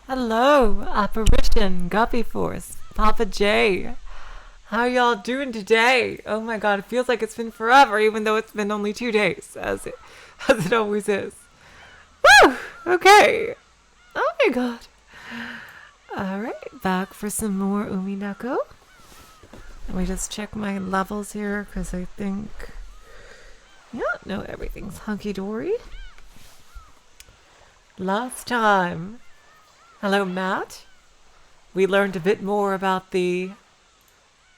Hello, Apparition, Guppy Force, Papa J. How y'all doing today? Oh my god, it feels like it's been forever, even though it's been only 2 days, as it always is. Woo! Okay. Oh my god. Alright, back for some more Umineko. Let me just check my levels here, because I think... Yeah, no, everything's hunky-dory. Last time... Hello, Matt. We learned a bit more about the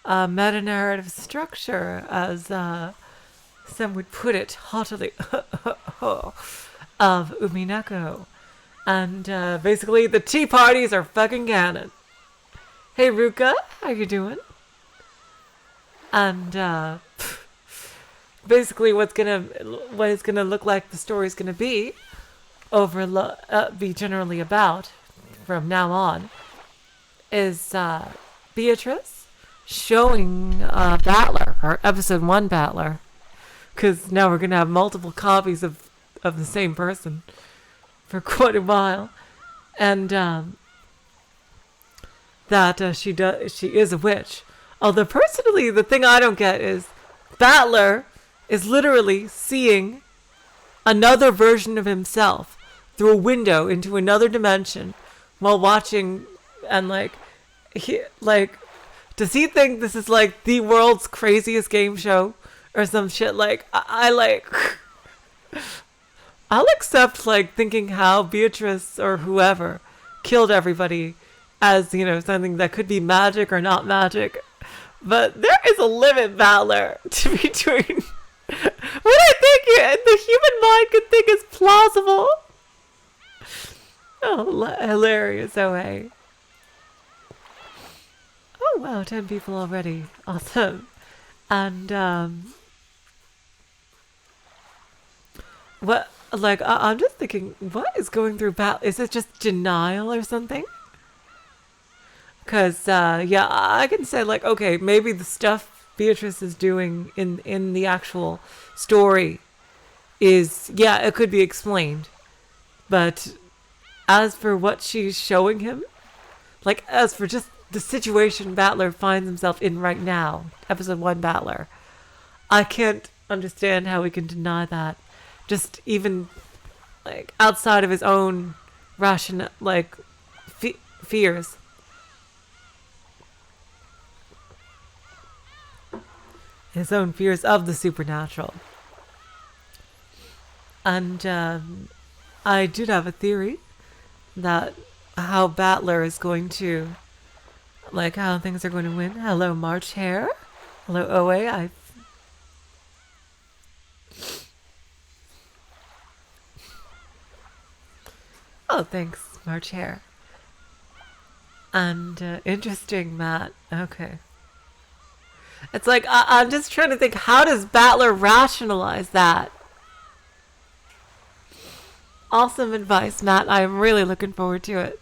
meta-narrative structure, as some would put it haughtily, of Umineko. And basically, the tea parties are fucking canon. Hey, Ruka, how you doing? And basically, what it's gonna look like the story's gonna be be generally about from now on is Beatrice showing Battler, or episode 1 Battler, because now we're gonna have multiple copies of the same person for quite a while, and that she is a witch. Although personally, the thing I don't get is Battler is literally seeing another version of himself through a window into another dimension while watching, and does he think this is like the world's craziest game show or some shit? Like, I'll accept like thinking how Beatrice or whoever killed everybody as, you know, something that could be magic or not magic, but there is a limit, Battler, to between what I think the human mind could think is plausible. Oh, hilarious, OA. Oh, wow, 10 people already. Awesome. And, I'm just thinking, what is going through Is it just denial or something? Because, yeah, I can say, like, okay, maybe the stuff Beatrice is doing in the actual story is, yeah, it could be explained. But as for what she's showing him, like, as for just the situation Battler finds himself in right now, episode 1 Battler, I can't understand how we can deny that. Just even, like, outside of his own fears. His own fears of the supernatural. And I did have a theory that how Battler is going to, like, how things are going to win. Hello, March Hare. Hello, OA. Oh, thanks, March Hare. And interesting, Matt. Okay. It's like, I'm just trying to think, how does Battler rationalize that? Awesome advice, Matt. I'm really looking forward to it.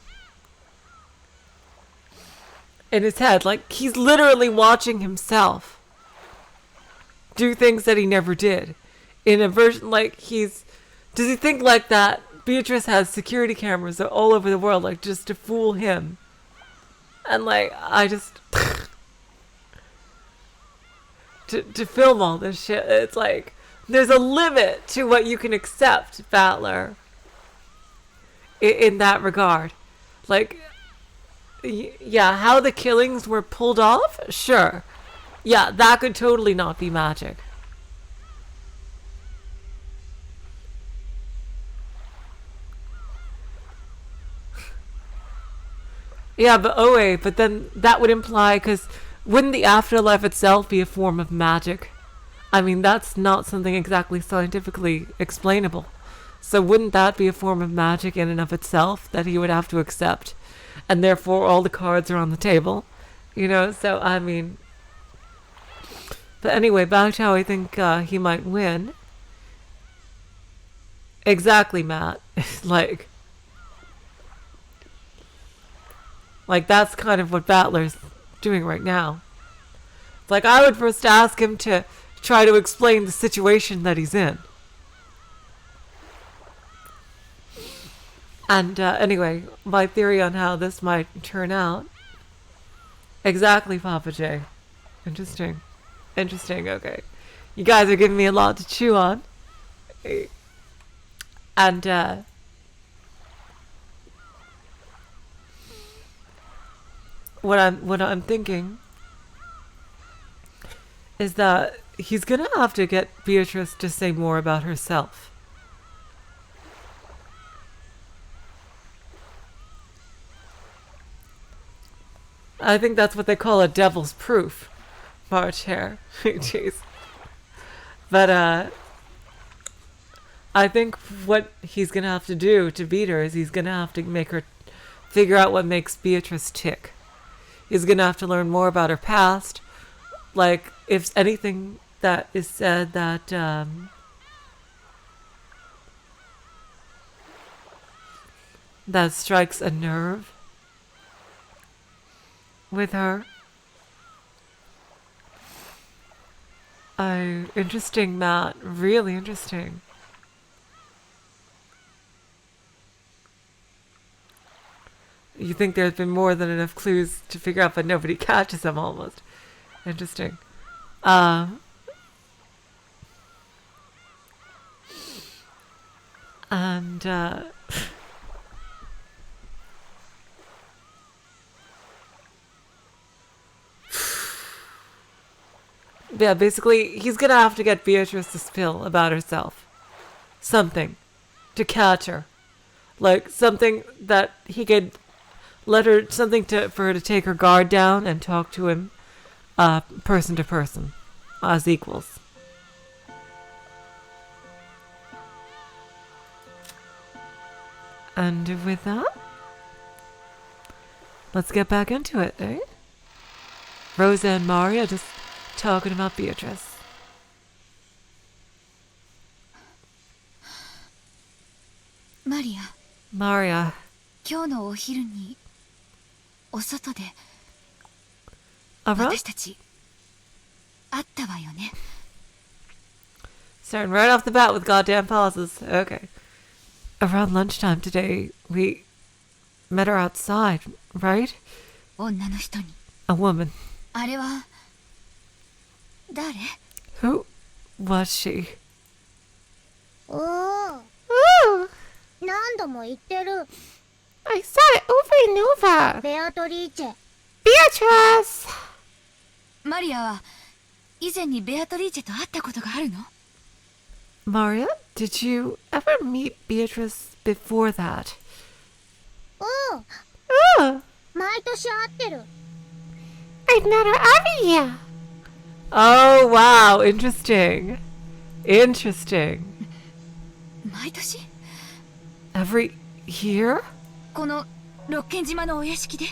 In his head, like, he's literally watching himself do things that he never did. In a version, like, does he think like that Beatrice has security cameras all over the world, like, just to fool him? And, like, I just... to film all this shit, it's like, there's a limit to what you can accept, Battler. In that regard. Like, yeah, how the killings were pulled off? Sure. Yeah, that could totally not be magic. Yeah, but then that would imply, because wouldn't the afterlife itself be a form of magic? I mean, that's not something exactly scientifically explainable. So wouldn't that be a form of magic in and of itself that he would have to accept? And therefore all the cards are on the table. You know, so I mean... But anyway, back to how I think he might win. Exactly, Matt. like that's kind of what Battler's doing right now. Like, I would first ask him to try to explain the situation that he's in. And anyway, my theory on how this might turn out. Exactly, Papa J. Interesting. Interesting, okay. You guys are giving me a lot to chew on. And what I'm thinking is that he's gonna have to get Beatrice to say more about herself. I think that's what they call a devil's proof, March Hare. Jeez. But I think what he's gonna have to do to beat her is he's gonna have to make her figure out what makes Beatrice tick. He's gonna have to learn more about her past. Like, if anything that is said that that strikes a nerve with her. Interesting, Matt. Really interesting. You think there's been more than enough clues to figure out, but nobody catches them almost. Interesting. And yeah, basically, he's gonna have to get Beatrice to spill about herself. Something. To catch her. Like, something that he could let her, something for her to take her guard down and talk to him person to person. As equals. And with that, let's get back into it, eh? Rosa and Maria just talking about Beatrice. Maria. 今日のお昼にお外で Around? 私たち会ったわよね。 Starting right off the bat with goddamn pauses. Okay. Around lunchtime today, we met her outside, right? 女の人に。 A woman. あれは誰？ Who was she? おー、 Ooh, 何度も言ってる。 I saw it over and over. ベアトリーチェ。 Beatrice! マリアは以前にベアトリーチェと会ったことがあるの？ Maria, did you ever meet Beatrice before that? うん、 Oh, 毎年会ってる。 I've met her every year. Oh, wow. Interesting. Interesting. 毎年？ Every year? この六軒島のお屋敷で？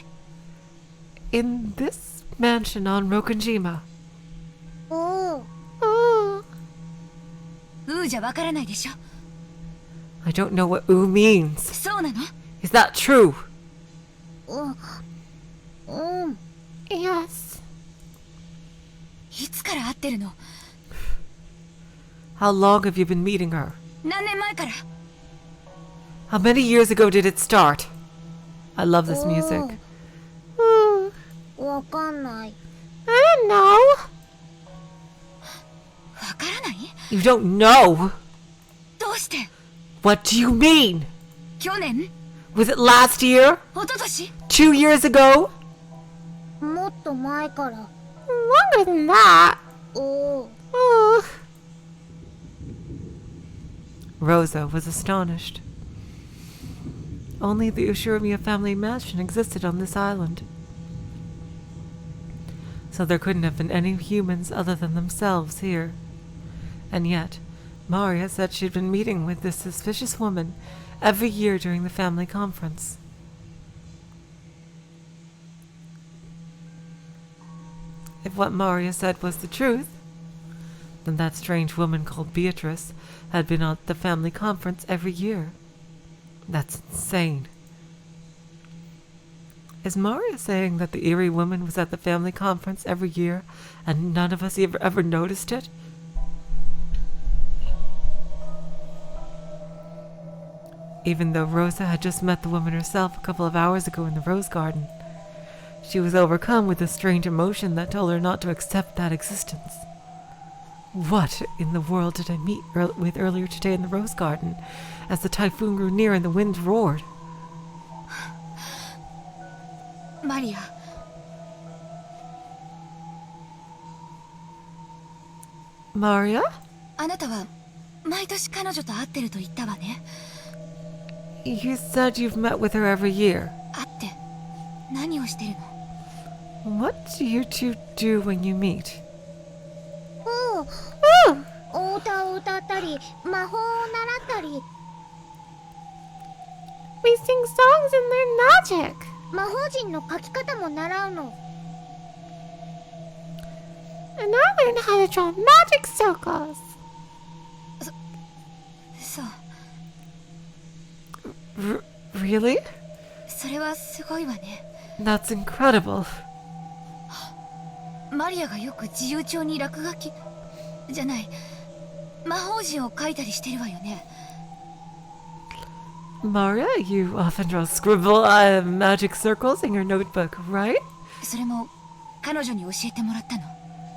In this mansion on Rokonjima. おー、 Oh. じゃわからないでしょ。 I don't know what "oo" means. そうなの？ Is that true? うん、 Yes. いつから会ってるの？ How long have you been meeting her? 何年前から？ How many years ago did it start? I love this music. Ooh. わかんない。 I don't know. わからない？ You don't know? どうして？ What do you mean? 去年？ Was it last year? 一昨年？ 2 years ago? もっと前から。 Longer than that. おー、 Oh. Rosa was astonished. Only the Ushiromiya family mansion existed on this island. So there couldn't have been any humans other than themselves here. And yet, Maria said she'd been meeting with this suspicious woman every year during the family conference. If what Maria said was the truth, then that strange woman called Beatrice had been at the family conference every year. That's insane. Is Maria saying that the eerie woman was at the family conference every year and none of us ever noticed it? even though Rosa had just met the woman herself a couple of hours ago in the rose garden. She was overcome with a strange emotion that told her not to accept that existence. What in the world did I meet with earlier today in the rose garden as the typhoon grew near and the wind roared? マリア Maria? あなたは毎年彼女と会ってると言ったわね。 You said you've met with her every year. 会って何をしてるの？ What do you two do when you meet? お歌を歌ったり魔法を習ったり We sing songs and learn magic. 魔法陣の書き方も習うの And I learned how to draw magic circles. そう Really? それはすごいわね。 That's incredible. マリアがよく自由帳に落書きじゃない魔法陣を書いたりしてるわよね。 Maria, you often draw magic circles in your notebook, right? それも彼女に教えてもらったの。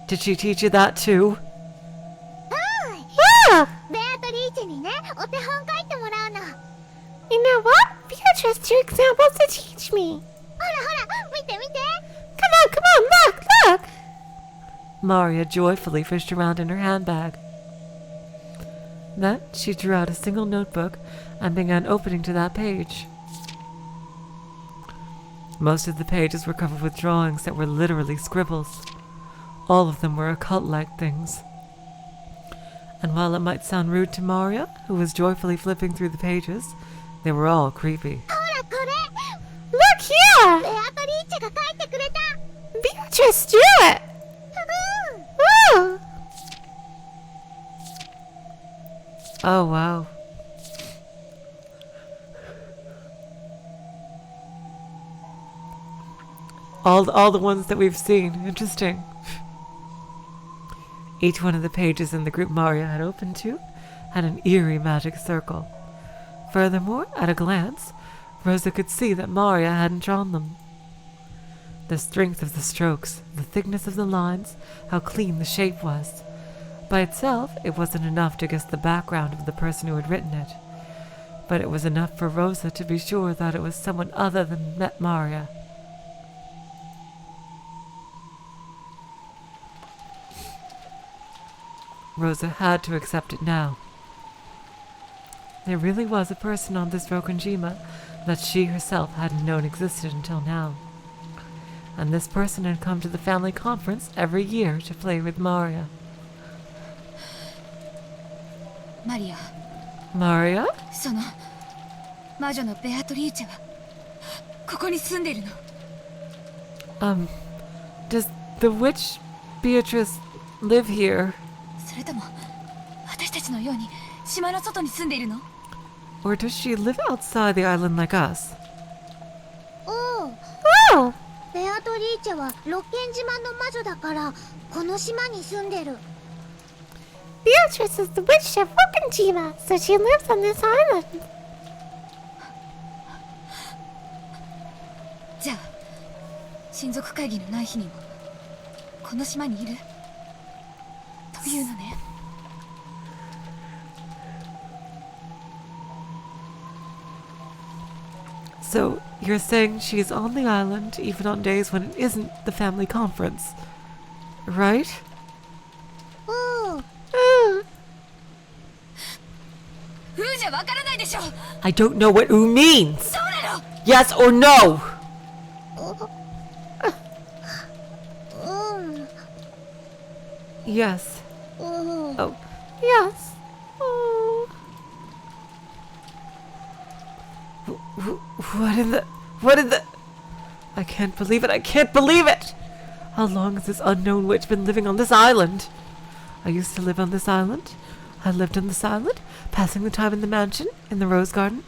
Did she teach you that too? ベアトリーチェにねお手本書いてもらうの You know what? Beatrice, 2 examples to teach me. ほらほら見て見て Come on, look! Maria joyfully fished around in her handbag. Then she drew out a single notebook and began opening to that page. Most of the pages were covered with drawings that were literally scribbles. All of them were occult-like things. And while it might sound rude to Maria, who was joyfully flipping through the pages, they were all creepy. ほらこれ Look here! ベアトリーチェが書いてくれた Beatrice, do it! Oh, wow. All the ones that we've seen. Interesting. Each one of the pages in the group Maria had opened to had an eerie magic circle. Furthermore, at a glance, Rosa could see that Maria hadn't drawn them. The strength of the strokes, the thickness of the lines, how clean the shape was. By itself, it wasn't enough to guess the background of the person who had written it, but it was enough for Rosa to be sure that it was someone other than Maria. Rosa had to accept it now. There really was a person on this Rokonjima that she herself hadn't known existed until now. And this person had come to the family conference every year to play with Maria. マリア Maria? その魔女のベアトリーチェはここに住んでるの。 Does the witch Beatrice live here? それとも私たちのように島の外に住んでいるの？ Or does she live outside the island like us? おうベアトリーチェはロッケン島の魔女だからこの島に住んでる Beatrice is the witch of Rokonjima, so she lives on this island. じゃあ親族会議のない日にもこの島にいるというのね。 So, you're saying she's on the island even on days when it isn't the family conference, right? おううじゃわからないでしょ。 I don't know what oo means! そうなの。 Yes or no? うん Yes. おう Oh. Yes. Oh. What in the... I can't believe it. I can't believe it! How long has this unknown witch been living on this island? I used to live on this island. I lived on this island, passing the time in the mansion, in the rose garden.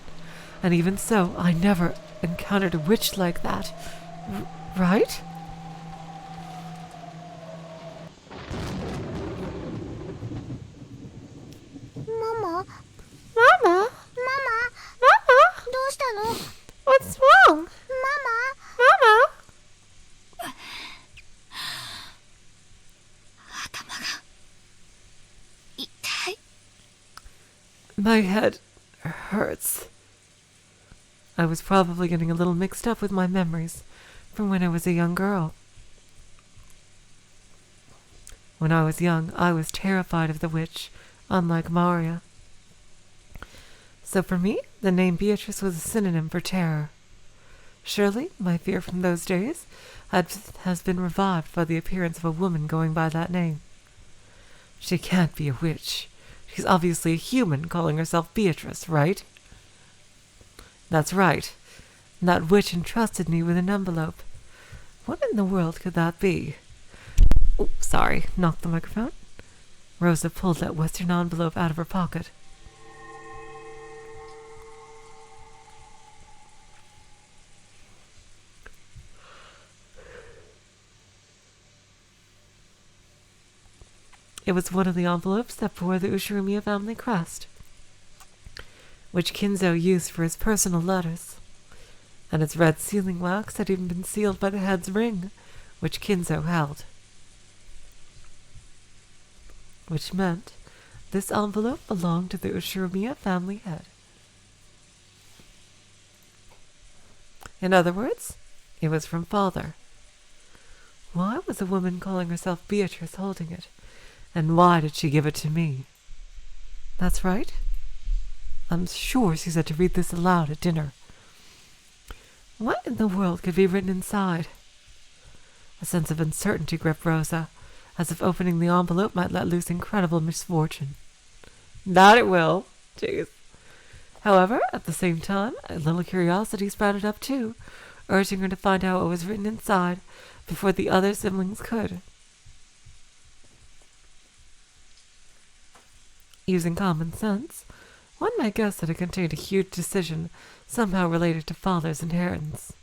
And even so, I never encountered a witch like that. Right? Mama? Mama? Mama? Mama? なの？ What's wrong? ママ？ Mama? 頭が痛い。 My head hurts. I was probably getting a little mixed up with my memories from when I was a young girl. When I was young, I was terrified of the witch, unlike Maria. So for me, the name Beatrice was a synonym for terror. Surely, my fear from those days has been revived by the appearance of a woman going by that name. She can't be a witch. She's obviously a human calling herself Beatrice, right? That's right. And that witch entrusted me with an envelope. What in the world could that be? Oh, sorry, knocked the microphone. Rosa pulled that western envelope out of her pocket. It was one of the envelopes that bore the Ushirumiya family crest, which Kinzo used for his personal letters, and its red sealing wax had even been sealed by the head's ring, which Kinzo held. Which meant this envelope belonged to the Ushirumiya family head. In other words, it was from father. Why was a woman calling herself Beatrice holding it? And why did she give it to me? That's right. I'm sure she said to read this aloud at dinner. What in the world could be written inside? A sense of uncertainty gripped Rosa, as if opening the envelope might let loose incredible misfortune. That it will. Jeez. However, at the same time, a little curiosity sprouted up too, urging her to find out what was written inside before the other siblings could. Using common sense, one might guess that it contained a huge decision somehow related to father's inheritance.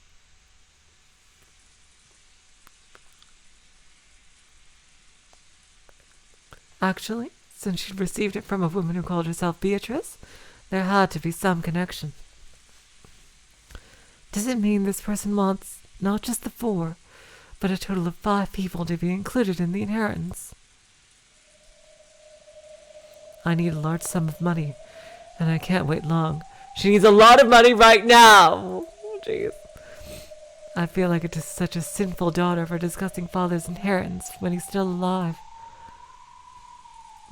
Actually, since she'd received it from a woman who called herself Beatrice, there had to be some connection. Does it mean this person wants not just the 4, but a total of 5 people to be included in the inheritance? I need a large sum of money, and I can't wait long. She needs a lot of money right now! Jeez. I feel like it's such a sinful daughter for discussing father's inheritance when he's still alive.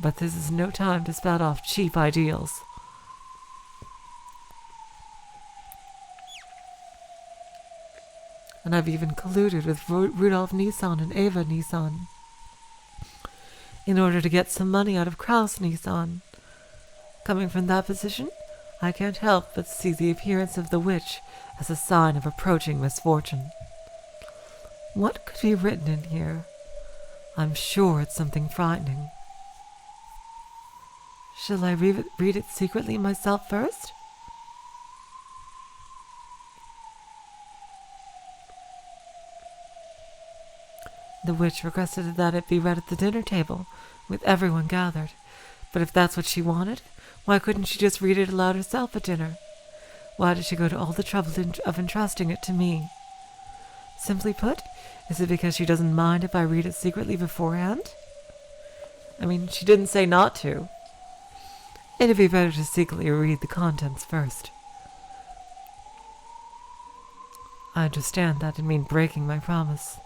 But this is no time to spout off cheap ideals. And I've even colluded with Rudolf Nissan and Eva Nissan in order to get some money out of Kraus Nissan. Coming from that position, I can't help but see the appearance of the witch as a sign of approaching misfortune. What could be written in here? I'm sure it's something frightening. Shall I read it secretly myself first? The witch requested that it be read at the dinner table, with everyone gathered. But if that's what she wanted, why couldn't she just read it aloud herself at dinner? Why did she go to all the trouble of entrusting it to me? Simply put, is it because she doesn't mind if I read it secretly beforehand? I mean, she didn't say not to. It'd be better to secretly read the contents first. I understand that didn't mean breaking my promise,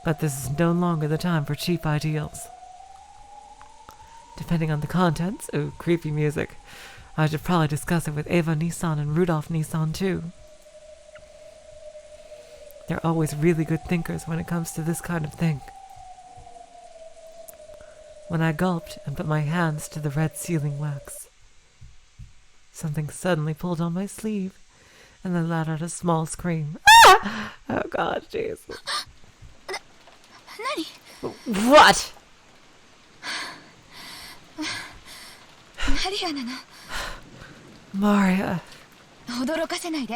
but this is no longer the time for cheap ideals. Depending on the contents, ooh, creepy music, I should probably discuss it with Eva Nissan and Rudolf Nissan too. They're always really good thinkers when it comes to this kind of thing. When I gulped and put my hands to the red sealing wax, something suddenly pulled on my sleeve, and I let out a small scream. Ah! Oh God, jeez. What? マリアなの。 Maria. 驚かせないで。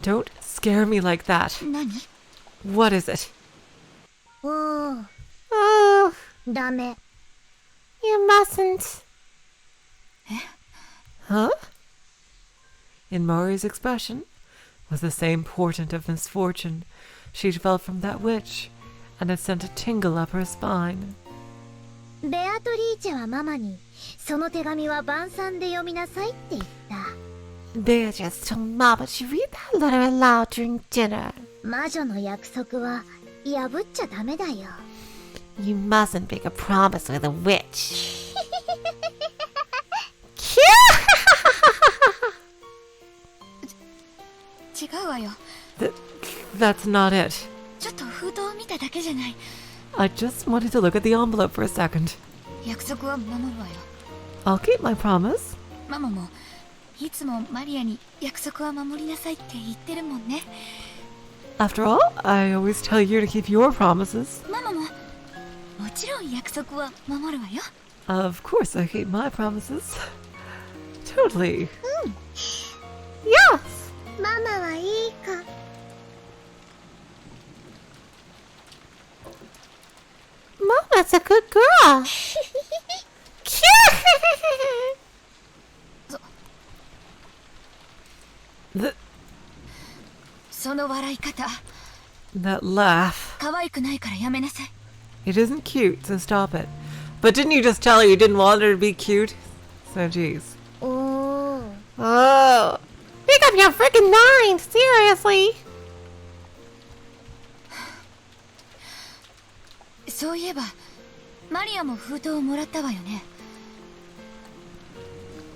Don't scare me like that. 何？ What is it? おー、 Oh, ダメ。 you mustn't. Huh? In Maria's expression was the same portent of misfortune she'd felt from that witch, and it sent a tingle up her spine. ベアトリーチェはママにその手紙は晩餐で読みなさいって言った。 Beatrice told Mama to read that letter aloud during dinner. 魔女の約束は破っちゃダメだよ。 You mustn't make a promise with a witch. 違うわよ。 That's not it. ちょっと封筒を見ただけじゃない。 I just wanted to look at the envelope for a second. 約束は守るわよ。 I'll keep my promise. ママもいつもマリアに約束は守りなさいって言ってるもんね。 After all, I always tell you to keep your promises. ママももちろん約束は守るわよ。 Of course I keep my promises. Totally. Yes. ママはいい子。 Mama's a good girl. その笑い方 That laugh. 可愛くないからやめなさい。 It isn't cute, so stop it. But didn't you just tell her you didn't want her to be cute? So geez. おー。 Oh. Make up your freaking mind. Seriously. そういえばマリアも封筒をもらったわよね。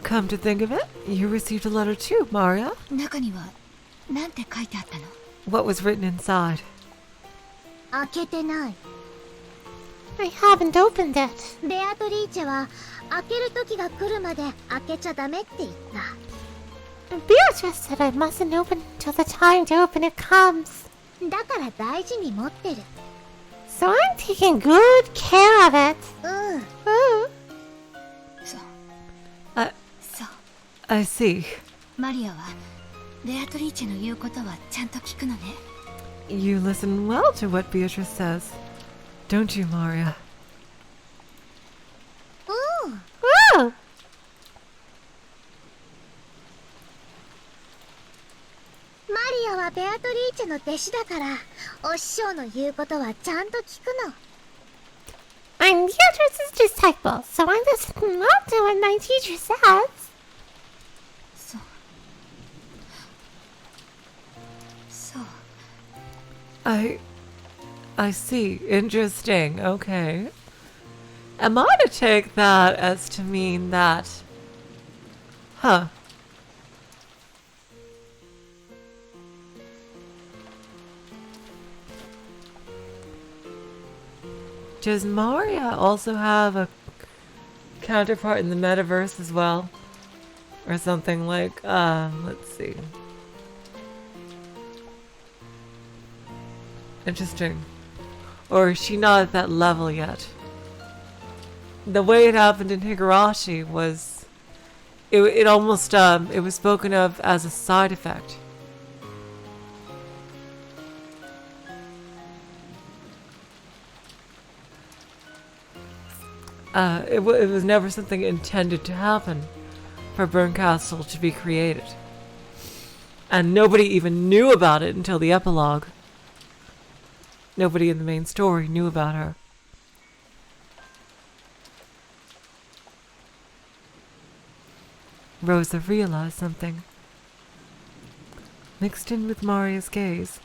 Come to think of it, you received a letter too, Maria. 中にはなんて書いてあったの？ What was written inside? 開けてない。 I haven't opened it. ベアトリーチェは開ける時が来るまで開けちゃダメって言った。 Beatrice said I mustn't open until the time to open it comes. だから大事に持ってる。 So I'm taking good care of it. うん。 Ooh. そう I, そう。 I see. マリアはベアトリーチェの言うことはちゃんと聞くのね。 You listen well to what Beatrice says. Don't you, Maria? うん。 Ooh. マリアはベアトリーチェの弟子だから、お師匠の言うことはちゃんと聞くの。 I'm Beatrice's disciple, so I listen well to what my teacher says. そう。そう。 I see. Interesting. Okay. Am I to take that as to mean that... Huh. Does Maria also have a counterpart in the metaverse as well? Or something like, let's see. Interesting. Or is she not at that level yet? The way it happened in Higurashi was... It almost, it was spoken of as a side effect. It was never something intended to happen for Burncastle to be created. And nobody even knew about it until the epilogue. Nobody in the main story knew about her. Rosa realized something. Mixed in with Maria's gaze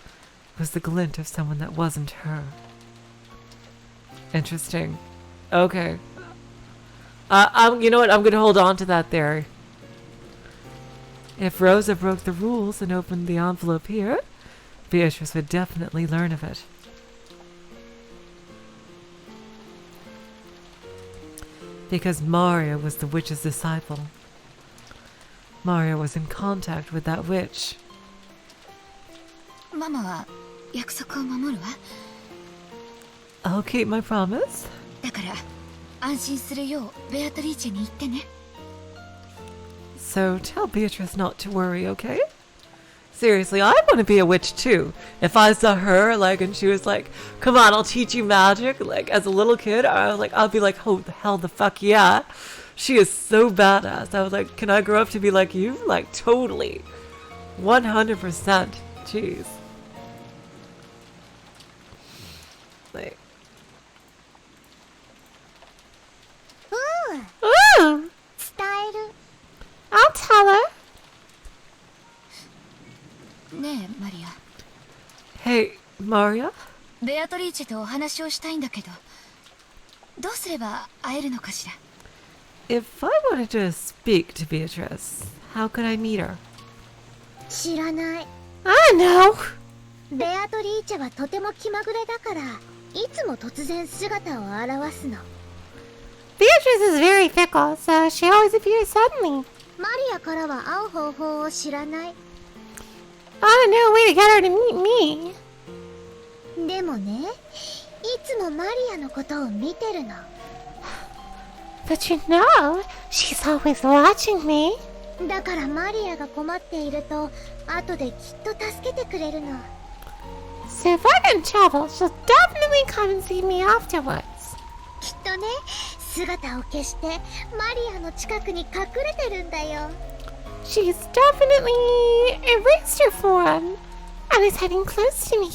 was the glint of someone that wasn't her. Interesting. Okay. You know what? I'm going to hold on to that theory. If Rosa broke the rules and opened the envelope here, Beatrice would definitely learn of it. Because Maria was the witch's disciple. Maria was in contact with that witch. ママは約束を守るわ。 I'll keep my promise. だから安心するようベアトリーチェに言ってね。 So tell Beatrice not to worry, okay? Seriously, I want to be a witch too. If I saw her, like, and she was like, come on, I'll teach you magic, like, as a little kid, I'll be like, oh, the hell the fuck yeah. She is so badass. I was like, can I grow up to be like you? Like, totally. 100%. Jeez. Like, うん、 Ooh, 伝える。 I'll tell her. ねえマリア、 hey, Maria? ベアトリーチェとお話をしたいんだけど、どうすれば会えるのかしら。 If I wanted to speak to Beatrice, how could I meet her? 知らない。 I know. ベアトリーチェはとても気まぐれだから、いつも突然姿を現すの。 Beatrice is very fickle, so she always appears suddenly. マリアからは会う方法を知らない。 I don't know a way to get her to meet me. でもね、いつもマリアのことを見てるの。 But you know, she's always watching me. だからマリアが困っていると、後できっと助けてくれるの。 So if I'm in trouble, she'll definitely come and see me afterwards. きっとね、姿を消してマリアの近くに隠れてるんだよ。 She's definitely erased her form and is heading close to me.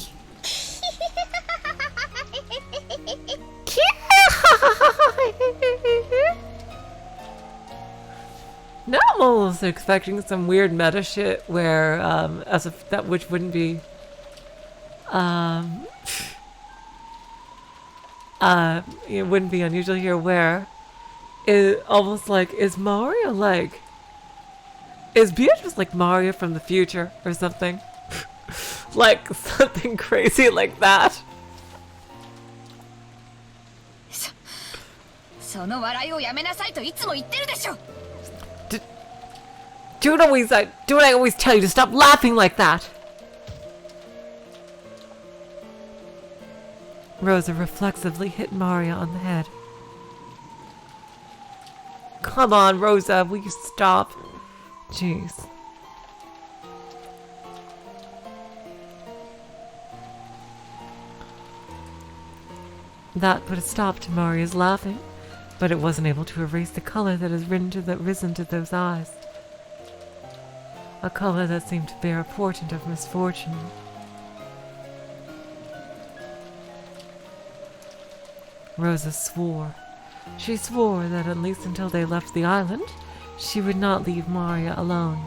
Now I'm almost expecting some weird meta shit where, as if that which wouldn't be, it wouldn't be unusual here. Where it almost like is Mario like, is Beatrice like Mario from the future or something, like something crazy like that. その笑いをやめなさいといつも言ってるでしょ。 Don't I always tell you to stop laughing like that? Rosa reflexively hit Maria on the head. Come on, Rosa, will you stop? Jeez. That put a stop to Maria's laughing, but it wasn't able to erase the color that has risen to those eyes. A color that seemed to bear a portent of misfortune. Rosa swore. She swore that at least until they left the island, she would not leave Maria alone.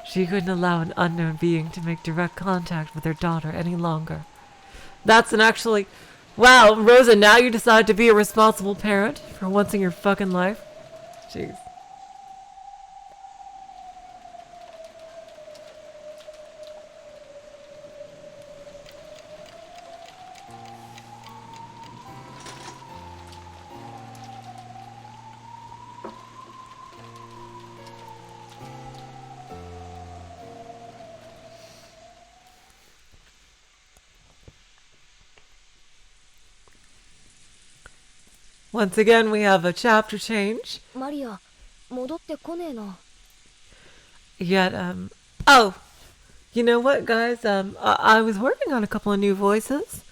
She couldn't allow an unknown being to make direct contact with her daughter any longer. That's an actually... Wow, Rosa, now you decide to be a responsible parent for once in your fucking life? Jeez. Once again, we have a chapter change. マリア、戻ってこねえな。 Yet, oh, you know what, guys? I was working on a couple of new voices,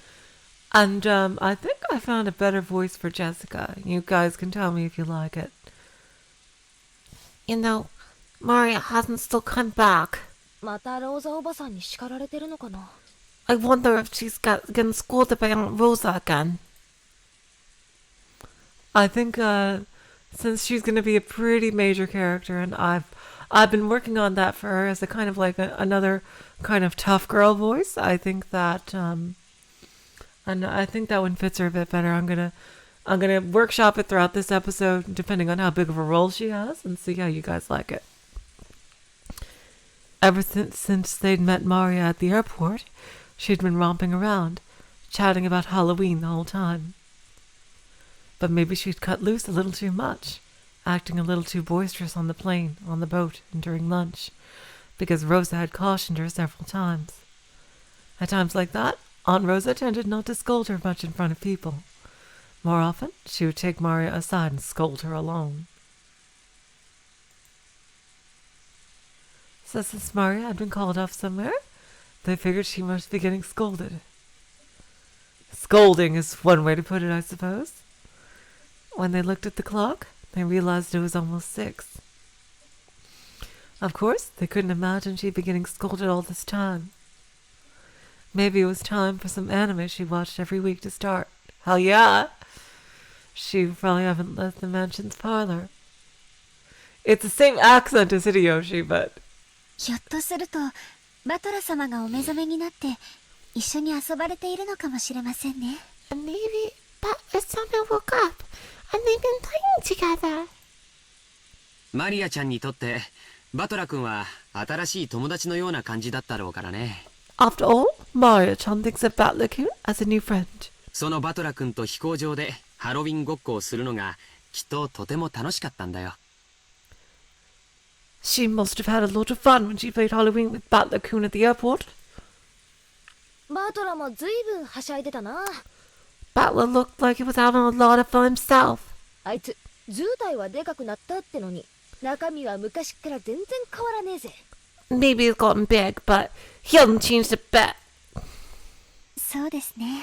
and I think I found a better voice for Jessica. You guys can tell me if you like it. You know, Maria hasn't still come back. またローザおばさんに叱られてるのかな。 I wonder if she's getting scolded by Aunt Rosa again. I think since she's going to be a pretty major character, and I've been working on that for her as a kind of like another kind of tough girl voice. I think that and I think that one fits her a bit better. I'm gonna workshop it throughout this episode, depending on how big of a role she has, and see how you guys like it. Ever since they'd met Maria at the airport, she'd been romping around, chatting about Halloween the whole time. But maybe she'd cut loose a little too much, acting a little too boisterous on the plane, on the boat, and during lunch, because Rosa had cautioned her several times. At times like that, Aunt Rosa tended not to scold her much in front of people. More often, she would take Maria aside and scold her alone. So since Maria had been called off somewhere, they figured she must be getting scolded. Scolding is one way to put it, I suppose. When they looked at the clock, they realized it was almost 6. Of course, they couldn't imagine she'd be getting scolded all this time. Maybe it was time for some anime she watched every week to start. Hell yeah! She probably haven't left the mansion's parlor. It's the same accent as Hideyoshi, but... ひょっとするとバトラ様がお目覚めになって一緒に遊ばれているのかもしれませんね。 And maybe Butler-sama woke up and they've been playing together. マリアちゃんにとってバトラ君は新しい友達のような感じだったろうからね。 After all, Maria-chan thinks of Butler-kun as a new friend. そのバトラ君と飛行場でハロウィンごっこをするのがきっととても楽しかったんだよ。 She must have had a lot of fun when she played Halloween with Butler-kun at the airport. バトラもずいぶんはしゃいでたな。 Butler looked like he was having a lot of fun himself. あいつ図体はでかくなったってのに中身は昔っから全然変わらねえぜ。 Maybe he's gotten big, but he hasn't changed a bit. そうですね。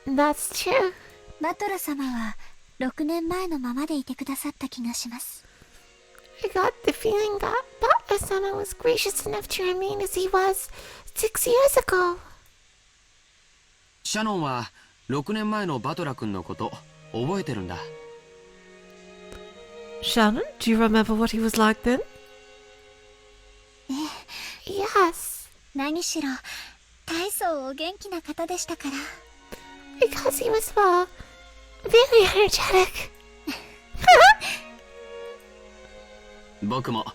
That's true. バトラ様は6年前のままでいてくださった気がします。 I got the feeling that Butler-sama was gracious enough to remain as he was 6 years ago. シャノンは6年前のバトラ君のこと覚えてるんだ。 Shannon, do you remember what he was like then? Yes, 何しろ大層お元気な方でしたから。 because he was, well, very energetic. 僕も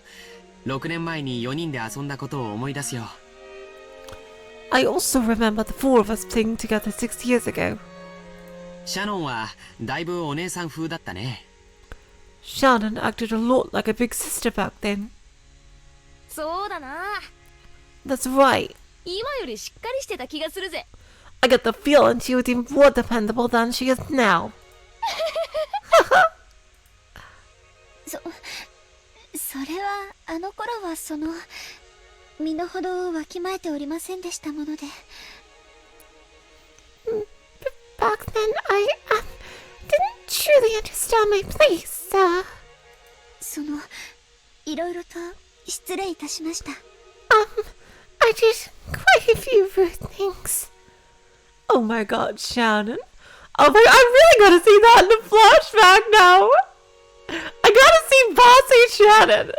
6年前に4人で遊んだことを思い出すよ。 I also remember the 4 of us playing together 6 years ago. シャノンはだいぶお姉さん風だったね。 Shannon acted a lot like a big sister back then. そうだな。 That's right. 今よりしっかりしてた気がするぜ。 I get the feeling she was even more dependable than she is now. それはあの頃は身の程をわきまえておりませんでしたもので。 Back then, I didn't truly understand my place, いろいろと失礼いたしました。 I did quite a few rude things. Oh my god, Shannon. Oh my, I really gotta see that in the flashback now. I gotta see bossy Shannon.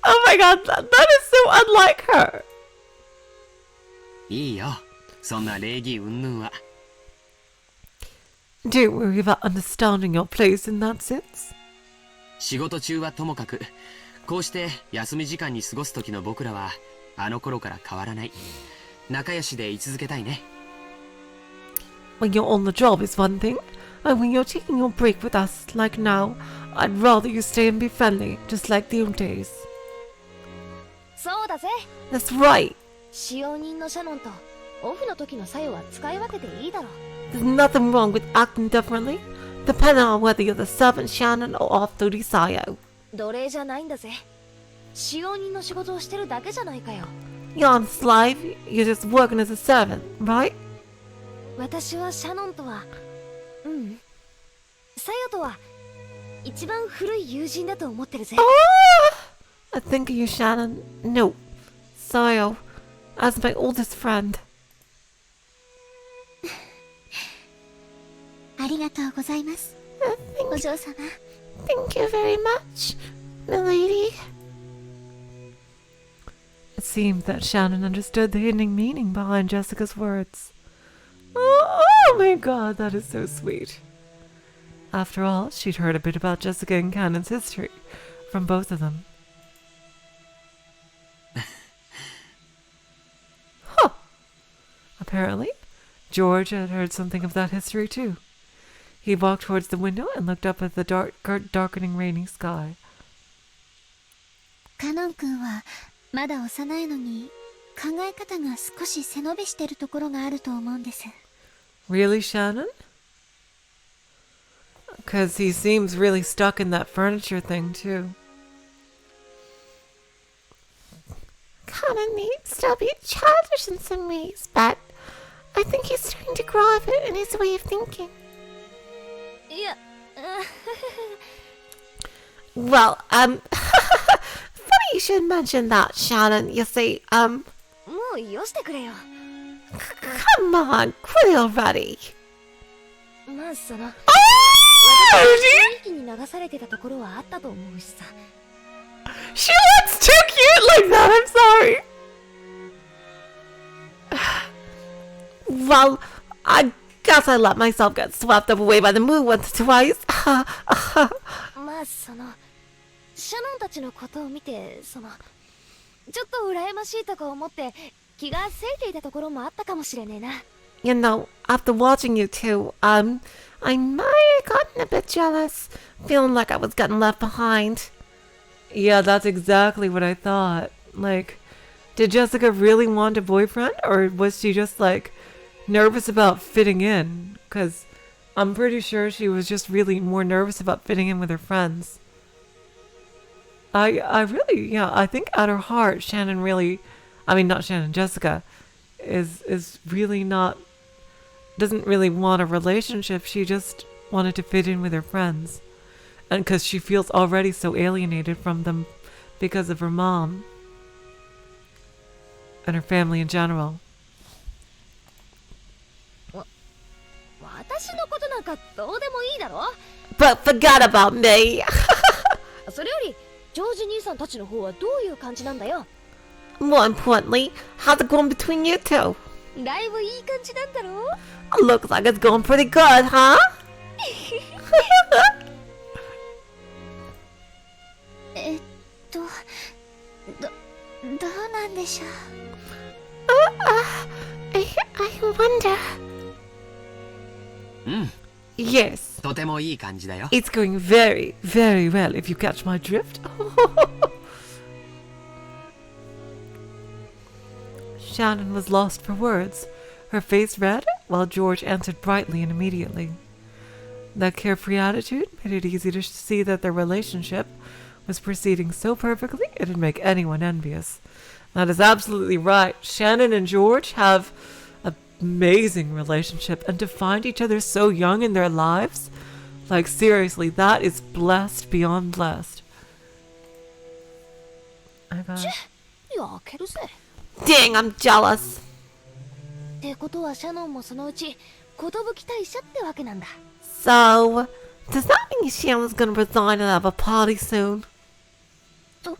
Oh my god, that is so unlike her. いいよ、そんな礼儀云々は。 Don't worry about understanding your place in that sense. 仕事中はともかく、こうして休み時間に過ごす時の僕らはあの頃から変わらない。仲良しでい続けたいね。 When you're on the job is one thing, and when you're taking your break with us, like now, I'd rather you stay and be friendly, just like the old days. そうだぜ。 That's right. 使用人のシャノンとオフの時の作用は使い分けていいだろう。 There's nothing wrong with acting differently, depending on whether you're the servant Shannon or off-duty Sayo. 奴隷じゃないんだぜ。使用人の仕事をしてるだけじゃないかよ。 You're not a slave, you're just working as a servant, right? 私はシャノンとは、サヨとは一番古い友人だと思ってるぜ。 I think of you, Shannon. No, Sayo, as my oldest friend. ありがとうございます。お嬢様。 Thank you very much, milady. It seemed that Shannon understood the hidden meaning behind Jessica's words. Oh my god, that is so sweet. After all, she'd heard a bit about Jessica and Cannon's history from both of them. Huh. Apparently, George had heard something of that history too. He walked towards the window and looked up at the darkening rainy sky. カノン君はまだ幼いのに考え方が少し背伸びしてるところがあると思うんです。 Really, Shannon? Because he seems really stuck in that furniture thing, too. Conan may still be childish in some ways, but I think he's starting to grow a bit in his way of thinking. いや、Well, funny you should mention that, Shannon. You see, もうよしてくれよ。 come on, quit already. まあその Oh, 一気に流されてたところはあったと思うしさ。 she looks too cute like that, I'm sorry. Well, I guess I let myself get swept up away by the mood once or twice. まあそのシャノンたちのことを見てちょっと羨ましいとか思って気がせいていたところもあったかもしれねえな。 You know, after watching you two, I might have gotten a bit jealous, feeling like I was getting left behind. Yeah, that's exactly what I thought. Like, did Jessica really want a boyfriend, or was she just like nervous about fitting in? Because I'm pretty sure she was just really more nervous about fitting in with her friends. I really, yeah, I think at her heart, Jessica is really not, doesn't really want a relationship. She just wanted to fit in with her friends. And because she feels already so alienated from them because of her mom and her family in general. 私のことなんかどうでもいいだろ。 But forget about me. それよりジョージ兄さんたちの方はどういう感じなんだよ。 More importantly, how's it going between you two? だいぶいい感じなんだろ。 Looks like it's going pretty good, huh? どうなんでしょう。 I wonder. うん、 Yes, とてもいい感じだよ。 it's going very, very well if you catch my drift. Shannon was lost for words, her face red, while George answered brightly and immediately. That carefree attitude made it easy to see that their relationship was proceeding so perfectly it'd make anyone envious. That is absolutely right. Shannon and George have an amazing relationship, and to find each other so young in their lives, like seriously, that is blessed beyond blessed. I got いやけるぜ。 Dang, I'm jealous. ってことはシャノンもそのうち寿退社ってわけなんだ。 So, does that mean Shannon's gonna resign and have a party soon? ど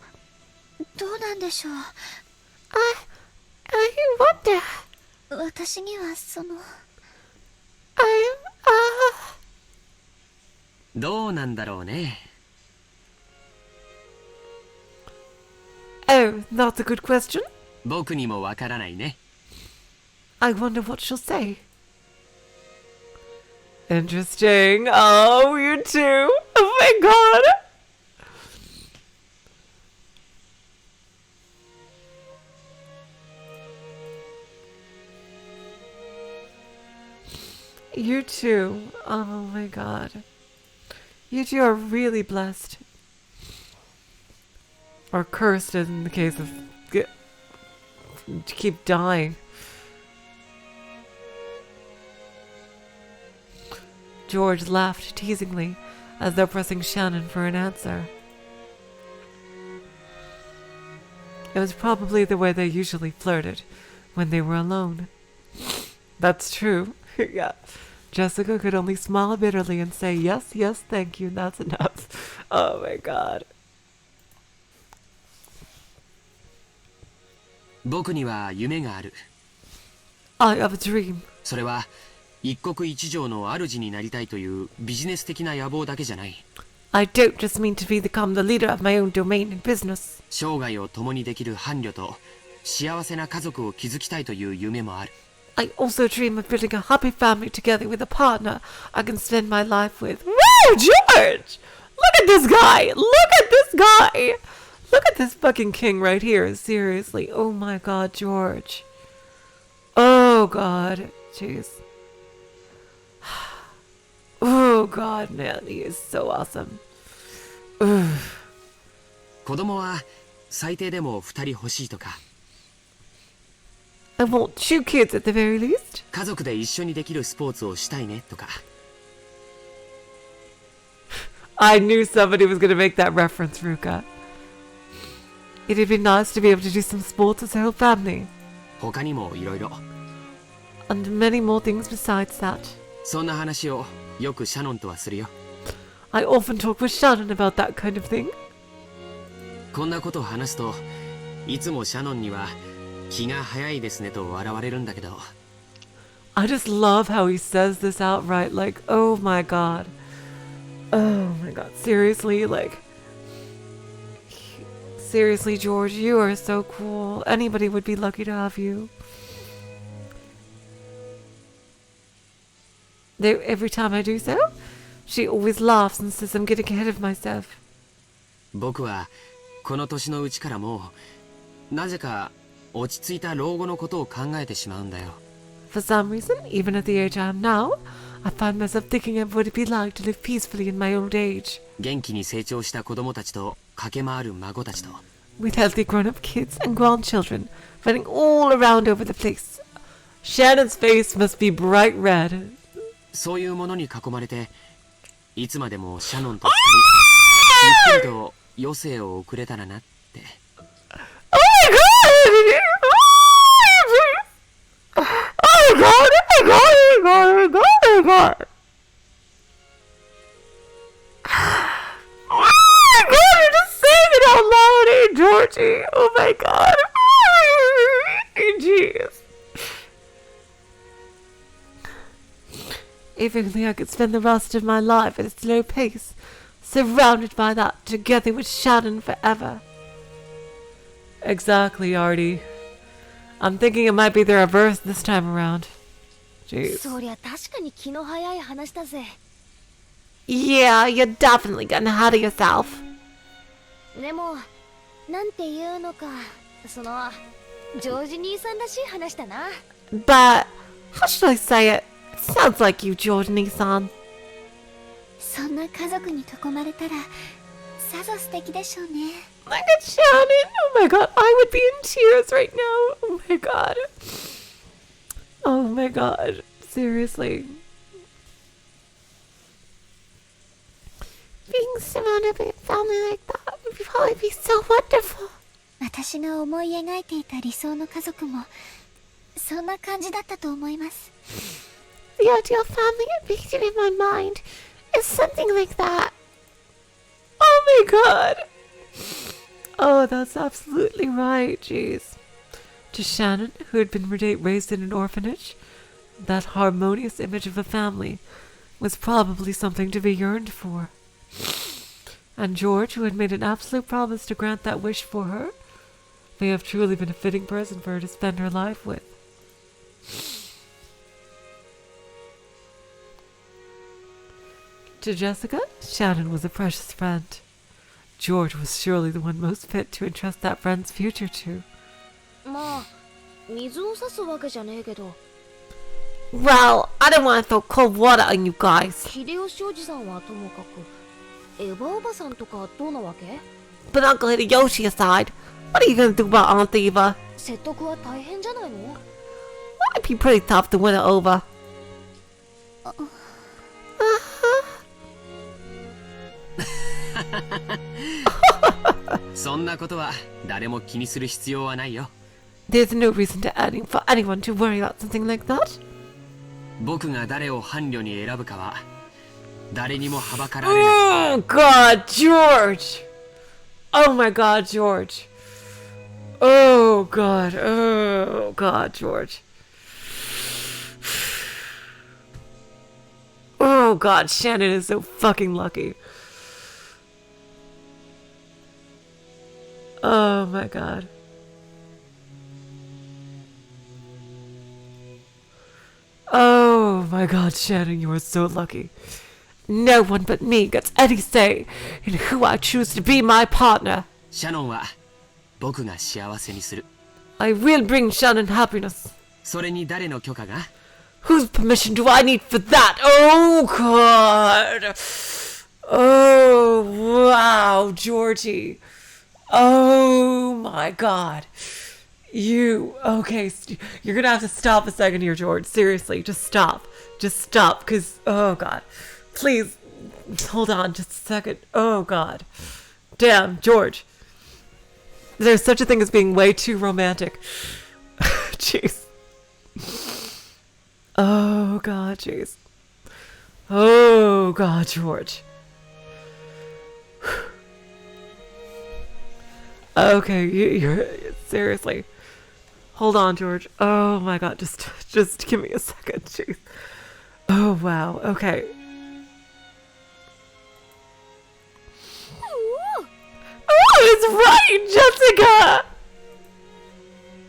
うなんでしょう。 I wonder. 私にはその どうなんだろうね。 Oh, that's a good question. 僕にもわからないね。 I wonder what she'll say. Interesting. Oh, you too. Oh my god. You too. Oh my god. You two are really blessed. Or cursed in the case of to keep dying. George laughed teasingly as though pressing Shannon for an answer. It was probably the way they usually flirted when they were alone. That's true. Yeah. Jessica could only smile bitterly and say, yes, yes, thank you, that's enough. Oh my god. 僕には夢がある。 I have a dream. それは一国一城の主になりたいというビジネス的な野望だけじゃない。 I don't just mean to become the leader of my own domain in business. 生涯を共にできる伴侶と幸せな家族を築きたいという夢もある。 I also dream of building a happy family together with a partner I can spend my life with. Woo, George! Look at this guy! Look at this guy! Look at this fucking king right here. Seriously. Oh my god, George. Oh god. Jeez. Oh god, man. He is so awesome. 子供は最低でも2人欲しいとか、 I want 2 kids at the very least. 家族で一緒にできるスポーツをしたいねとか、I knew somebody was going to make that reference, Ruka. It'd be nice to be able to do some sports as a whole family. 他にもいろいろ。 And many more things besides that. そんな話をよくシャノンとはするよ。 I often talk with Shannon about that kind of thing. こんなことを話すと、いつもシャノンには気が早いですねと笑われるんだけど。 I just love how he says this outright, like, oh my god. Oh my god, seriously, like... Seriously, George, you are so cool. Anybody would be lucky to have you. Every time I do so, she always laughs and says I'm getting ahead of myself. 僕はこの年のうちからもうなぜか落ち着いた老後のことを考えてしまうんだよ。 For some reason, even at the age I am now, I find myself thinking of what it'd be like to live peacefully in my old age. 元気に成長した子供たちと駆け回る孫たちと。 With healthy grown-up kids and grandchildren running all around over the place. Shannon's face must be bright red. そういうものに囲まれて、いつまでもシャノンと二人、ゆっくりと余生を送れたらなって。 Oh my god! Oh my god! Oh my god! Oh my god! Oh my god! Oh my god! Oh my god! You're just saying it out loud, eh, Georgie? Oh my god! Jeez. If only I could spend the rest of my life at a slow pace, surrounded by that, together with Shannon forever. Exactly, Artie. I'm thinking it might be the reverse this time around. Jeez. そりゃ確かに気の早い話だぜ。 Yeah, you're definitely getting ahead of yourself. でも、なんていうのか、その、ジョージ兄さんらしい話だな。 But, how should I say it? It sounds like you, George Nissan. そんな家族に囲まれたらさぞ素敵でしょうね。 Look at Shannon! Oh my god, I would be in tears right now. Oh my god. Oh my god. Seriously. Being surrounded by a family like that would probably be so wonderful. 私が思い描いていた理想の家族もそんな感じだったと思います。 The ideal family pictured in my mind is something like that. Oh my god. Oh, that's absolutely right. Jeez. To Shannon, who had been raised in an orphanage, that harmonious image of a family was probably something to be yearned for. And George, who had made an absolute promise to grant that wish for her, may have truly been a fitting person for her to spend her life with. To Jessica, Shannon was a precious friend. George was surely the one most fit to entrust that friend's future to. まあ、水を差すわけじゃねえけど、 Well, I don't want to throw cold water on you guys. 秀吉おじさんはともかく、エヴァおばさんとかどうなわけ？ But Uncle Hideyoshi aside, what are you gonna do about Aunt Eva? 説得は大変じゃないの？ Might be pretty tough to win her over. Uh-huh. そんなことは誰も気にする必要はないよ。 There's no reason for anyone to worry about something like that. 僕が誰を伴侶に選ぶかは誰にもはばかられない。 Oh god, George! Oh my god, George. Oh god, George. Oh god, Shannon is so fucking lucky. Oh my god. Oh my god, Shannon, you are so lucky. No one but me gets any say in who I choose to be my partner. シャノンは僕が幸せにする。 I will bring Shannon happiness. それに誰の許可が？ Whose permission do I need for that? Oh god. Oh wow, Georgie. Oh my god. Okay, you're gonna have to stop a second here, George. Seriously, just stop. Just stop, because, oh god. Please, hold on just a second. Oh, God. Damn, George. There's such a thing as being way too romantic. Jeez. Oh, God, jeez. Oh, God, George. Okay, you're seriously. Hold on, George. Oh my God, just give me a second, jeez. Oh wow. Okay. Oh, it's right, Jessica.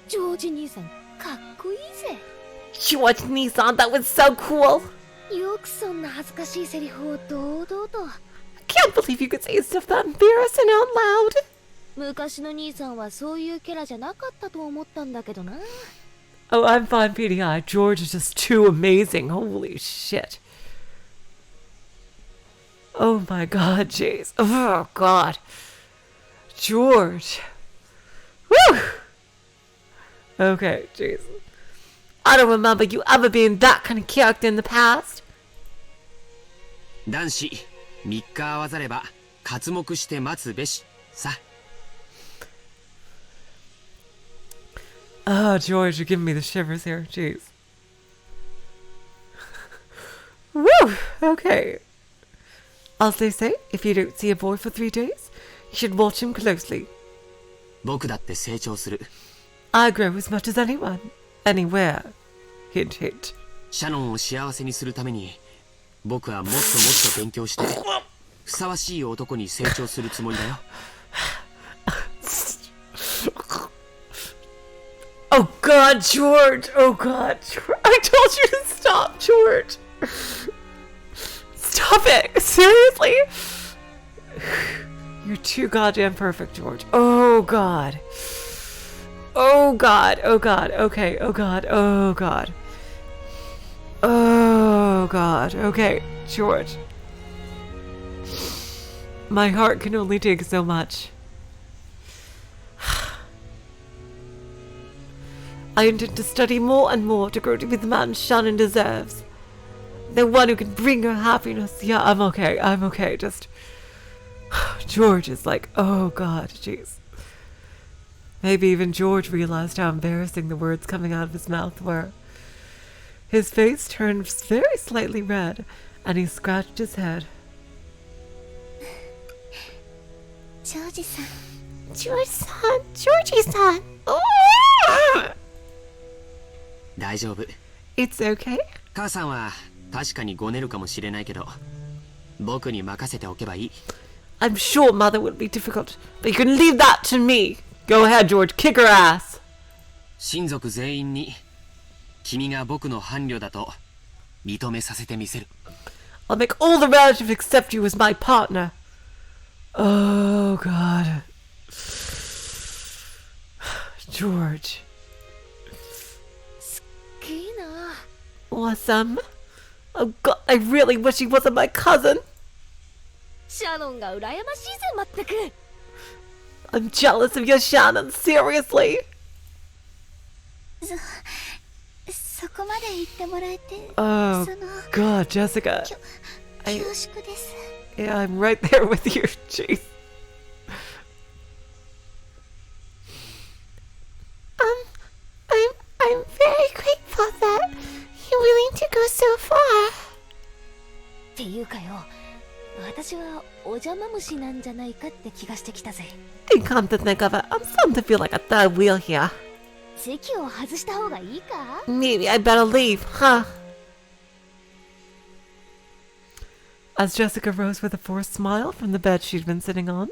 ジョージ兄さんかっこいいぜ。 George Nissan, that was so cool. よくそんな恥ずかしいセリフを堂々と。 Can't believe you could say stuff that embarrassing out loud. 昔の兄さんはそういうキャラじゃなかったと思ったんだけどな。 Oh, I'm fine, PDI. George is just too amazing. Holy shit. Oh my God, jeez. Oh God. George. Woo! Okay, jeez. I don't remember you ever being that kind of character in the past. 男子3日合わざれば刮目して待つべしさ。 Oh, George, you're giving me the shivers here. Jeez. Woo! Okay. As they say, if you don't see a boy for 3 days, you should watch him closely. 僕だって成長する。 I grow as much as anyone. Anywhere. Hint, hint. シャノンを幸せにするために僕はもっともっと勉強してふさわしい男に成長するつもりだよ。 Oh God, George! Oh God, George. I told you to stop, George! Stop it! Seriously? You're too goddamn perfect, George. Oh God. Oh God, oh God, okay, oh God, oh God. Oh God, okay, George. My heart can only take so much. I intend to study more and more to grow to be the man Shannon deserves. The one who can bring her happiness. Yeah, I'm okay, just... George is like, oh God, jeez. Maybe even George realized how embarrassing the words coming out of his mouth were. His face turned very slightly red, and he scratched his head. ジョージさん George-san, Georgie-san. Oh! 大丈夫。 It's okay? 母さんは確かにごねるかもしれないけど僕に任せておけばいい。 I'm sure Mother would be difficult, but you can leave that to me. Go ahead, George, kick her ass. 親族全員に君が僕の伴侶だと認めさせてみせる。 I'll make all the relatives accept you as my partner. Oh, God. George. いいな。 Awesome. Oh, God, I really wish he wasn't my cousin. シャノンが羨ましいぜまったく。 I'm jealous of your Shannon, seriously. そこまで言ってもらえて Oh, その God, Jessica. 恐縮です Yeah, I'm right there with you. Jeez. I'm very grateful that you're willing to go so far. っていうかよ、私はお邪魔虫なんじゃないかって気がしてきたぜ。 And come to think of it, I'm starting to feel like a third wheel here. 席を外した方がいいか？ Maybe I better leave, huh? As Jessica rose with a forced smile from the bed she'd been sitting on,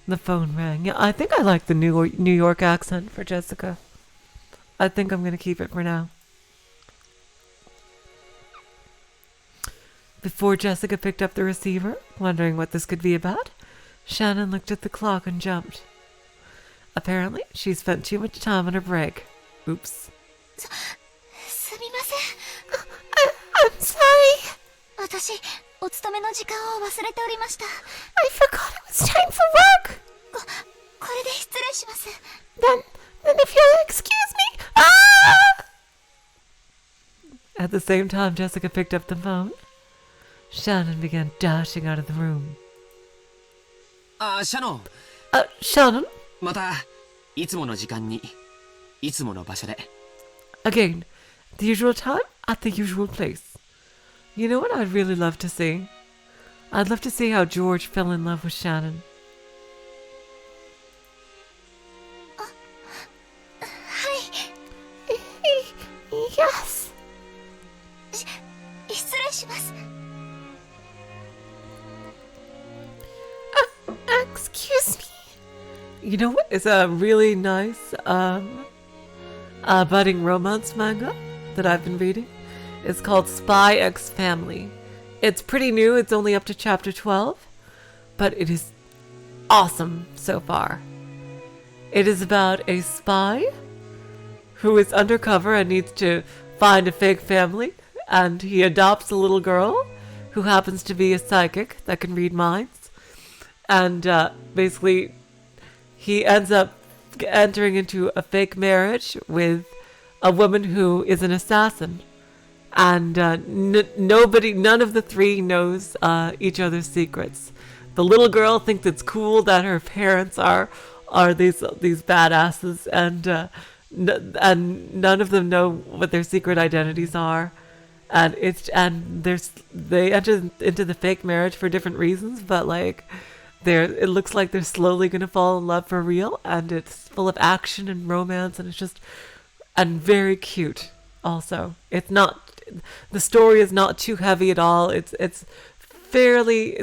the phone rang. Yeah, I think I like the New York accent for Jessica. I think I'm going to keep it for now. Before Jessica picked up the receiver, wondering what this could be about, Shannon looked at the clock and jumped. Apparently, she spent too much time on her break. Oops. すみません I'm sorry. 私お勤めの時間を忘れておりました I forgot it was time for work. これで失礼します Then if you'll excuse me. Ah! At the same time Jessica picked up the phone, Shannon began dashing out of the room. シャノン、 Shannon? またいつもの時間にいつもの場所で。 Again, the usual time at the usual place. You know what I'd really love to see? I'd love to see how George fell in love with Shannon. はい Yes. 失礼します。 Excuse me. You know what is a really nice budding romance manga that I've been reading? It's called Spy X Family. It's pretty new, it's only up to chapter 12, but it is awesome so far. It is about a spy who is undercover and needs to find a fake family, and he adopts a little girl who happens to be a psychic that can read minds. And basically, he ends up entering into a fake marriage with a woman who is an assassin. And none of the three knows each other's secrets. The little girl thinks it's cool that her parents are these badasses, and none of them know what their secret identities are. And they enter into the fake marriage for different reasons, but like it looks like they're slowly gonna fall in love for real, and it's full of action and romance, and it's just and very cute. Also, the story is not too heavy at all. It's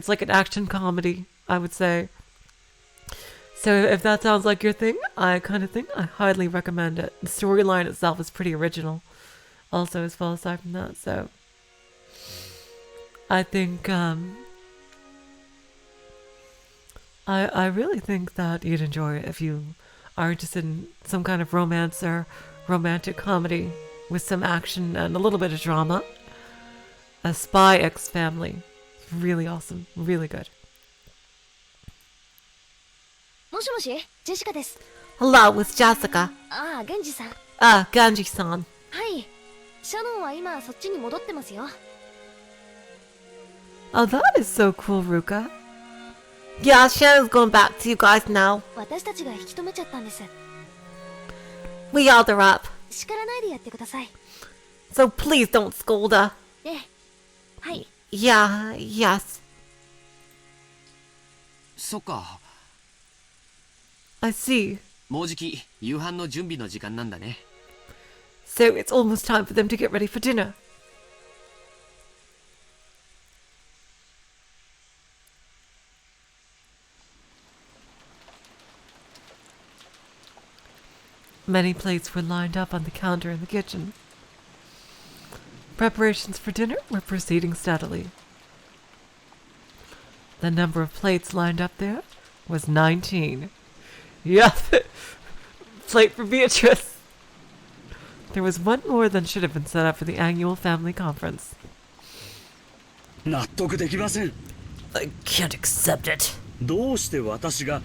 like an action comedy, I would say. So if that sounds like your thing, I highly recommend it. The storyline itself is pretty original, also, as well aside from that. So I think I really think that you'd enjoy it if you are interested in some kind of romance or romantic comedy with some action and a little bit of drama. A Spy X Family. Really awesome. Really good. もしもし、ジェシカです。 Hello, it's Jessica. ああ、ゲンジさん。 Ganji-san. はい。シャノンは今そっちに戻ってますよ。 Oh, that is so cool, Ruka. Yeah, Shannon's going back to you guys now. 私たちが引き止めちゃったんです。 We yelled her up. 叱らないでやってください。 So please don't scold her. ええ。はい。 Yeah, yes. そっか。 I see. もうじき夕飯の準備の時間なんだね。 So it's almost time for them to get ready for dinner. Many plates were lined up on the counter in the kitchen. Preparations for dinner were proceeding steadily. The number of plates lined up there was 19. Yes! Plate for Beatrice! There was one more than should have been set up for the annual family conference. 納得できません。 I can't accept it. どうして私が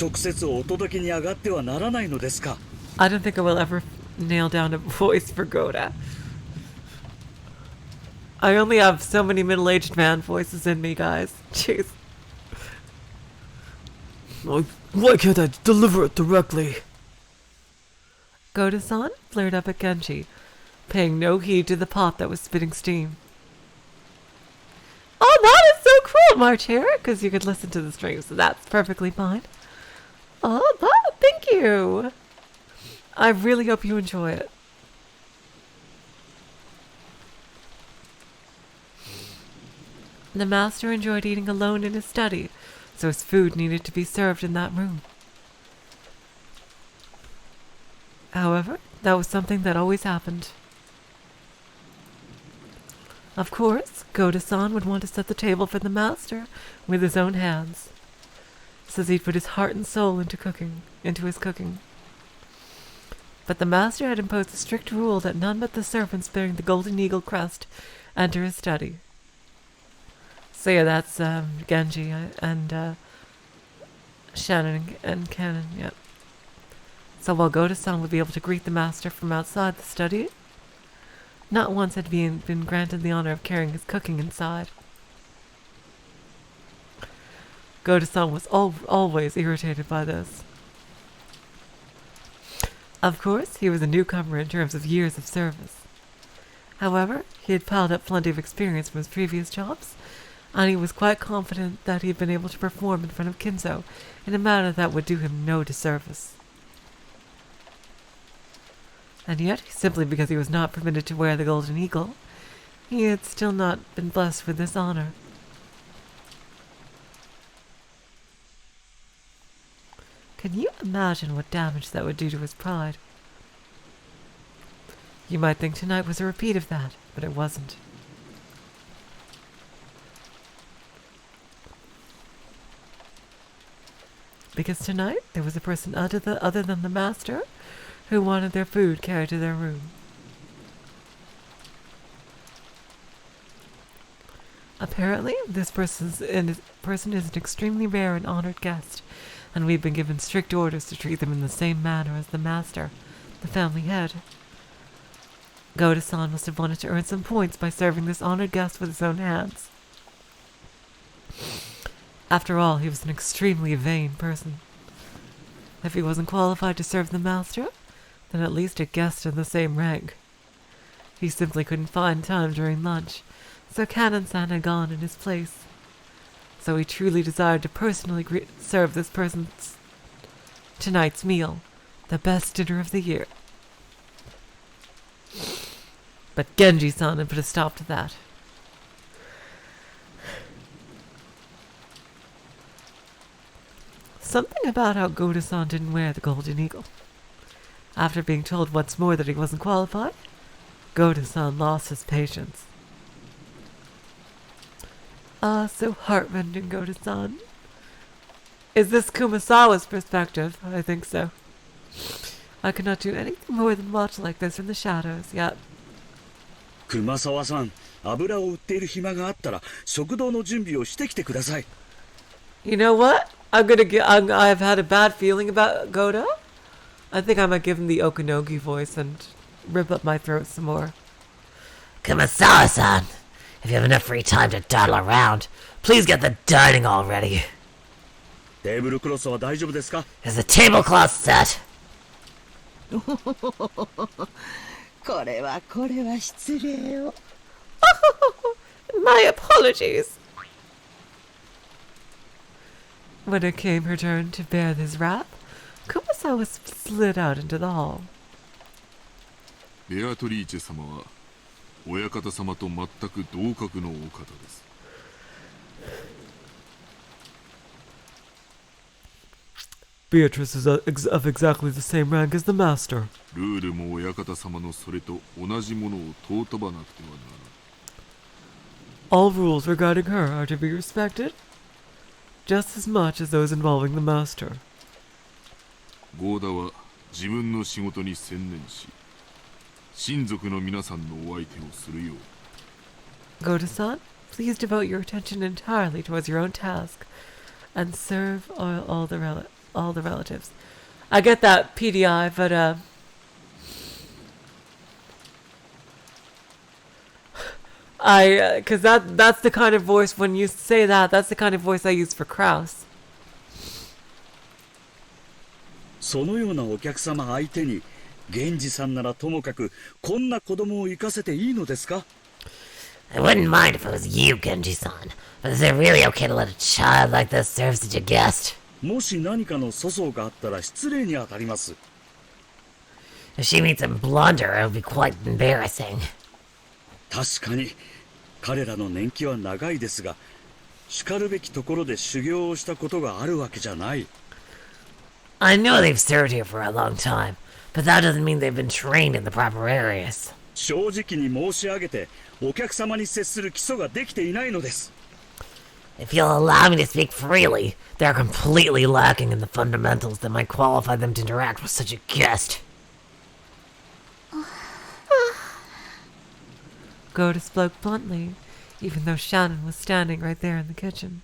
直接お届けに上がってはならないのですか。 I don't think I will ever nail down a voice for Goda. I only have so many middle-aged man voices in me, guys. Jeez. Why can't I deliver it directly? Goda-san flared up at Genji, paying no heed to the pot that was spitting steam. Oh, that is so cool, March Hare, because you could listen to the stream, so that's perfectly fine. Oh, thank you. I really hope you enjoy it. The master enjoyed eating alone in his study, so his food needed to be served in that room. However, that was something that always happened. Of course, Goda-san would want to set the table for the master with his own hands. Says he'd put his heart and soul into his cooking. But the master had imposed a strict rule that none but the servants bearing the golden eagle crest enter his study. So yeah, that's Genji and Shannon and Cannon, yeah. So while Goda-san would be able to greet the master from outside the study, not once had he been granted the honor of carrying his cooking inside. Goda-san was always irritated by this. Of course, he was a newcomer in terms of years of service. However, he had piled up plenty of experience from his previous jobs, and he was quite confident that he had been able to perform in front of Kinzo in a manner that would do him no disservice. And yet, simply because he was not permitted to wear the golden eagle, he had still not been blessed with this honor. Can you imagine what damage that would do to his pride? You might think tonight was a repeat of that, but it wasn't. Because tonight there was a person other than the master who wanted their food carried to their room. Apparently, this person is an extremely rare and honored guest, and we've been given strict orders to treat them in the same manner as the master, the family head. Goda-san must have wanted to earn some points by serving this honored guest with his own hands. After all, he was an extremely vain person. If he wasn't qualified to serve the master, then at least a guest in the same rank. He simply couldn't find time during lunch, so Kanan-san had gone in his place. So he truly desired to personally serve this person's tonight's meal, the best dinner of the year. But Genji-san had put a stop to that. Something about how Goda-san didn't wear the golden eagle. After being told once more that he wasn't qualified, Goda-san lost his patience. Ah, so heartrending, Goda-san. Is this Kumasawa's perspective? I think so. I could not do anything more than watch like this in the shadows, yet. 熊沢さん、油を売っている暇があったら食堂の準備をしてきてください。You know what? I've had a bad feeling about Goda. I think I might give him the Okanogi voice and rip up my throat some more. Kumasawa-san, if you have enough free time to dawdle around, please get the dining hall ready. テーブルクロスは大丈夫ですか? Is the tablecloth set? これは失礼を。My apologies. When it came her turn to bear his wrath, Kumasawa slid out into the hall. ベアトリーチェ様は親方様と全く同格のお方です。Beatrice is of exactly the same rank as the master. ルールも親方様のそれと同じものを尊ばなくてはならない。All rules regarding her are to be respected, just as much as those involving the master. ゴーダは自分の仕事に専念し、親族の皆さんのお相手をするよう。Goda-san, please devote your attention entirely towards your own task and serve all the relatives. I get that, PDI, but because that's the kind of voice, when you say that, that's the kind of voice I use for Kraus. そのようなお客様相手に源氏さんならともかくこんな子供を生かせていいのですか? I wouldn't mind if it was you, Genji-san, but is it really okay to let a child like this serve such a guest? もし何かの粗相があったら失礼にあたります。 If she meets a blunder, it'll be quite embarrassing. 確かに彼らの年季は長いですが、叱るべきところで修行をしたことがあるわけじゃない。 I know they've served here for a long time, but that doesn't mean they've been trained in the proper areas. 正直に申し上げて、お客様に接する基礎ができていないのです。 If you'll allow me to speak freely, they're completely lacking in the fundamentals that might qualify them to interact with such a guest. Goda spoke bluntly, even though Shannon was standing right there in the kitchen.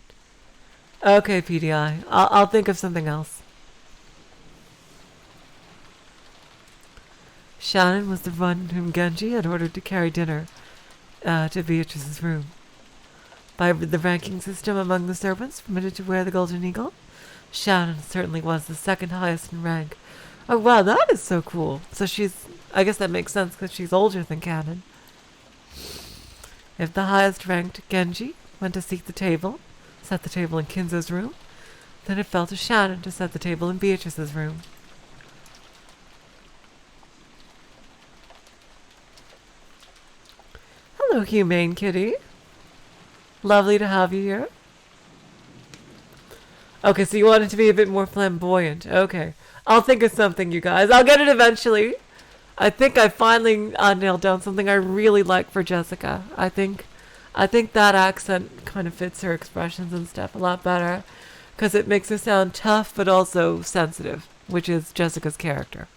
Okay, PDI, I'll think of something else. Shannon was the one whom Genji had ordered to carry dinner to Beatrice's room. by the ranking system among the servants permitted to wear the golden eagle. Shannon certainly was the second highest in rank. Oh wow, that is so cool. So I guess that makes sense because she's older than Cannon. If the highest ranked Genji went to set the table in Kinzo's room, then it fell to Shannon to set the table in Beatrice's room. Hello, humane kitty. Lovely to have you here. Okay, so you want it to be a bit more flamboyant. Okay. I'll think of something, you guys. I'll get it eventually. I think I finally nailed down something I really like for Jessica. I think that accent kind of fits her expressions and stuff a lot better. Because it makes her sound tough but also sensitive, which is Jessica's character.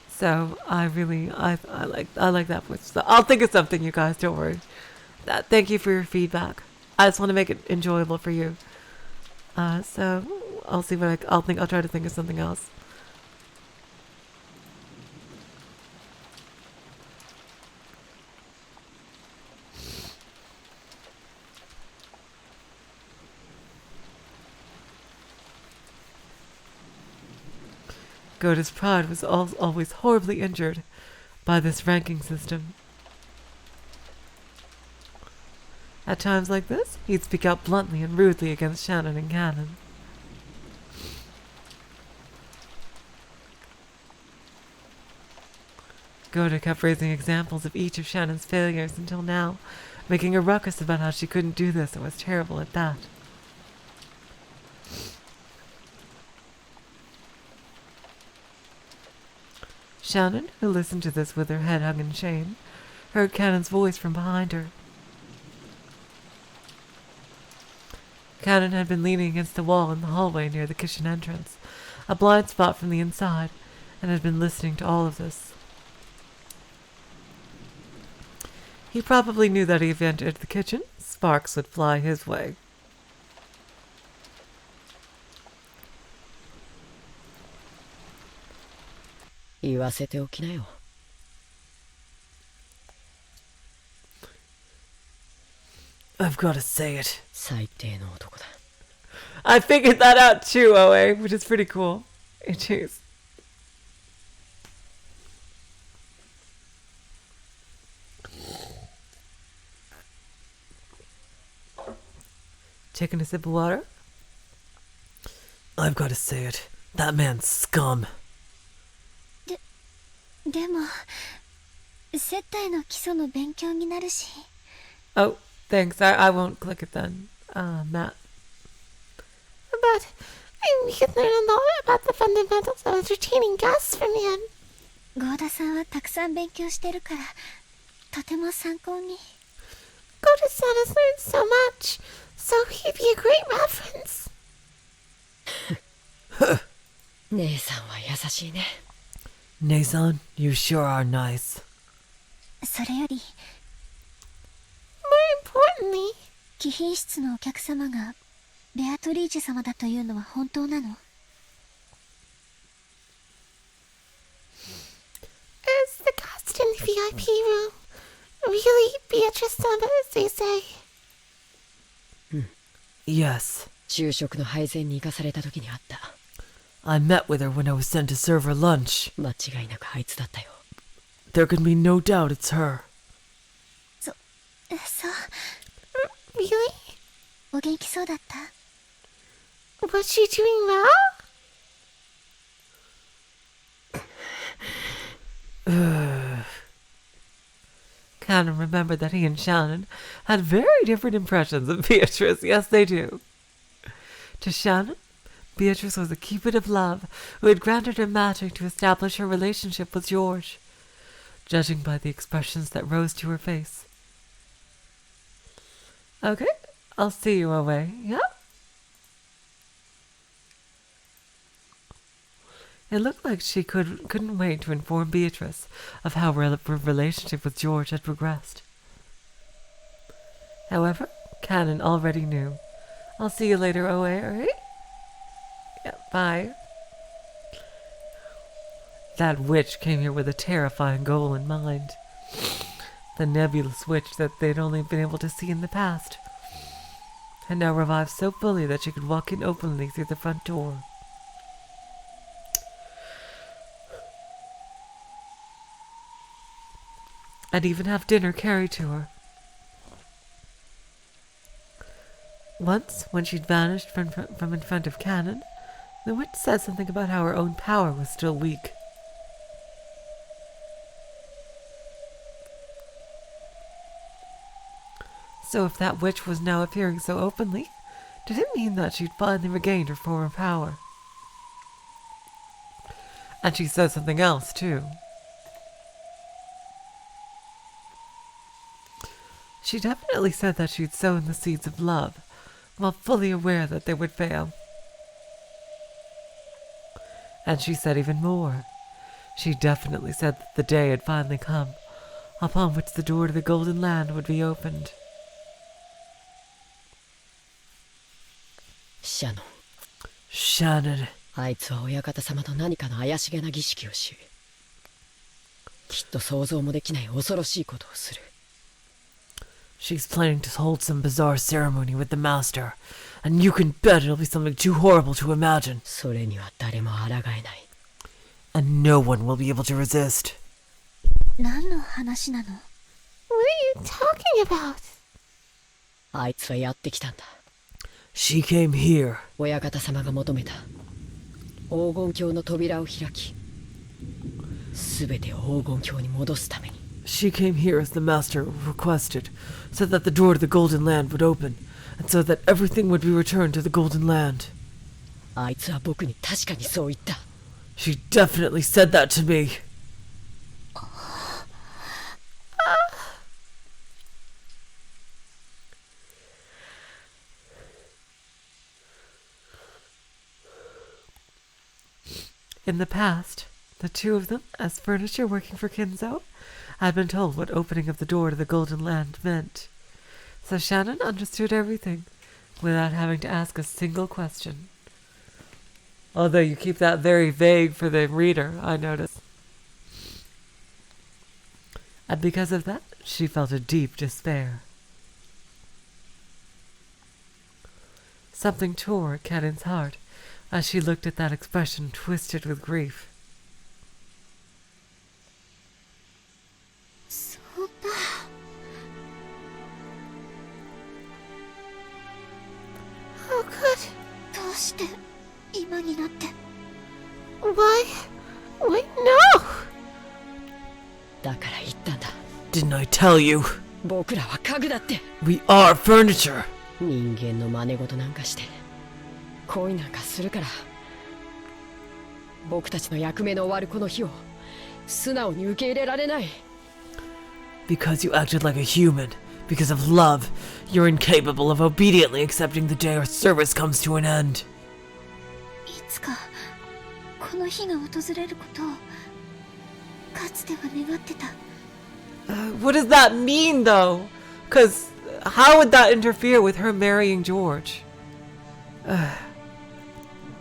So I like that voice. So I'll think of something, you guys. Don't worry. Thank you for your feedback. I just want to make it enjoyable for you. So I'll see what I'll try to think of something else. Goda's pride was always horribly injured by this ranking system. At times like this, he'd speak out bluntly and rudely against Shannon and Cannon. Goda kept raising examples of each of Shannon's failures until now, making a ruckus about how she couldn't do this and was terrible at that. Shannon, who listened to this with her head hung in shame, heard Cannon's voice from behind her. Cannon had been leaning against the wall in the hallway near the kitchen entrance, a blind spot from the inside, and had been listening to all of this. He probably knew that if he entered the kitchen, sparks would fly his way. I've got to say it. I figured that out too, OA, which is pretty cool. It is. Taking a sip of water? I've got to say it. That man's scum. でも接待の基礎の勉強になるし。 Oh, thanks. I won't click it then. Matt. But we could learn a lot about the fundamentals of entertaining guests from him. ゴーダさんはたくさん勉強してるからとても参考に。 Goda-san has learned so much, so he'd be a great reference. 姉さんは優しいね。 Nason, you sure are nice. それより More importantly, 貴賓室のお客様がベアトリーチェ様だというのは本当なの？ is the guest in the VIP room really Beatrice-sama, as they say? Yes. 昼食の配膳に行かされた時にあった。 I met with her when I was sent to serve her lunch. 間違いなくあいつだったよ。 There can be no doubt it's her. そう。Really? お元気そうだった？ Was she doing well? Cannon remembered that he and Shannon had very different impressions of Beatrice. Yes, they do. To Shannon, Beatrice was a cupid of love who had granted her magic to establish her relationship with George, judging by the expressions that rose to her face. Okay, I'll see you away. Yeah? It looked like she couldn't wait to inform Beatrice of how her relationship with George had progressed. However, Cannon already knew. I'll see you later, OA, alright? Yeah, bye. That witch came here with a terrifying goal in mind. the nebulous witch that they'd only been able to see in the past, had now revived so fully that she could walk in openly through the front door. And even have dinner carried to her. Once, when she'd vanished from in front of Cannon, the witch said something about how her own power was still weak. So if that witch was now appearing so openly, did it mean that she'd finally regained her former power? And she said something else, too. She definitely said that she'd sown the seeds of love, while fully aware that they would fail. And she said even more. She definitely said that the day had finally come, upon which the door to the Golden Land would be opened. Shannon. あいつは親方様と何かの怪しげな儀式をし、きっと想像もできない恐ろしいことをする。She's planning to hold some bizarre ceremony with the master, and you can bet it'll be something too horrible to imagine. それには誰も抗えない。And no one will be able to resist. 何の話なの？ What are you talking about? あいつはやってきたんだ。She came here. 親方様が求めた黄金鏡の扉を開き、すべてを黄金鏡に戻すために。She came here as the master requested, so that the door to the Golden Land would open, and so that everything would be returned to the Golden Land. あいつは僕に確かにそう言った。She definitely said that to me. In the past, the two of them, as furniture working for Kinzo, had been told what opening of the door to the Golden Land meant. So Shannon understood everything, without having to ask a single question. Although you keep that very vague for the reader, I notice. And because of that, she felt a deep despair. Something tore at Cannon's heart as she looked at that expression twisted with grief. そうだ。How could? どうして今になって。Why? Wait, no! だから言ったんだ。 Didn't I tell you? 僕らは家具だって。 We are furniture. 人間の真似事なんかして恋なんかするから、僕たちの役目の終わるこの日を素直に受け入れられない。 Because you acted like a human, because of love, you're incapable of obediently accepting the day our service comes to an end. いつかこの日が訪れることをかつては願ってた。What does that mean, though? Because how would that interfere with her marrying George?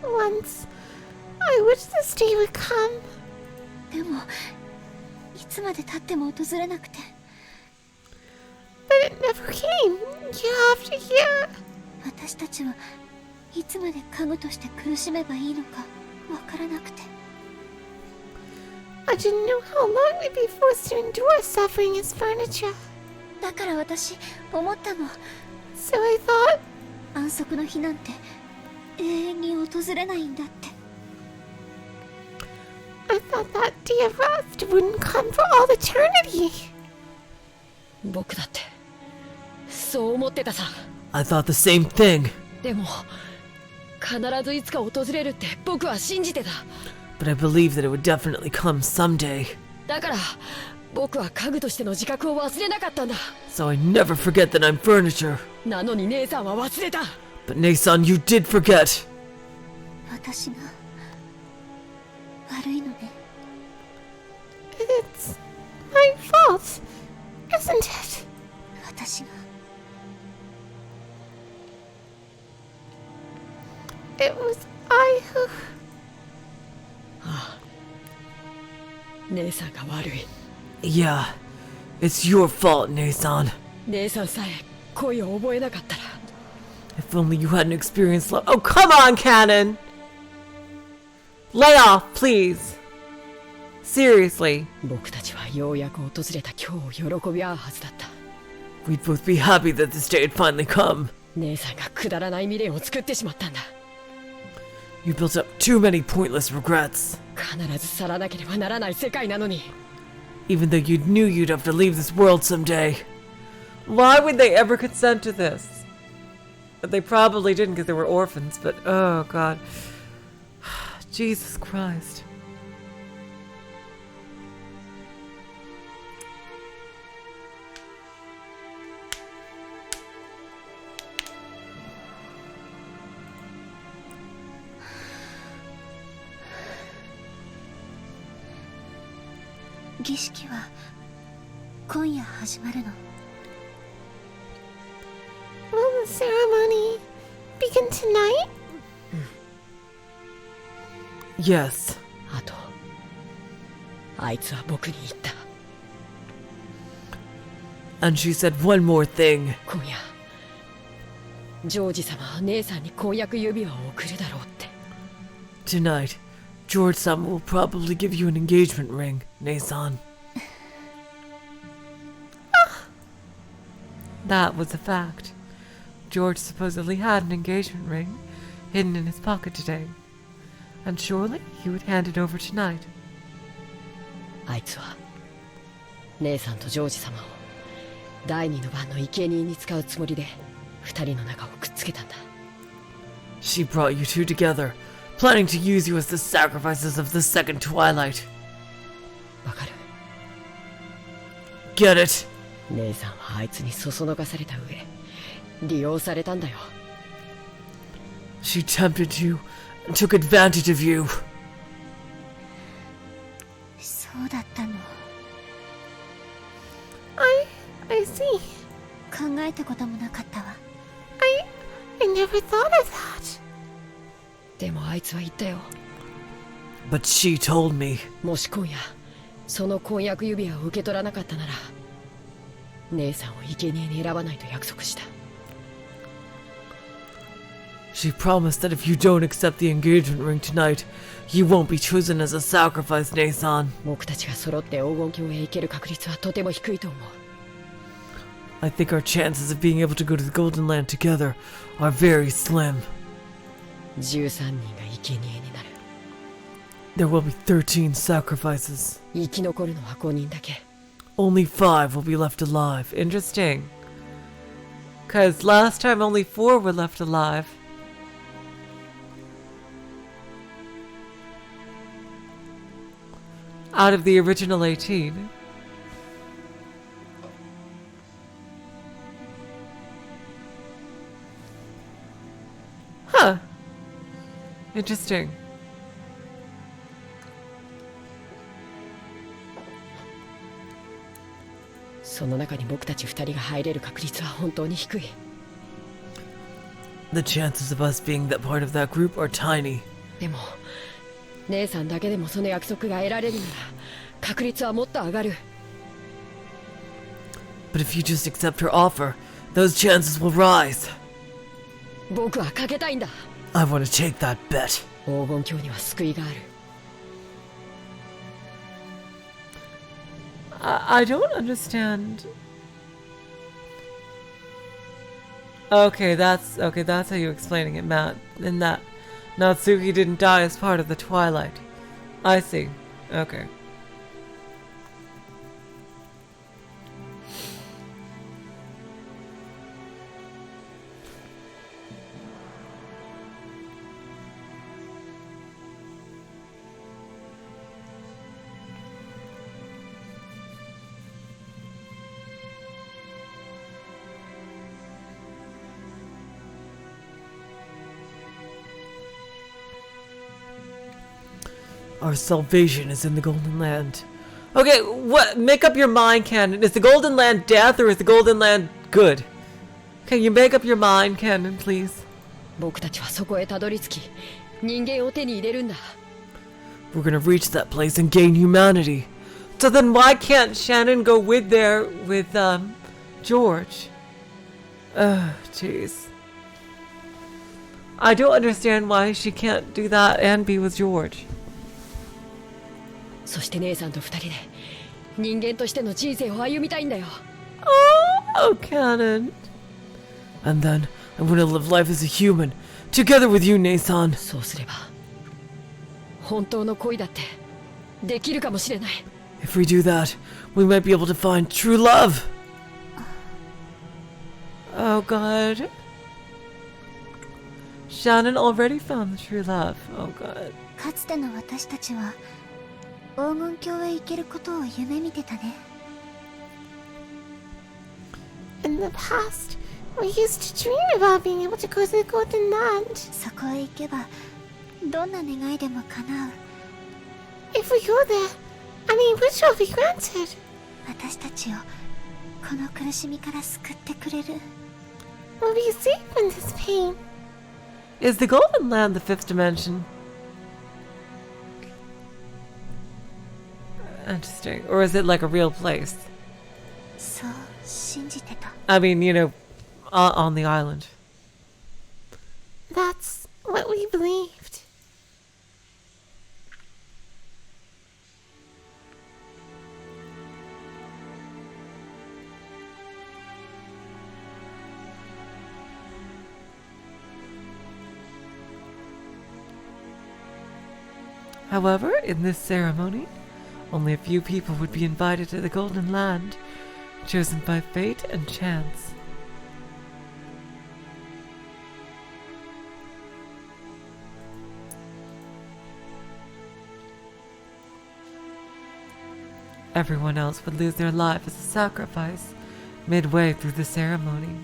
Once, I wish this day would come. でもいつまで経っても訪れなくて。 But it never came. Year after year. 私たちはいつまで家具として苦しめばいいのかわからなくて。 I didn't know how long we'd be forced to endure suffering as furniture. だから私思ったの。 So I thought, 安息の日なんて永遠に訪れないんだって。 I thought that day of rest wouldn't come for all eternity. 僕だってそう思ってたさ。 I thought the same thing. でも必ずいつか訪れるって僕は信じてた。 But I believed that it would definitely come someday. だから僕は家具としての自覚を忘れなかったんだ。 So I never forget that I'm furniture. なのに姉さんは忘れた。 But Nason, you did forget. 私が悪いのね。 It's my fault, isn't it? 私が。 It was I who... 姉さんが悪い。 Yeah, It's your fault, Nason. 姉さんさえ恋を覚えなかったら。 If only you hadn't experienced love. Oh, come on, Cannon! Lay off, please. Seriously. 僕たちはようやく訪れた今日を喜び合うはずだった。 We'd both be happy that this day had finally come. 姉さんがくだらない未練を作ってしまったんだ。 You built up too many pointless regrets. 必ず去らなければならない世界なのに。 Even though you knew you'd have to leave this world someday. Why would they ever consent to this? They probably didn't because they were orphans, but oh god. Jesus Christ. Will the ceremony begin tonight? Yes. あと、あいつは僕に言った。 And she said one more thing. 今夜、ジョージ様は姉さんに婚約指輪を贈るだろうって。 Tonight, George-sama will probably give you an engagement ring, Nason. That was a fact. George supposedly had an engagement ring hidden in his pocket today. And surely he would hand it over tonight. あいつは姉さんとジョージ様を第二の番の生贄に使うつもりで二人の仲をくっつけたんだ。 She brought you two together, planning to use you as the sacrifices of the second twilight. わかる？ Get it? 姉さんはあいつにそそのかされた上、利用されたんだよ。 She tempted you and took advantage of you. そうだったの。 I see. 考えたこともなかったわ。 I never thought of that. でもあいつは言ったよ。 But she told me. もし今夜その婚約指輪を受け取らなかったなら、姉さんを生贄に選ばないと約束した。 She promised that if you don't accept the engagement ring tonight, you won't be chosen as a sacrifice, Nason. 僕たちが揃って黄金鏡へ行ける確率はとても低いと思う。 I think our chances of being able to go to the Golden Land together are very slim. 13人が生贄になる。 There will be 13 sacrifices. 生き残るのは5人だけ。 Only 5 will be left alive. Interesting. Because last time only 4 were left alive. Out of the original 18. Huh. Interesting. その中に僕たち2人が入れる確率は本当に低い。 The chances of us being that part of that group are tiny. でも姉さんだけでもその約束が得られるなら確率はもっと上がる。 But if you just accept her offer, those chances will rise. 僕はかけたいんだ。 I want to take that bet. 黄金鏡には救いがある。 I don't understand. Okay, that's how you're explaining it, Matt. In that Natsuki didn't die as part of the Twilight. I see. Okay. Our salvation is in the Golden Land. Okay, what? Make up your mind, Canon. Is the Golden Land death or is the Golden Land good? Can you make up your mind, Canon, please? 僕たちはそこへたどり着き、人間を手に入れるんだ。 We're gonna reach that place and gain humanity. So then why can't Shannon go with George? Oh, jeez. I don't understand why she can't do that and be with George. そして姉さんと二人で人間としての人生を歩みたいんだよ。Oh, Cannon. And then I want to live life as a human, together with you, Nathan. そうすれば本当の恋だってできるかもしれない。If we do that, we might be able to find true love. Oh, God. Shannon already found the true love. Oh, God. かつての私たちは黄金鏡へ行けることを夢見てたね。In the past, we used to dream about being able to go to the Golden Land. そこへ行けばどんな願いでも叶う。 If we go there, any wish will be granted. 私たちをこの苦しみから救ってくれる。 We'll be safe from this pain. Is the Golden Land the fifth dimension? Interesting. Or is it like a real place? そう信じてた。 I mean, you know, on the island. That's what we believed. However, in this ceremony, only a few people would be invited to the Golden Land, chosen by fate and chance. Everyone else would lose their life as a sacrifice midway through the ceremony.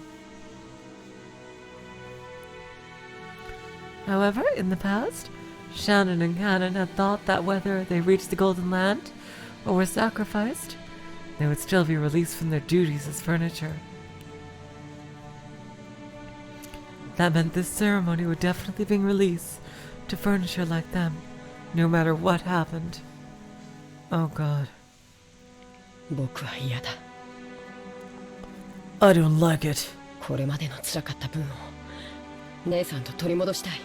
However, in the past, Shannon and Cannon had thought that whether they reached the Golden Land or were sacrificed, they would still be released from their duties as furniture. That meant this ceremony would definitely bring release to furniture like them, no matter what happened. Oh, God. 僕は嫌だ。 I don't like it. これまでの辛かった分を姉さんと取り戻したい。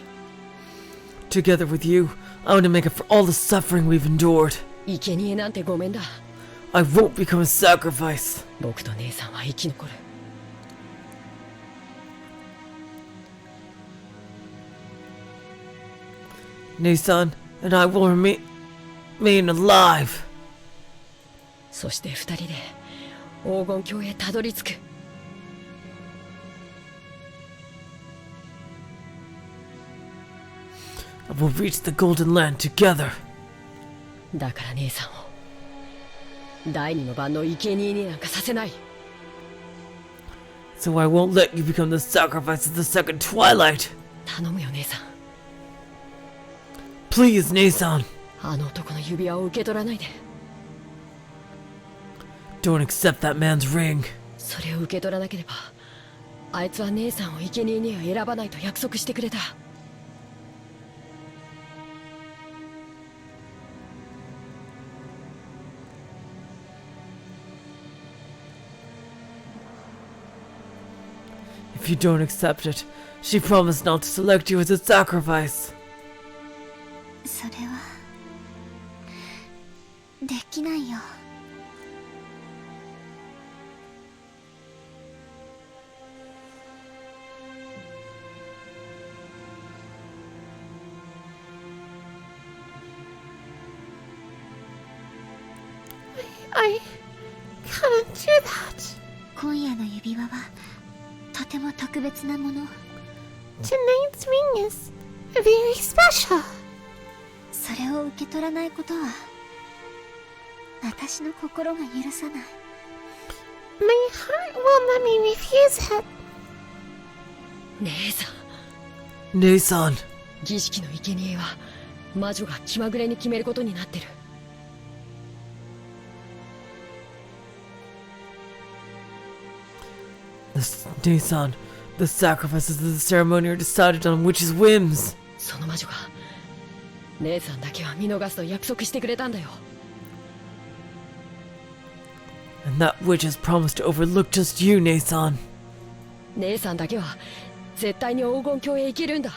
Together with you, I want to make up for all the suffering we've endured. 生贄なんてごめんだ。 I won't become a sacrifice. 僕と姉さんは生き残る。 Nissan and I will remain alive. そして二人で黄金鏡へたどり着く。 And we'll reach the Golden Land together. だから姉さんを第二の番の生贄になんかさせない。 So I won't let you become the sacrifice of the second twilight. 頼むよ姉さん。 Please, Nissan. あの男の指輪を受け取らないで。 Don't accept that man's ring. それを受け取らなければあいつは姉さんを生贄には選ばないと約束してくれた。 If you don't accept it, she promised not to select you as a sacrifice. それはできないよ。 I can't do that. 今夜の指輪はとても特別なもの。 Tonight's ring is very special. それを受け取らないことは私の心が許さない。 My heart won't let me refuse it. 姉さん。 Nissan. 儀式の生贄は魔女が気まぐれに決めることになってる。 Nissan, the sacrifices of the ceremony are decided on witch's whims. その魔女が姉さんだけは見逃すと約束してくれたんだよ。And that witch has promised to overlook just you, Nason. 姉さんだけは絶対に黄金鏡へ行けるんだ。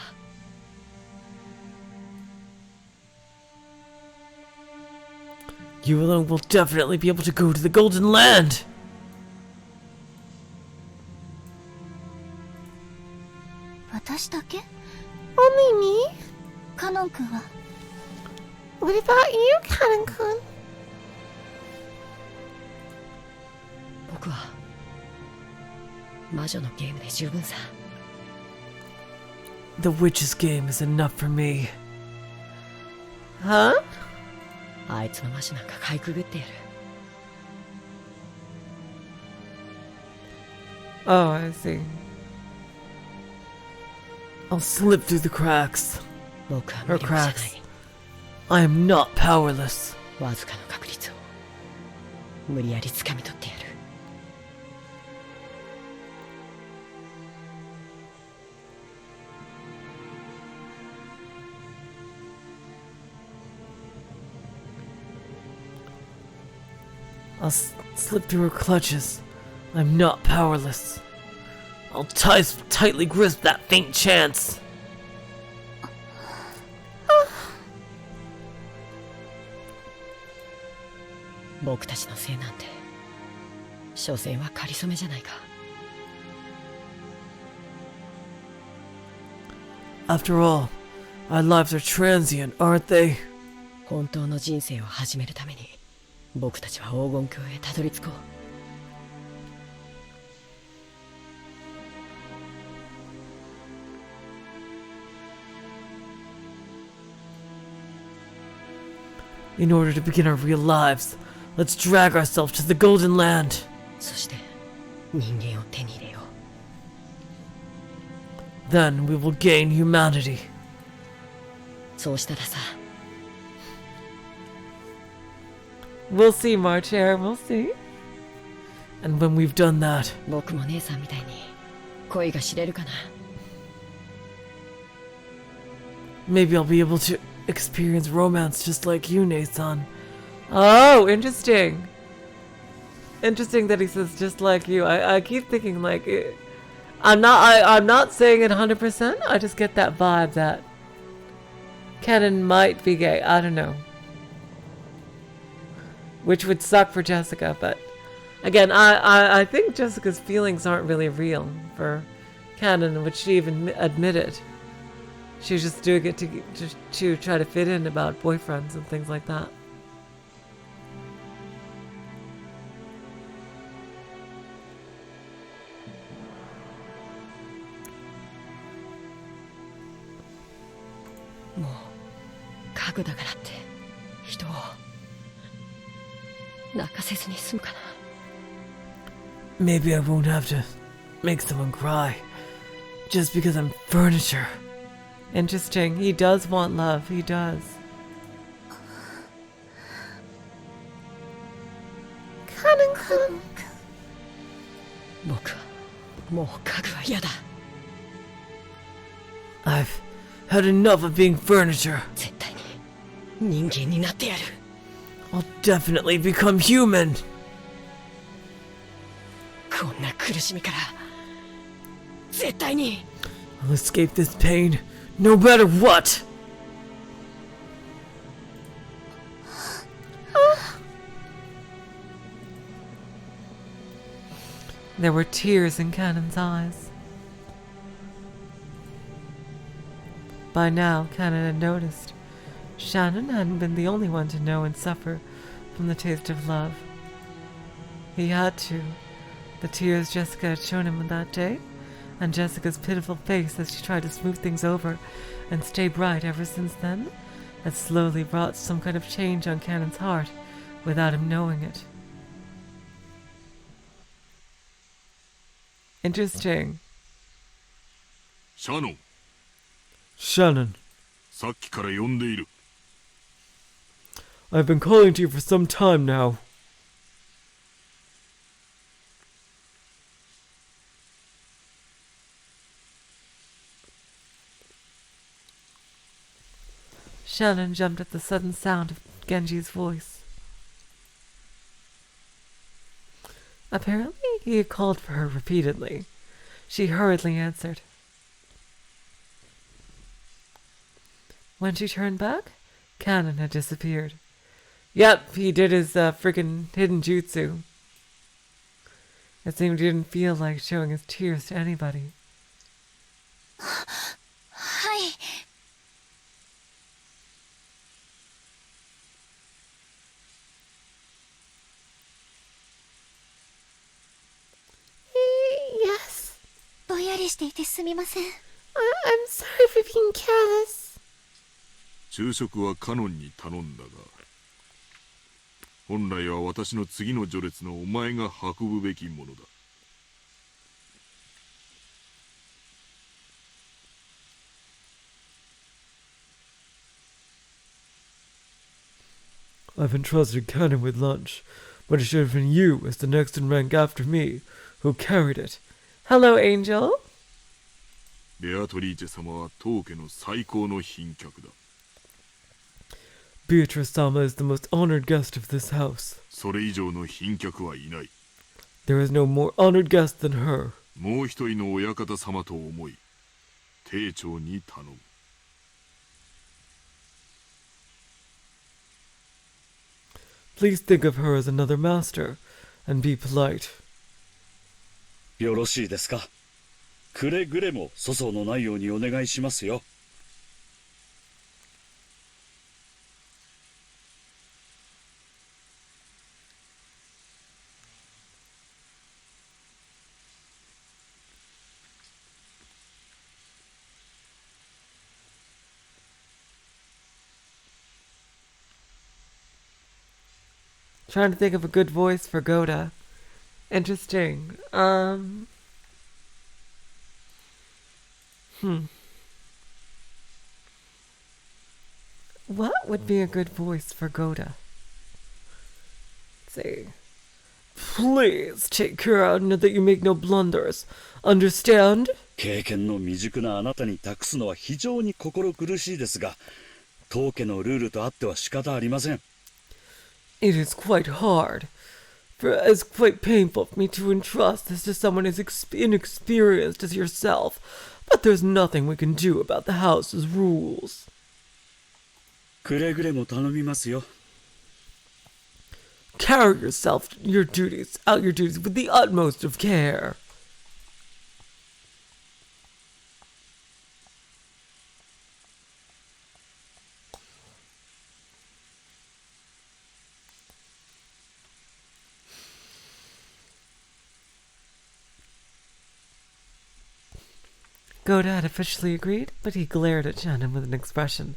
You alone will definitely be able to go to the Golden Land! 私だけ？ Only me? カノン君は？ What about you, Kanan-kun? 僕は魔女のゲームで十分さ。The witch's game is enough for me. Huh? あいつの魔女なんかかいくぐってやる。Oh, I see. I'll slip through the cracks. 僕は無 Her 力じゃない。 cracks. I am not powerless. わずかの確率を無理やり掴み取ってやる。I'll slip through her clutches. I'm not powerless. I'll tightly grasp that faint chance. 僕たちのせいなんて所詮は仮初めじゃないか。 After all, our lives are transient, aren't they? 本当の人生を始めるために僕たちは黄金鏡へたどり着こう。In order to begin our real lives, let's drag ourselves to the Golden Land. そして人間を手に入れよう。 Then we will gain humanity. そうしたらさ、 We'll see, Marcher. We'll see. And when we've done that, 僕も姉さんみたいに恋が知れるかな。 maybe I'll be able to experience romance just like you, Nathan. Oh, interesting. Interesting that he says just like you. I keep thinking like I'm not saying it 100%. I just get that vibe that Kenan might be gay. I don't know. Which would suck for Jessica, but again, I think Jessica's feelings aren't really real for Kenan, which she even admitted. She was just doing it to try to fit in about boyfriends and things like that. More 家具だからって人を泣かせずに済むかな。 Maybe I won't have to make someone cry just because I'm furniture. Interesting. He does want love. He does. Kanan-kun. 僕はもう家具は嫌だ。 I've had enough of being furniture. 絶対に人間になってやる。 I'll definitely become human. こんな苦しみから絶対に。 I'll escape this pain no matter what. There were tears in Cannon's eyes. By now, Cannon had noticed Shannon hadn't been the only one to know and suffer from the taste of love. He had to. The tears Jessica had shown him that day, and Jessica's pitiful face as she tried to smooth things over and stay bright ever since then, had slowly wrought some kind of change on Cannon's heart without him knowing it. Interesting. シャノン、 Shannon, さっきから呼んでいる。 I've been calling to you for some time now. Shannon jumped at the sudden sound of Genji's voice. Apparently, he had called for her repeatedly. She hurriedly answered. When she turned back, Cannon had disappeared. Yep, he did his freaking hidden jutsu. It seemed he didn't feel like showing his tears to anybody. はい。Yes. ぼんやりしていてすみません。I'm sorry for being careless. 昼食はカノンに頼んだが、本来は私の次の序列のお前が運ぶべきものだ。I've entrusted Cannon with lunch, but it should have been you as the next in rank after me who carried it. Hello, Angel. ベアトリーチェ様は当家の最高の賓客だ。Beatrice-sama is the most honored guest of this house. それ以上の賓客はいない。There is no more honored guest than her. もう一人の親方様と思い、丁重に頼む。Please think of her as another master, and be polite. よろしいですか。くれぐれも粗相のないようにお願いしますよ。Trying to think of a good voice for Goda. Interesting. What would be a good voice for Goda? Let's see. Please take care that you make no blunders. Understand? 経験の未熟なあなたに託すのは非常に心苦しいですが、当家のルールとあっては仕方ありません。It is quite hard. It's quite painful for me to entrust this to someone as inexperienced as yourself, but there's nothing we can do about the house's rules. くれぐれも頼みますよ。Carry your duties with the utmost of care. Goda had officially agreed, but he glared at Shannon with an expression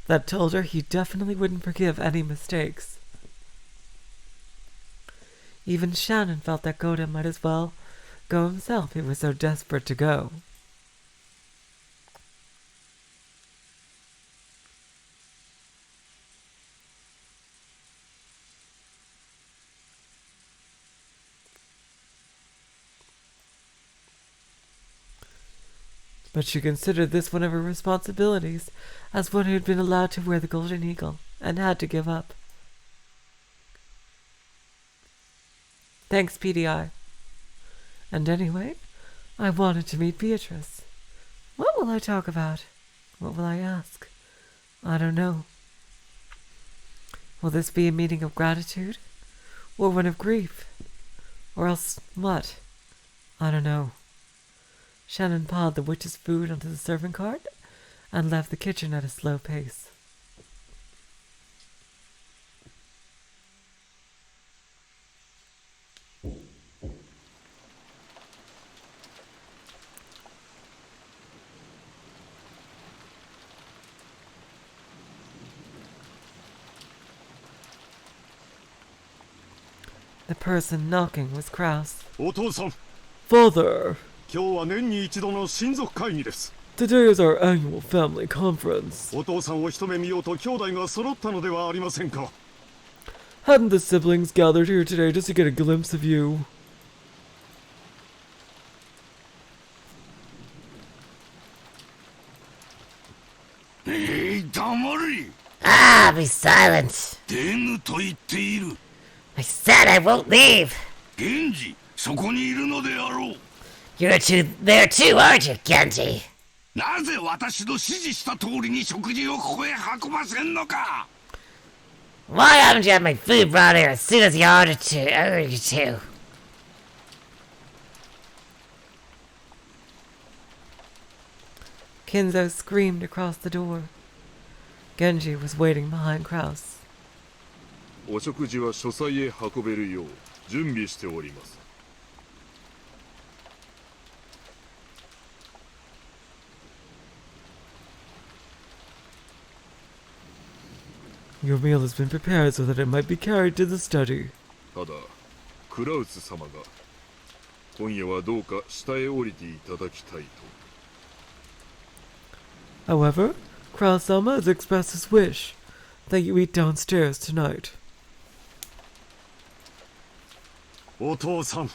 that told her he definitely wouldn't forgive any mistakes. Even Shannon felt that Goda might as well go himself. He was so desperate to go. But she considered this one of her responsibilities as one who had been allowed to wear the golden eagle and had to give up. Thanks, PDI. And anyway, I wanted to meet Beatrice. What will I talk about? What will I ask? I don't know. Will this be a meeting of gratitude? Or one of grief? Or else what? I don't know. Shannon piled the witch's food onto the serving cart and left the kitchen at a slow pace. The person knocking was Kraus. お父さん、 Father, 今日は年に一度の親族会議です。 today is our annual family conference. お父さんを一目見ようと兄弟が揃ったのではありませんか。 Hadn't the siblings gathered here today just to get a glimpse of you? Ah, be silent. 出ぬと言っている。 I said I won't leave. 源氏、そこにいるのであろう。 You're there too, aren't you, Genji? なぜ私の指示した通りに食事をここへ運ばせんのか。 Why haven't you had my food brought here as soon as you ordered you to? Kinzo screamed across the door. Genji was waiting behind Kraus. お食事は書斎へ運べるよう準備しております。 Your meal has been prepared so that it might be carried to the study. ただ、クラウス様が今夜はどうか下へ降りていただきたいと。 However, Kraus-sama has expressed his wish that you eat downstairs tonight. お父さん、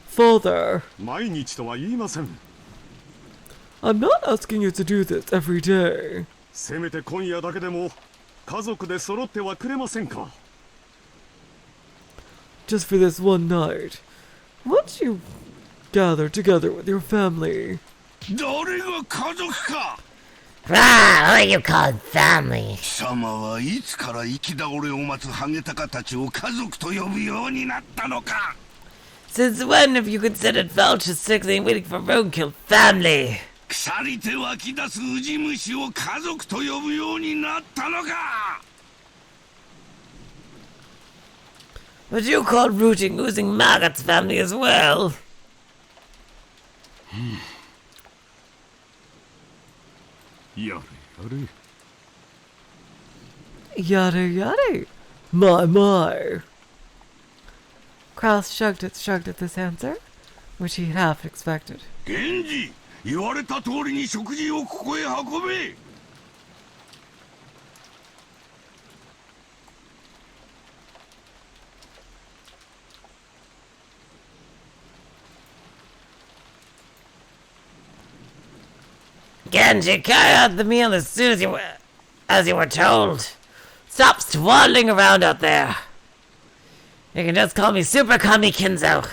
Father, 毎日とは言いません。 I'm not asking you to do this every day. せめて今夜だけでも家族で揃ってはくれませんか。 Just for this one night. Won't you gather together with your family? 誰が家族か。 Ah, what you call family? 貴様はいつから生き倒れを待つハゲタカたちを家族と呼ぶようになったのか。 Since when have you considered vultures sitting waiting for roadkill family? 腐りて湧き出すウジ虫を家族と呼ぶようになったのか。 Would you call rooting oozing maggots family as well? やれやれ。 Yada yada. My. Kraus shrugged at this answer, which he half expected. 源氏、言われた通りに食事をここへ運べ。 Genji, carry out the meal as soon as you were told. Stop swaddling around out there. You can just call me Super Kami Kinzo.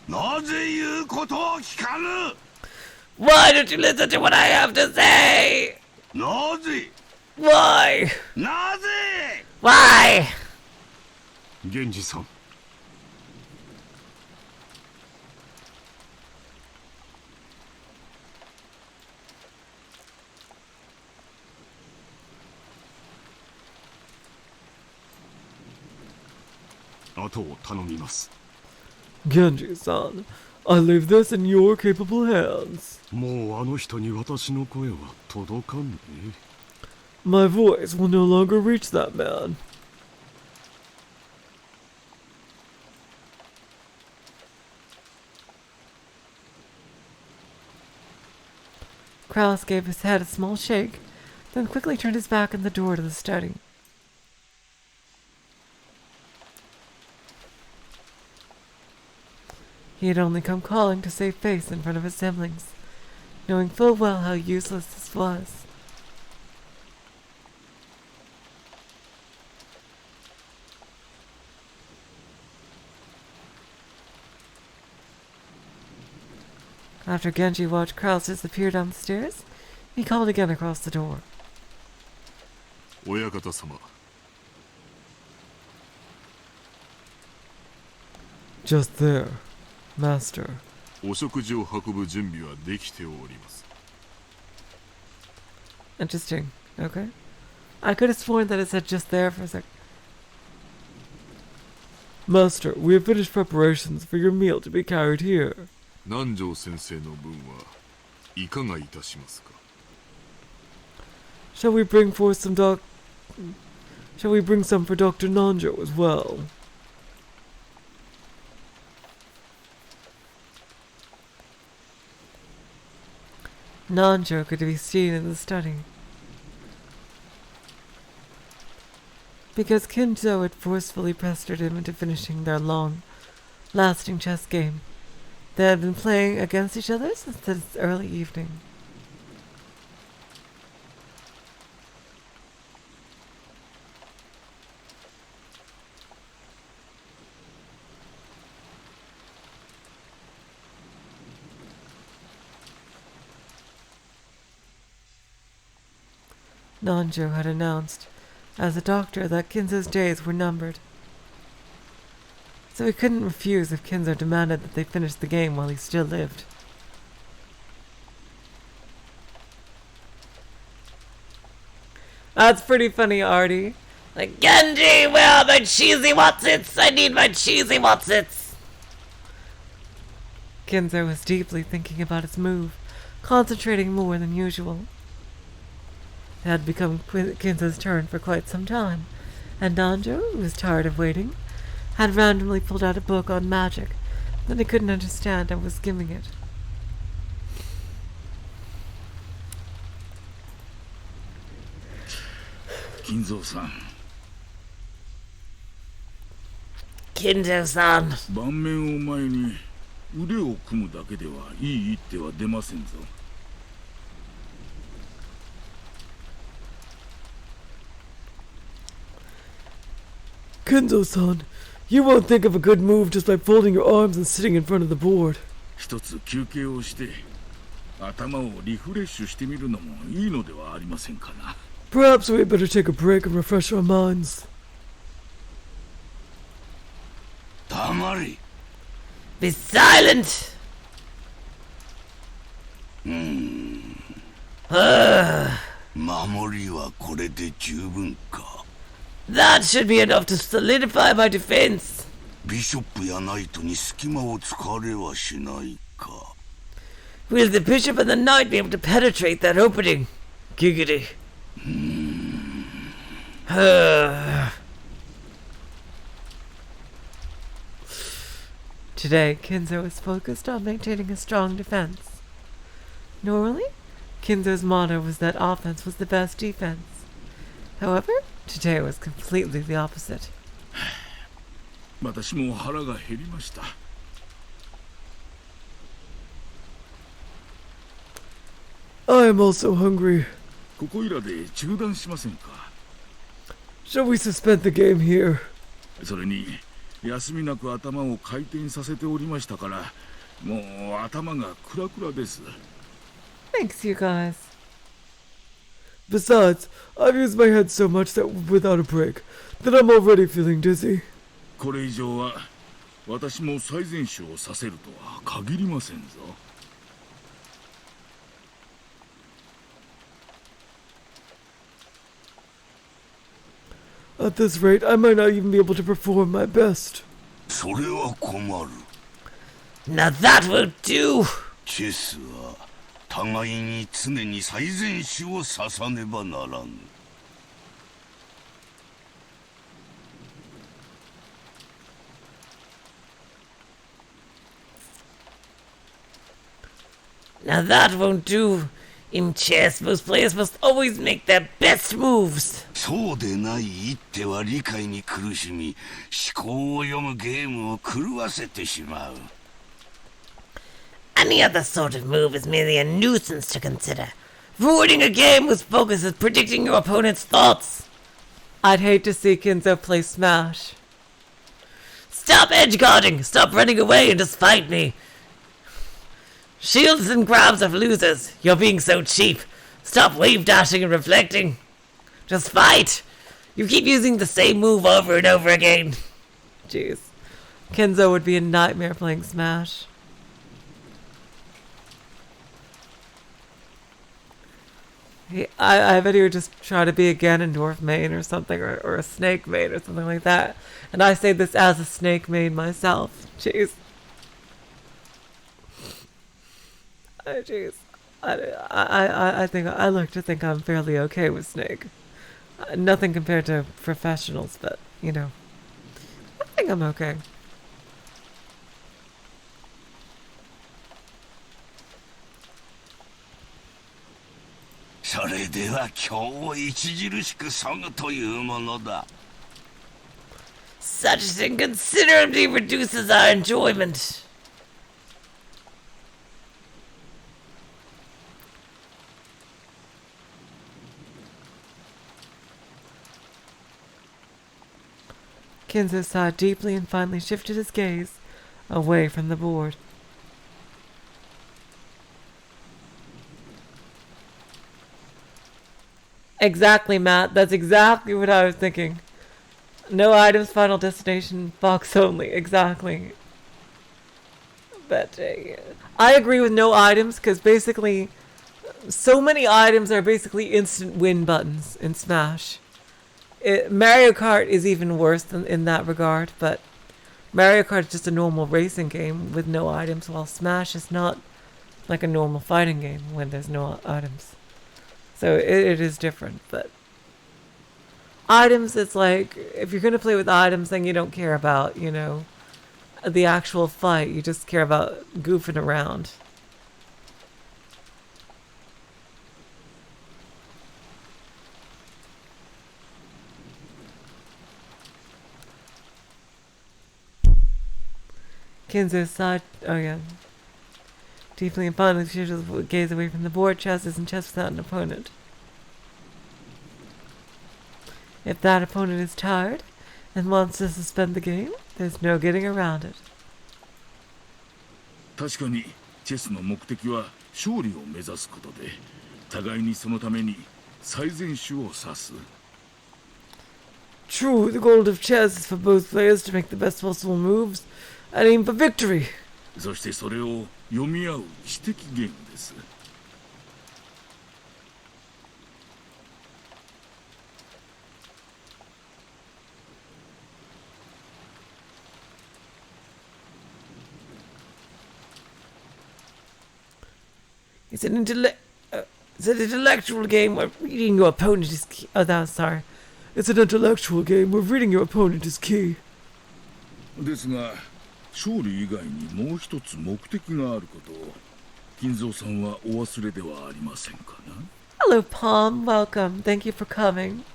なぜ言うことを聞かぬ。 Why don't you listen to what I have to say? なぜ。 Why? なぜ。 Why? 源氏さん、 後を頼みます。 Genji-san, I leave this in your capable hands. もうあの人に私の声は届かんね。 My voice will no longer reach that man. Kraus gave his head a small shake, then quickly turned his back on the door to the study. He had only come calling to save face in front of his siblings, knowing full well how useless this was. After Genji watched Kraus disappear down the stairs, he called again across the door. 親方様。 Just there, Master. お食事を運ぶ準備はできております。 Interesting. Okay. I could have sworn that it said just there for a sec. Master, we have finished preparations for your meal to be carried here. 南條先生の分はいかがいたしますか。 Shall we bring some for Dr. Nanjo as well? Nanjo could be seen in the study. Because Kinzo had forcefully pestered him into finishing their long-lasting chess game. They had been playing against each other since this early evening. Nanjo had announced, as a doctor, that Kinzo's days were numbered. So he couldn't refuse if Kinzo demanded that they finish the game while he still lived. That's pretty funny, Artie. Like, Genji, where are my cheesy Watsits? I need my cheesy Watsits. Kinzo was deeply thinking about his move, concentrating more than usual. It had become Kinzo's turn for quite some time, and Nanjo, who was tired of waiting, had randomly pulled out a book on magic that he couldn't understand and was skimming it. Kinzo-san. Kinzo-san. 盤面を前に腕を組むだけではいい一手は出ませんぞ。Kenzo-san, you won't think of a good move just by folding your arms and sitting in front of the board. 一つ休憩をして頭をリフレッシュしてみるのもいいのではありませんかな。 Perhaps we had better take a break and refresh our minds. 黙れ。 Be silent. Ah. 守りはこれで十分か。 That should be enough to solidify my defense. ビショップやナイトに隙間を突かれはしないか。 Will the bishop and the knight be able to penetrate that opening? Giggity. Today, Kinzo was focused on maintaining a strong defense. Normally, Kinzo's motto was that offense was the best defense. However, today was completely the opposite. 私も腹が減りました。 I am also hungry. ここいらで中断しませんか。 Shall we suspend the game here? それに休みなく頭を回転させておりましたからもう頭がクラクラです。 Thanks, you guys. Besides, I've used my head so much that without a break that I'm already feeling dizzy. これ以上は私も最善手をさせるとは限りませんぞ。 At this rate, I might not even be able to perform my best. それは困る。 Now that will do. チェスは互いに常に最善手を指さねばならん。 Now that won't do. In chess, most players must always make their best moves. そうでない一手は理解に苦しみ、思考を読むゲームを狂わせてしまう。 Any other sort of move is merely a nuisance to consider. Ruining a game whose focus is predicting your opponent's thoughts. I'd hate to see Kinzo play Smash. Stop edgeguarding! Stop running away and just fight me! Shields and grabs are losers. You're being so cheap. Stop wave dashing and reflecting. Just fight! You keep using the same move over and over again. Jeez. Kinzo would be a nightmare playing Smash. I bet he would just try to be a Ganondorf main or something, or a Snake main or something like that. And I say this as a Snake main myself. Jeez. Jeez. I think I like to think I'm fairly okay with Snake. Nothing compared to professionals, but you know, I think I'm okay. それでは今日を著しく削ぐというものだ。 Such thing considerably reduces our enjoyment. Kinzo sighed deeply and finally shifted his gaze away from the board. Exactly, Matt. That's exactly what I was thinking. No items, final destination, box only. Exactly. But I agree with no items because basically, so many items are basically instant win buttons in Smash. Mario Kart is even worse than in that regard, but Mario Kart is just a normal racing game with no items, while Smash is not like a normal fighting game when there's no items. So it is different, but items, it's like, if you're going to play with items, then you don't care about, the actual fight. You just care about goofing around. Kinzo's side. Oh, yeah. Deeply and fondly, she just gaze away from the board. Chess isn't chess without an opponent. If that opponent is tired and wants to suspend the game, there's no getting around it. 確かにチェスの目的は勝利を目指すことで、互いにそのために最善手を指す。True, the goal of chess is for both players to make the best possible moves and aim for victory. そしてそれを読み合う知的ゲームです。It's an intellectual game where reading your opponent is key. Oh, that was sorry. It's an intellectual game where reading your opponent is key. ですが、勝利以外にもう一つ目的があることを金蔵さんはお忘れではありませんかな。Hello, Palm. Welcome. Thank you for coming.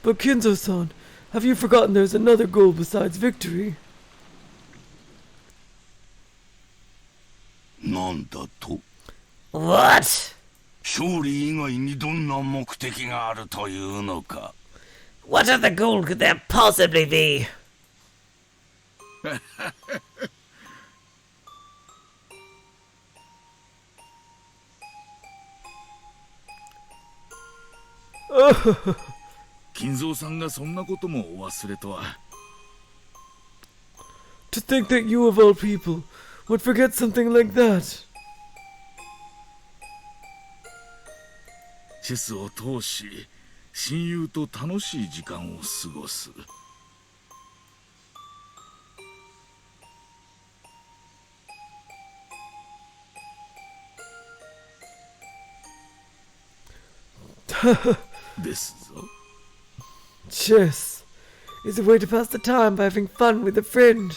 But Kinzo-san, have you forgotten there's another goal besides victory? なんだと？ What? 勝利以外にどんな目的があるというのか。What other goal could there possibly be? Oh. 金蔵さんがそんなこともお忘れとは。To think that you of all people would forget something like that. チェスを通し、親友と楽しい時間を過ごす。ですぞ。Chess is a way to pass the time by having fun with a friend.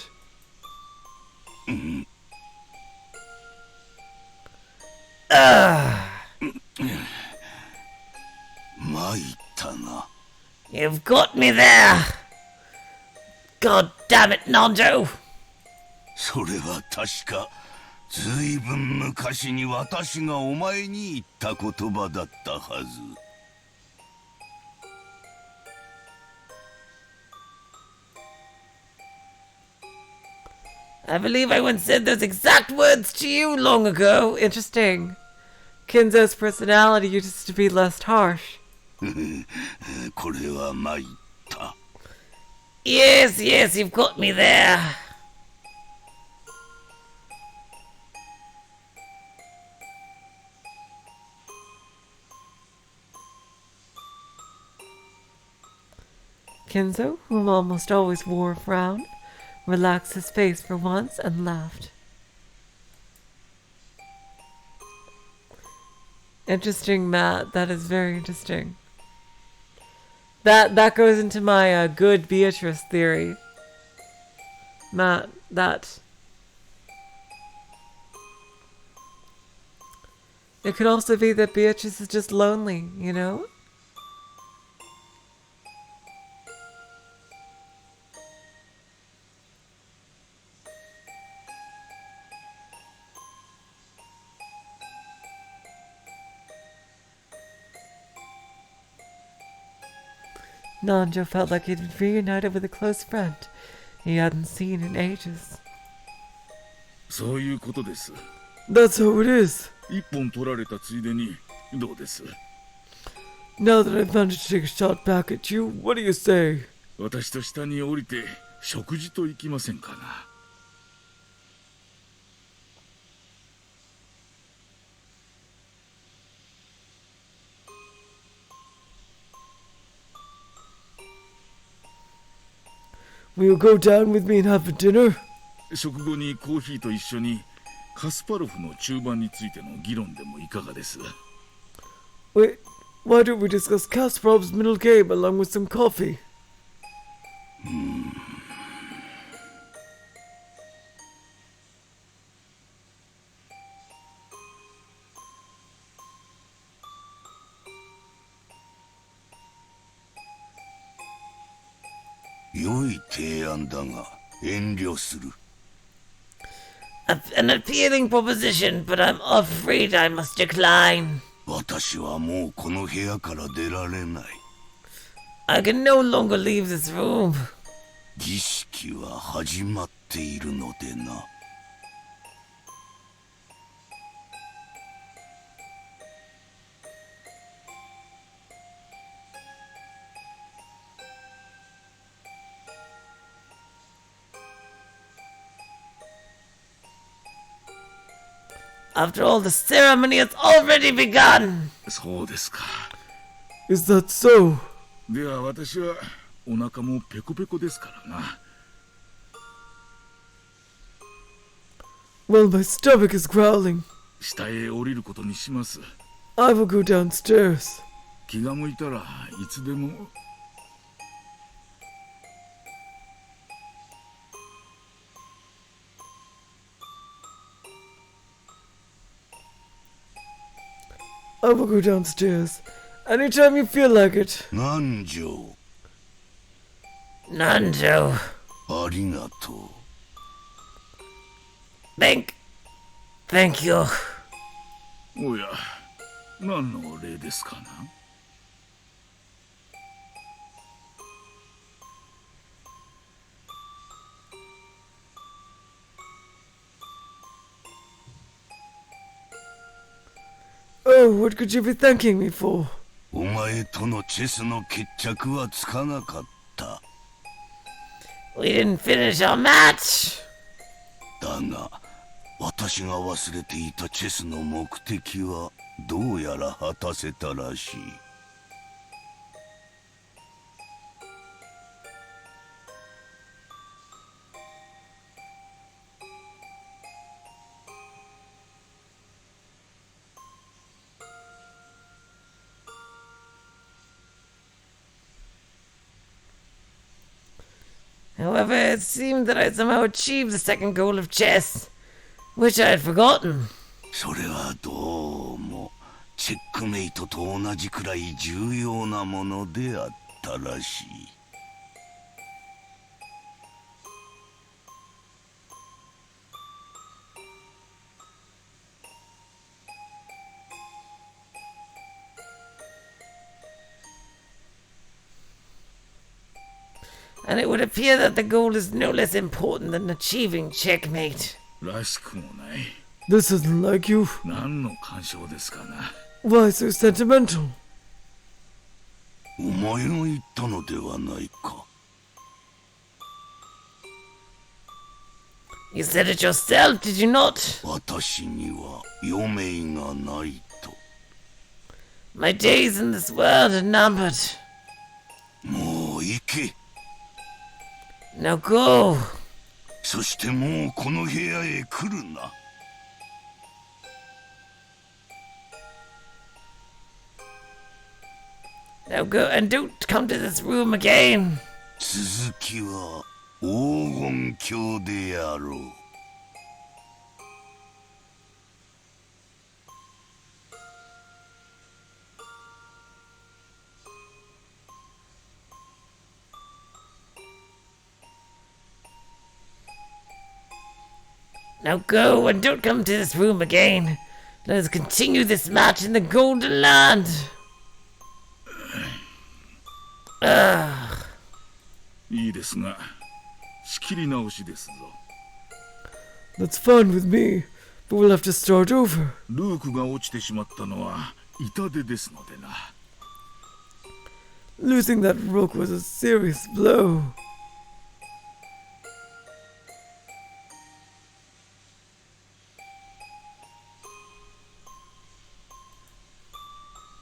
You've got me there. God damn it, Nando. それは確かずいぶん昔に私がお前に言った言葉だったはず。I believe I once said those exact words to you long ago. Interesting. Kinzo's personality used to be less harsh. これは参った。Yes, yes, you've got me there. Kinzo, who almost always wore a frown, relaxed his face for once and laughed. Interesting, Matt. That is very interesting. That goes into my good Beatrice theory. Matt, that. It could also be that Beatrice is just lonely, you know? Nanjo felt like he'd been reunited with a close friend he hadn't seen in ages. そういうことです。 That's how it is. 一本取られたついでにどうです？ Now that I've managed to take a shot back at you, what do you say? 私と下に降りて食事と行きませんかな。Will you go down with me and have a dinner? 食後にコーヒーと一緒にカスパロフの中盤についての議論でもいかがです？ Wait, why don't we discuss Kasparov's middle game along with some coffee? 良い提案だが遠慮する。 An appealing proposition, but I'm afraid I must decline. 私はもうこの部屋から出られない。 I can no longer leave this room. 儀式は始まっているのでな。 After all, the ceremony has already begun. そうですか。 Is that so? では私はお腹もペコペコですからな。 Well, my stomach is growling. 下へ降りることにします。 I will go downstairs. 気が向いたらいつでも。 I will go downstairs. Anytime you feel like it. 南條。 Nanjo. ありがと Thank you. おや、何の礼ですかな？ Oh, what could you be thanking me for? う。お前とのチェスの決着はつかなかった。 We didn't finish our match. だが、私が忘れていたチェスの目的はどうやら果たせたらしい。 However, it seemed that I somehow achieved the second goal of chess, which I had forgotten. それはどうもチェックメイトと同じくらい重要なものであったらしい。 And it would appear that the goal is no less important than achieving checkmate. らしくもない。 This isn't like you. 何の干渉ですかな？ Why so sentimental? お前が言ったのではないか。 You said it yourself, did you not? 私には余命がないと。 My days in this world are numbered. もう行け。 Now go. そしてもうこの部屋へ来るな。 Now go and don't come to this room again. 続きは黄金鏡であろう。 Now go and don't come to this room again. Let us continue this match in the Golden Land. いいですが、仕切り直しですぞ。 That's fine with me, but we'll have to start over. ルークが落ちてしまったのは痛手ですのでな。 Losing that rook was a serious blow.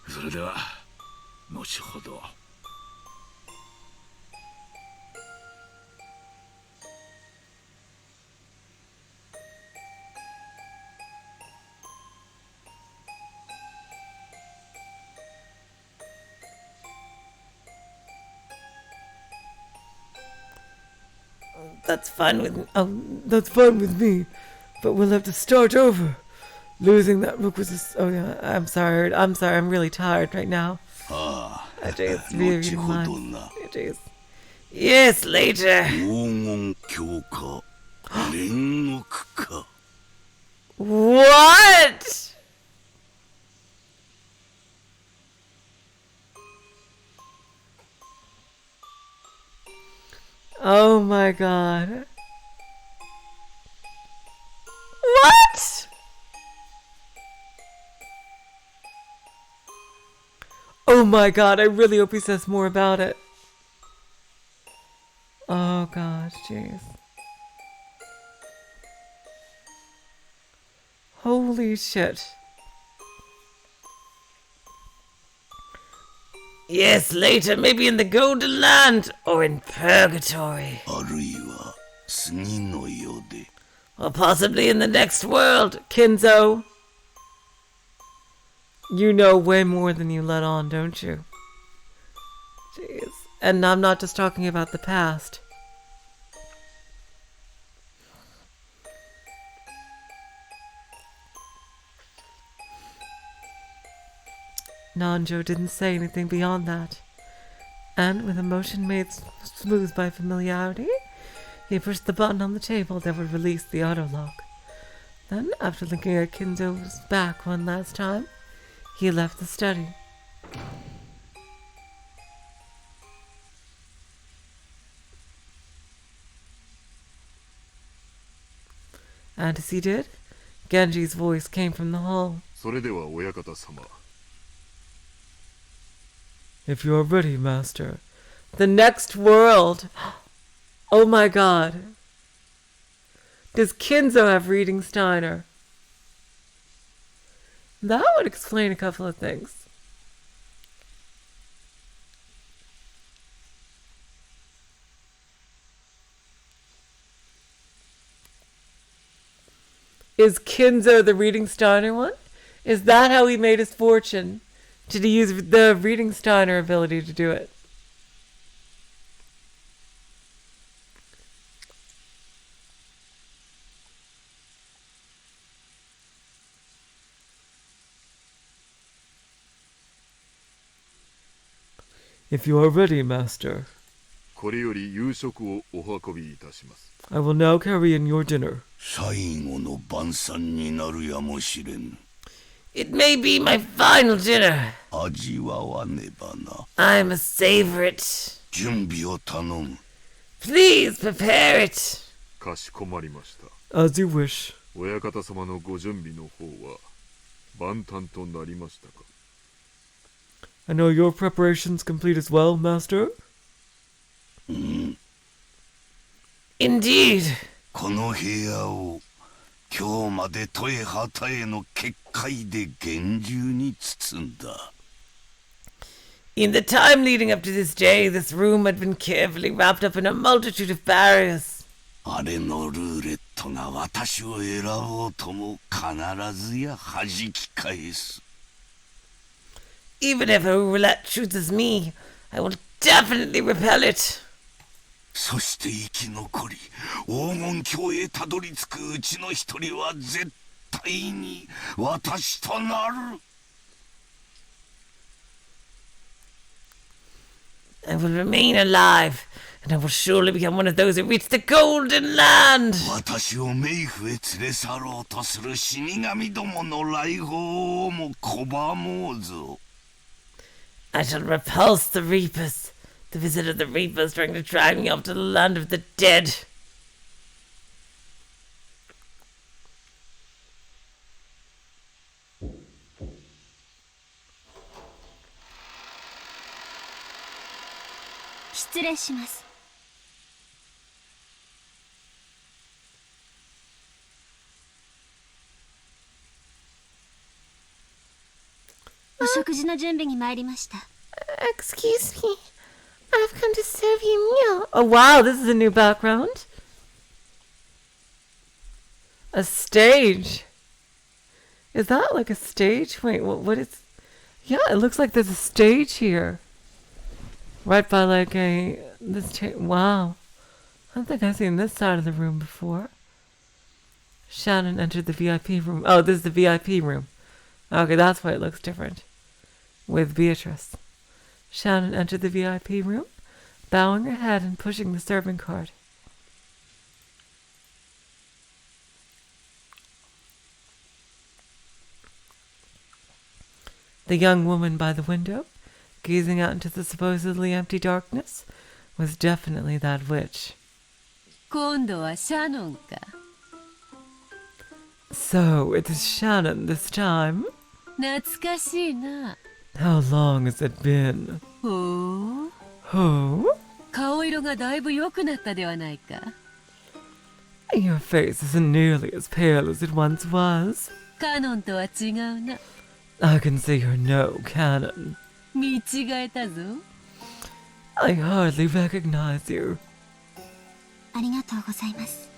それでは後ほど。 That's fine with That's fine with me, but we'll have to start over. Losing that rook was a... Oh yeah, I'm sorry. I'm really tired right now. It's really mine. Jeez. Yes, later. What? Oh my god. What? Oh my god, I really hope he says more about it. Oh god, jeez. Holy shit. Yes, later, maybe in the Golden Land or in Purgatory. Or possibly in the next world, Kinzo. You know way more than you let on, don't you? Jeez. And I'm not just talking about the past. Nanjo didn't say anything beyond that, and with a motion made smooth by familiarity, he pushed the button on the table that would release the auto lock. Then, after looking at Kinzo's back one last time, he left the study. And as he did, Genji's voice came from the hall. それでは親方様。 If you are ready, master. The next world! Oh my god. Does Kinzo have reading Steiner? That would explain a couple of things. Is Kinzo the reading Steiner one? Is that how he made his fortune? Did he use the reading Steiner ability to do it? If you are ready, master. これより夕食をお運びいたします。 I will now carry in your dinner. 最後の晩餐になるやもしれん。 It may be my final dinner. 味わわねばな。 I'm a savor it. 準備を頼む。 Please prepare it. かしこまりました。 As you wish. 親方様のご準備の方は万端となりましたか。 I know your preparations complete as well, master. Indeed. この部屋を今日まで問えはたえの結界で厳重に包んだ。 In the time leading up to this day, this room had been carefully wrapped up in a multitude of barriers. あれのルーレットが私を選ぼうとも必ずや弾き返す。 Even if a roulette chooses me, I will definitely repel it. そして生き残り黄金鏡へたどり着くうちの一人は絶対に私となる。 I will remain alive, and I will surely become one of those who reach the Golden Land. 私を冥府へ連れ去ろうとする死神どもの来訪をも拒もうぞ。 I shall repulse the Reapers, the visit of the Reapers trying to drag me off to the land of the dead. 失礼します。お食事の準備に参りました。Excuse me. I've come to serve you meal. Oh wow, this is a new background. A stage. Is that like a stage? Wait, what is... Yeah, it looks like there's a stage here. Right by like a... Wow. I don't think I've seen this side of the room before. Shannon entered the VIP room. Oh, this is the VIP room. Okay, that's why it looks different. With Beatrice. Shannon entered the VIP room, bowing her head and pushing the serving cart. The young woman by the window, gazing out into the supposedly empty darkness, was definitely that witch. 今度はシャノンか。So, it is Shannon this time? 懐かしいな。How long has it been? ほう。Who? 顔色がだいぶ良くなったではないか。Your face isn't nearly as pale as it once was. カノンとは違うな。I can see you're no canon. 見違えたぞ。I hardly recognize you. ありがとうございます。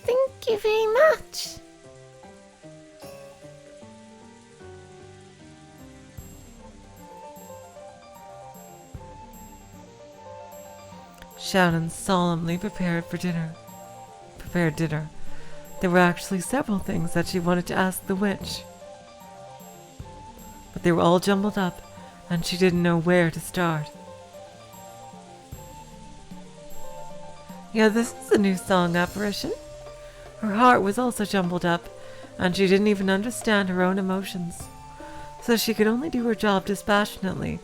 Thank you very much. Shannon solemnly prepared dinner. There were actually several things that she wanted to ask the witch. But they were all jumbled up, and she didn't know where to start. Yeah, this is a new song apparition. Her heart was also jumbled up, and she didn't even understand her own emotions. So she could only do her job dispassionately,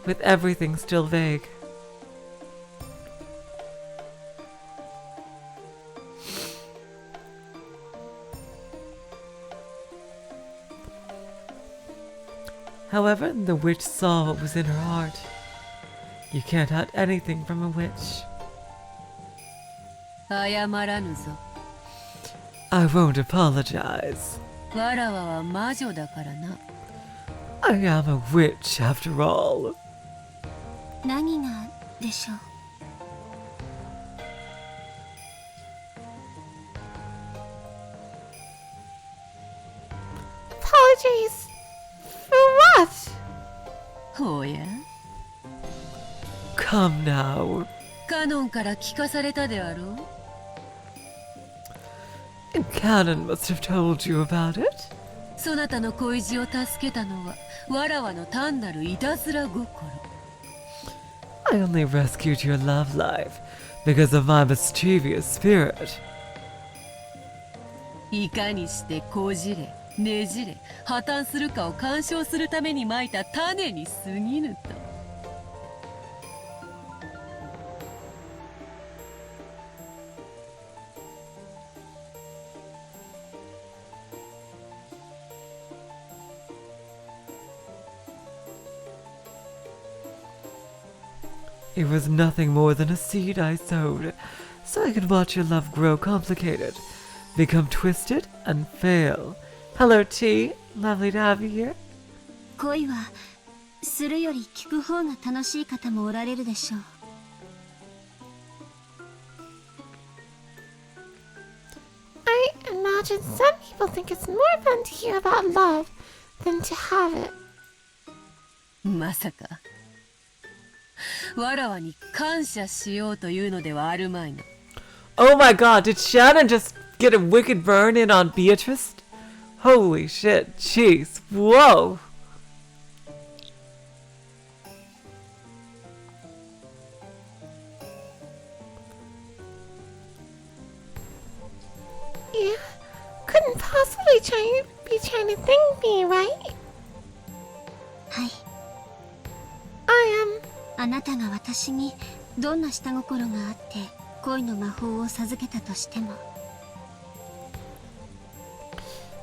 with everything still vague. However, the witch saw what was in her heart. You can't hide anything from a witch. 謝らぬぞ。I won't apologize. わらわは魔女だからな。I am a witch after all. 何がでしょう。Apologies? For what? ほうや。Come now. カノンから聞かされたであろう。Canon must have told you about it. そなたの恋路を助けたのはわらわの単なるいたずら心。I only rescued your love life because of my mischievous spirit. いかにしてこじれ、ねじれ、破綻するかを干渉するためにまいた種に過ぎぬと。It was nothing more than a seed I sowed, so I could watch your love grow complicated, become twisted, and fail. Hello, T. Lovely to have you here. 恋はするより聞く方が楽しい方もおられるでしょう。I imagine some people think it's more fun to hear about love than to have it. まさか。わらわに感謝しようというのではあるまいな。Oh my god, did Shannon just get a wicked burn in on Beatrice? Holy shit, jeez, whoa! You couldn't possibly be trying to thank me, right? はい。I am... あなたが私にどんな下心があって恋の魔法を授けたとしても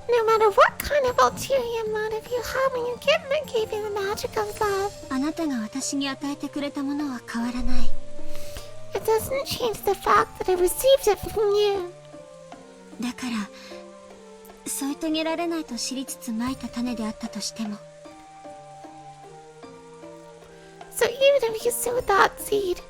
No matter what kind of ulterior motive you have when you give me gave you the magic of love. あなたが私に与えてくれたものは変わらない。 It doesn't change the fact that I received it from you. だから添い遂げられないと知りつつ蒔いた種であったとしても。 So even if you sow that seed,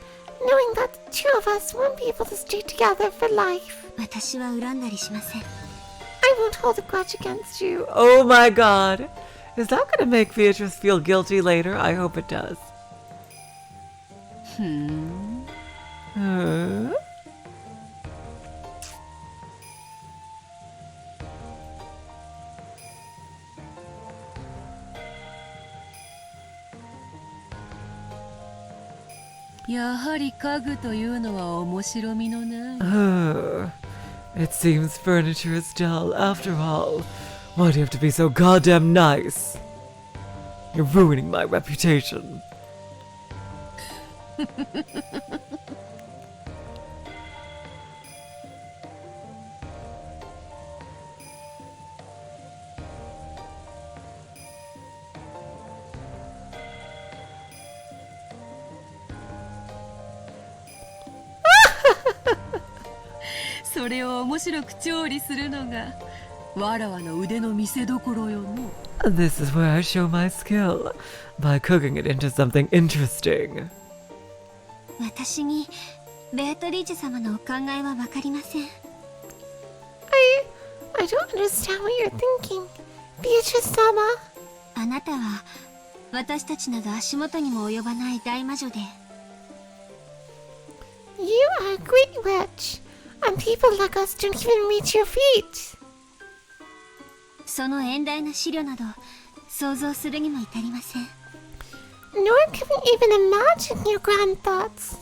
knowing that the two of us won't be able to stay together for life, 私は恨んだりしません。 I won't hold a grudge against you. Oh my god. Is that gonna make Beatrice feel guilty later? I hope it does. Huh? やはり家具というのは面白みのない。It seems furniture is dull after all. Why do you have to be so goddamn nice? You're ruining my reputation. それを面白く調理するのがわらわの腕の見せ所よの。 This is where I show my skill, by cooking it into something interesting. 私にベアトリーチェ様のお考えはわかりません。 I don't understand what you're thinking, Beatrice sama. あなたは私たちなど足元にも及ばない大魔女で。 You are a great witch, and people like us don't even reach your feet. その遠大な資料など想像するにも至りません。 Nor can we even imagine your grand thoughts.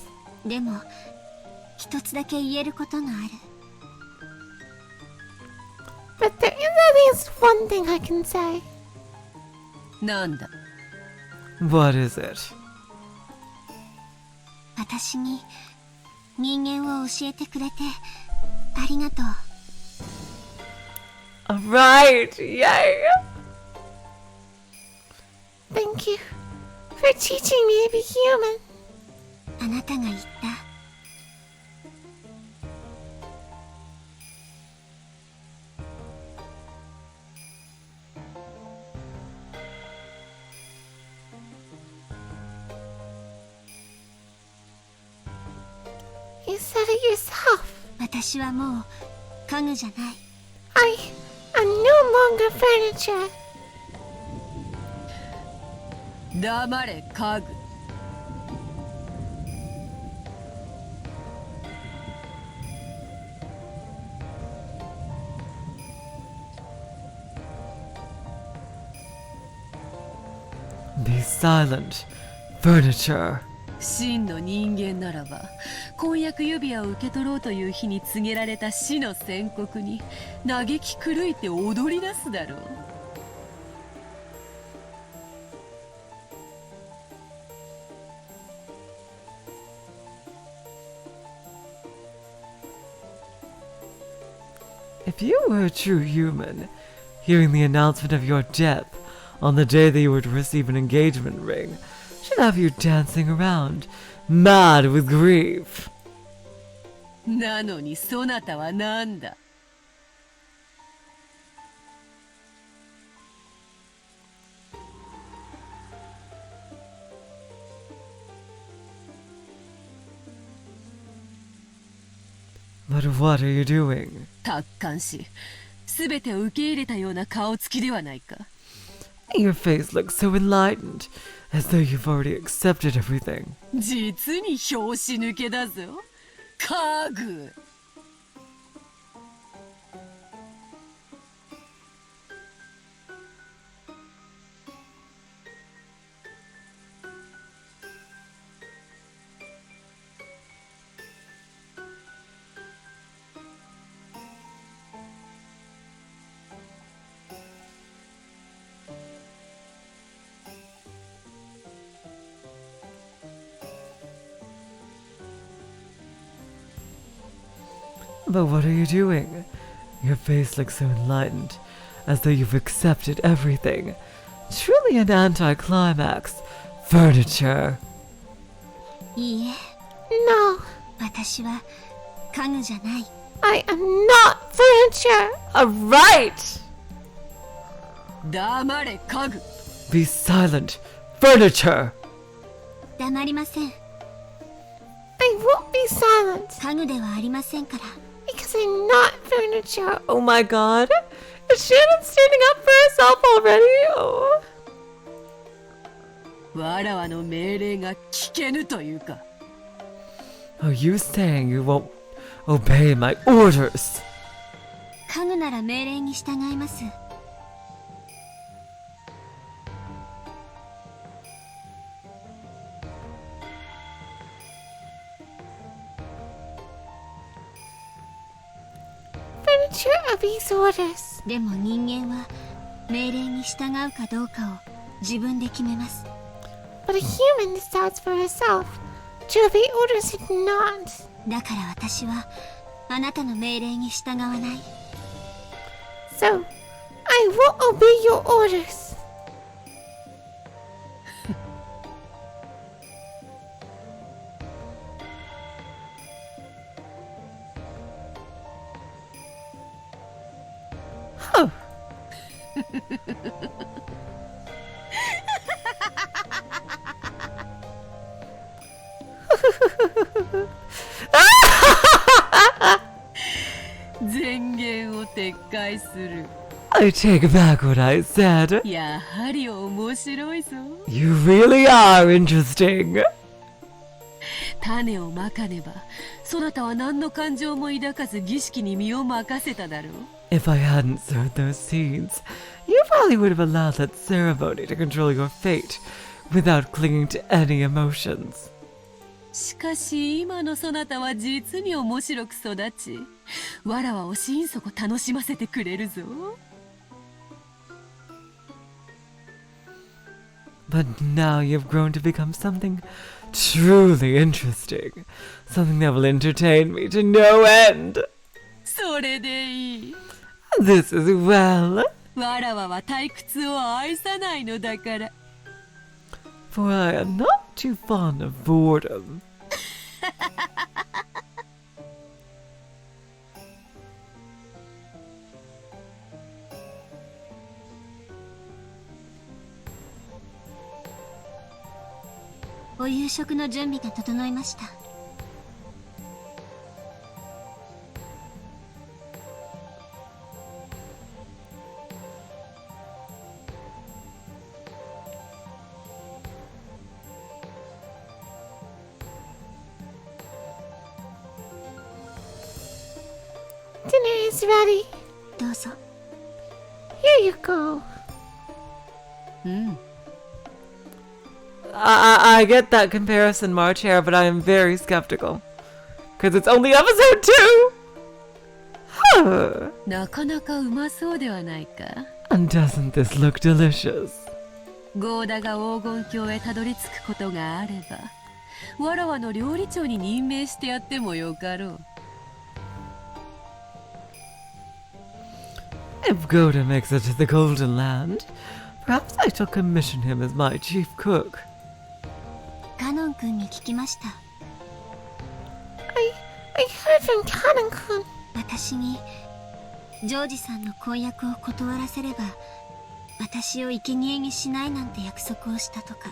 でも一つだけ言えることがある。 But there is at least one thing I can say. なんだ。 What is it? 私に人間を教えてくれてありがとう。 Alright, yay! Thank you for teaching me to be human. あなたが言った。 You said it yourself. 私はもう家具じゃない。 I'm no longer furniture. 黙れ家具。 Be silent, furniture. 真の人間ならば婚約指輪を受け取ろうという日に告げられた死の宣告に嘆き狂いて踊り出すだろう。 If you were a true human, hearing the announcement of your death on the day that you were to receive an engagement ring should have you dancing around, mad with grief. なのにそなたはなんだ。 But what are you doing? 達観し、すべてを受け入れたような顔つきではないか。 Your face looks so enlightened, as though you've already accepted everything. 実に拍子抜けだぞ。家具。 But what are you doing? Your face looks so enlightened, as though you've accepted everything. Truly an anticlimax. Furniture. いいえ。 No, 私は家具じゃない。 I am not furniture. Alright! 黙れ家具。 Be silent. Furniture! 黙りません。 I won't be silent 家具ではありませんから。 because I'm not furniture. Oh my god. Is Shannon standing up for herself already? Oh. わらわの命令が聞けぬというか。 Are you saying you won't obey my orders? 家具なら命令に従います。 Furniture obeys orders. でも人間は命令に従うかどうかを自分で決めます。 But a human decides for herself. To obey orders is not. だから私はあなたの命令に従わない。 So, I won't obey your orders. Huh. I take back what I said. やはり面白いぞ。 You really are interesting. 種をまかねば、そなたは何の感情も抱かず儀式に身を任せただろう。 If I hadn't sowed those seeds, you probably would have allowed that ceremony to control your fate without clinging to any emotions. しかし今のそなたは実に面白く育ち、わらわを心底楽しませてくれるぞ。 But now you've grown to become something truly interesting. Something that will entertain me to no end. それでいい。 This is well. わらわは退屈を愛さないのだから。 For I am not too fond of boredom. お夕食の準備が整いました。 Dinner is ready. どうぞ。 Here you go. うん。 I get that comparison, March Hare, but I am very skeptical. Because it's only episode 2! Huh. なかなかうまそうではないか。 And doesn't this look delicious? ゴーダが黄金鏡へたどり着くことがあれば、わらわの料理長に任命してやってもよかろう。 If Goda makes it to the Golden Land, perhaps I shall commission him as my chief cook. カノン君に聞きました。 I heard from Kanan-kun. 私にジョージさんの婚約を断らせれば、私を生贄にしないなんて約束をしたとか。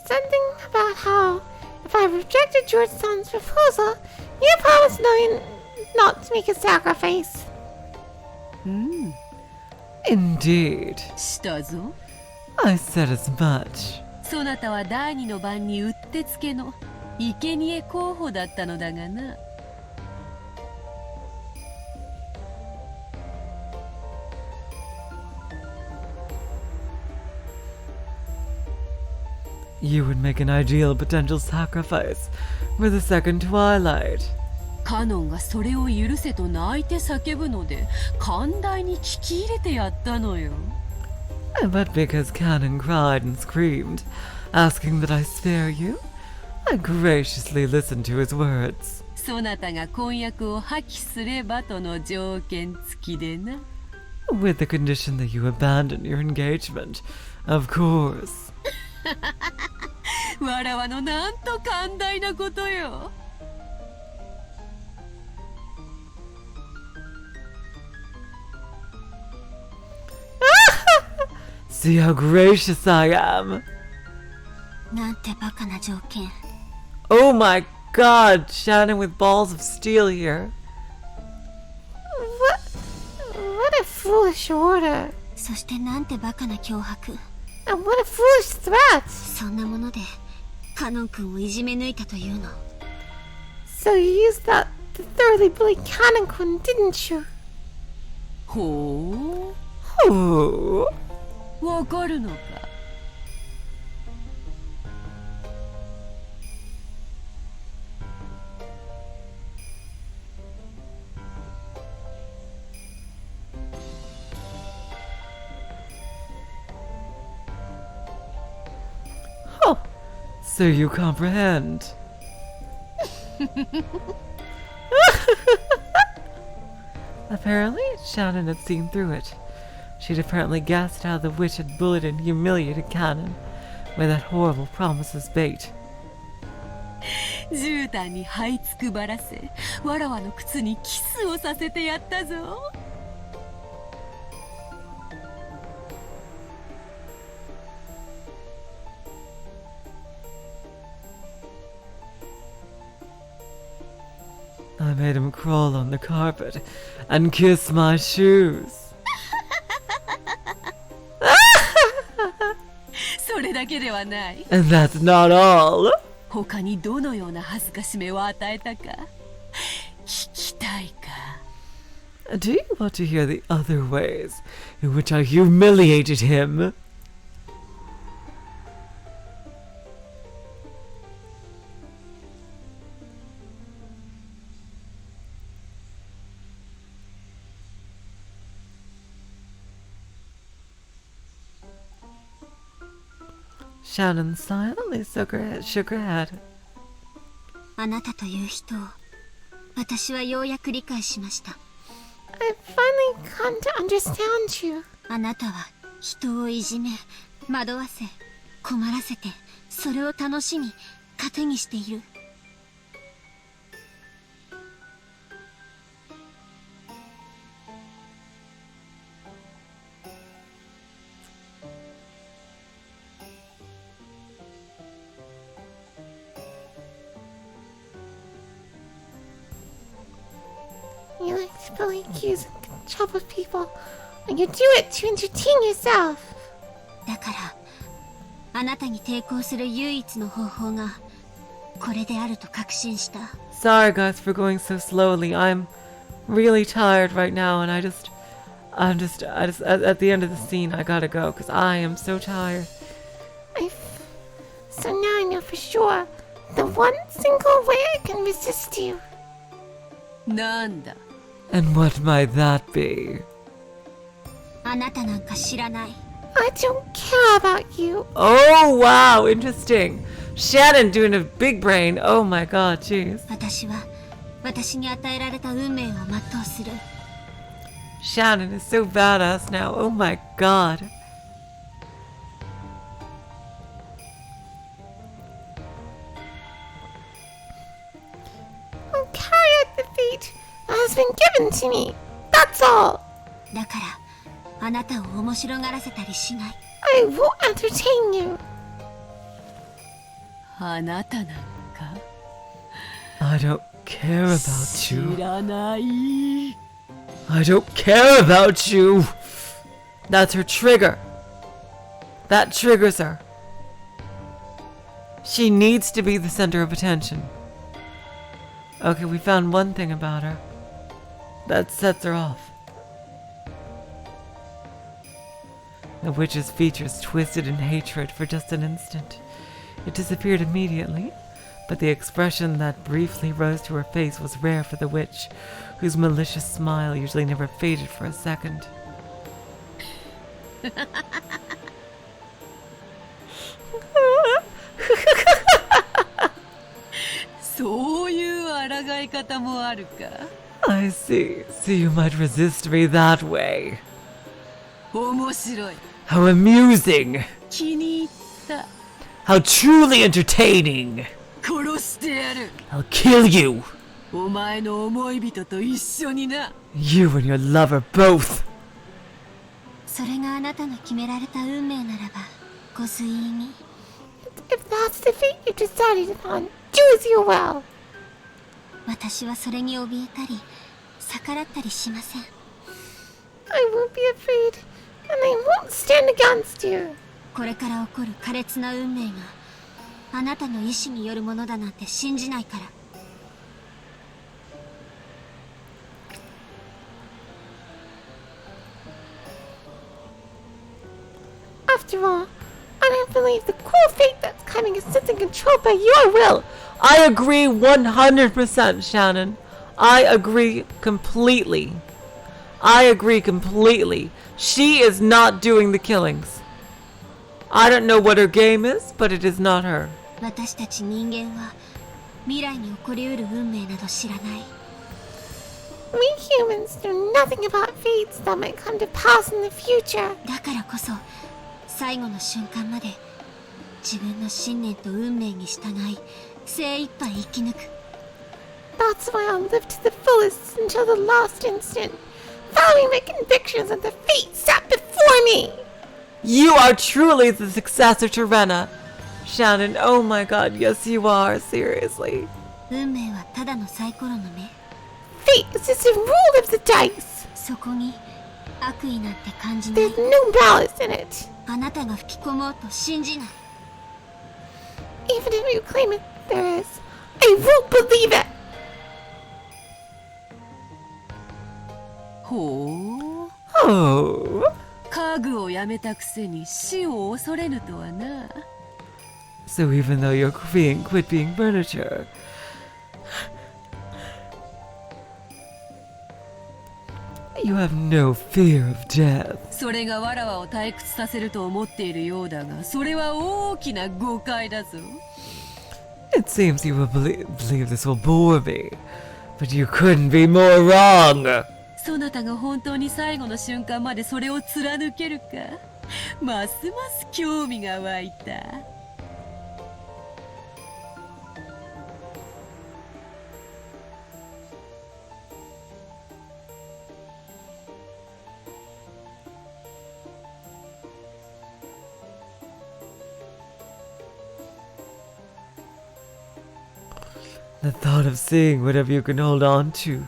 Something about how if I rejected George-san's proposal, you promised not to make a sacrifice. うん。 Indeed. したぞ。 I said as much. そなたは第二の番にうってつけの生贄候補だったのだがな。 You would make an ideal potential sacrifice for the second twilight. カノンがそれを許せと泣いて叫ぶので、寛大に聞き入れてやったのよ。 But because Canon cried and screamed, asking that I spare you, I graciously listened to his words. そなたが婚約を破棄すればとの条件付きでな。With the condition that you abandon your engagement, of course. わらわのなんと寛大なことよ。See how gracious I am. なんてバカな条件。 Oh my god, Shannon with balls of steel here. What a foolish order. そしてなんてバカな脅迫。 And what a foolish threat. そんなものでカノン君をいじめ抜いたというの。 So you used that to thoroughly bully Kanon-kun, didn't you? ほ Oh. う、わかるのか。Oh, so you comprehend. Apparently, Shannon had seen through it. She'd apparently guessed how the witch had bullied and humiliated Cannon with that horrible promise as bait. 絨毯に這いつくばらせ、わらわの靴にキスをさせてやったぞ。I made him crawl on the carpet and kiss my shoes. それだけではない。 And that's not all. 他にどのような恥ずかしめを与えたか聞きたいか。 Do you want to hear the other ways in which I humiliated him? Shannon silently shook her head. あなたという人を私はようやく理解しました。 I finally come to understand you. あなたは人をいじめ、惑わせ、困らせて、それを楽しみ、糧にしている。 You like to bully, accuse, and trouble people, and you do it to entertain yourself. だからあなたに抵抗する唯一の方法がこれであると確信した。 Sorry guys for going so slowly. I'm really tired right now and I just at the end of the scene I gotta go because I am so tired. So now I know for sure the one single way I can resist you. なんだ。 And what might that be? あなたなんか知らない。 I don't care about you. Oh wow, interesting. Shannon doing a big brain. Oh my god, jeez. 私は私に与えられた運命を全うする。 Shannon is so badass now. Oh my god. I'll carry out the fate that has been given to me. That's all. だからあなたを面白がらせたりしない。 I won't entertain you. あなたなんか I don't care about 知 you. らない。 I don't care about you. That's her trigger. That triggers her. She needs to be the center of attention. Okay, we found one thing about her. That sets her off. The witch's features twisted in hatred for just an instant. It disappeared immediately, but the expression that briefly rose to her face was rare for the witch, whose malicious smile usually never faded for a second. い方もあるか。 I see. So you might resist me that way. 面白い。 How amusing. 気に入った。 How truly entertaining. 殺してやる。 I'll kill you. お前の思い人と一緒にな。 You and your lover both. それがあなたの決められた運命ならばご随意に。 If that's the fate you decided upon, do as you will. 私はそれに怯えたり逆らったりしません。 I won't be afraid, and I won't stand against you. これから起こる苛烈な運命があなたの意志によるものだなんて信じないから。 After all, I don't believe the cruel fate that's coming is something controlled by your will. I agree 100%, Shannon. I agree completely. I agree completely. She is not doing the killings. I don't know what her game is, but it is not her. 私たち人間は未来に起こりうる運命など知らない。 We humans know nothing about fates that might come to pass in the future. だからこそ最後の瞬間まで自分の信念と運命に従い精一杯生き抜く。 That's why I'll live to the fullest until the last instant, following my convictions of the fate set before me. You are truly the successor to Rena. Shannon, oh my god, yes you are, seriously. 運命はただのサイコロの目。 Fate is just a roll of the dice. そこに悪意なんて感じない。 There's no malice in it. あなたが吹き込もうと信じない。 Even if you claim it there is, I won't believe it. ほう。 Oh. 家具をやめたくせに死を恐れぬとはな。 So even though you're quit being furniture, you have no fear of death. それがわらわを退屈させると思っているようだが、それは大きな誤解だぞ。 It seems you will believe this will bore me, but you couldn't be more wrong. そなたが本当に最後の瞬間までそれを貫けるか、ますます興味が湧いた。 The thought of seeing whatever you can hold on to,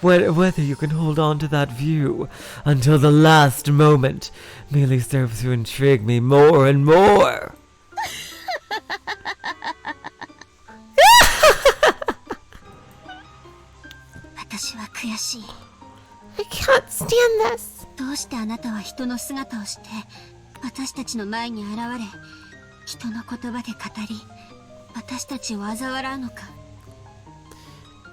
whether you can hold on to that view until the last moment, merely serves to intrigue me more and more. I can't stand this. どうしてあなたは人の姿をして私たちの前に現れ、人の言葉で語り、私たちを嘲笑うのか。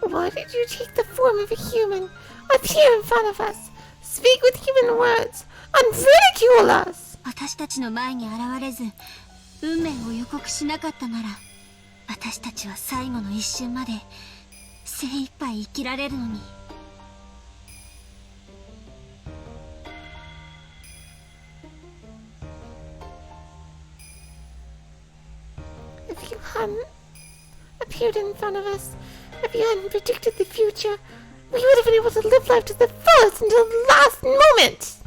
Why did you take the form of a human, appear in front of us, speak with human words, and ridicule us? 私たちの前に現れず、運命を予告しなかったなら、私たちは最後の一瞬まで精一杯生きられるのに。 If you hadn't appeared in front of us, if you hadn't predicted the future, we would have been able to live life to the fullest until the last moment.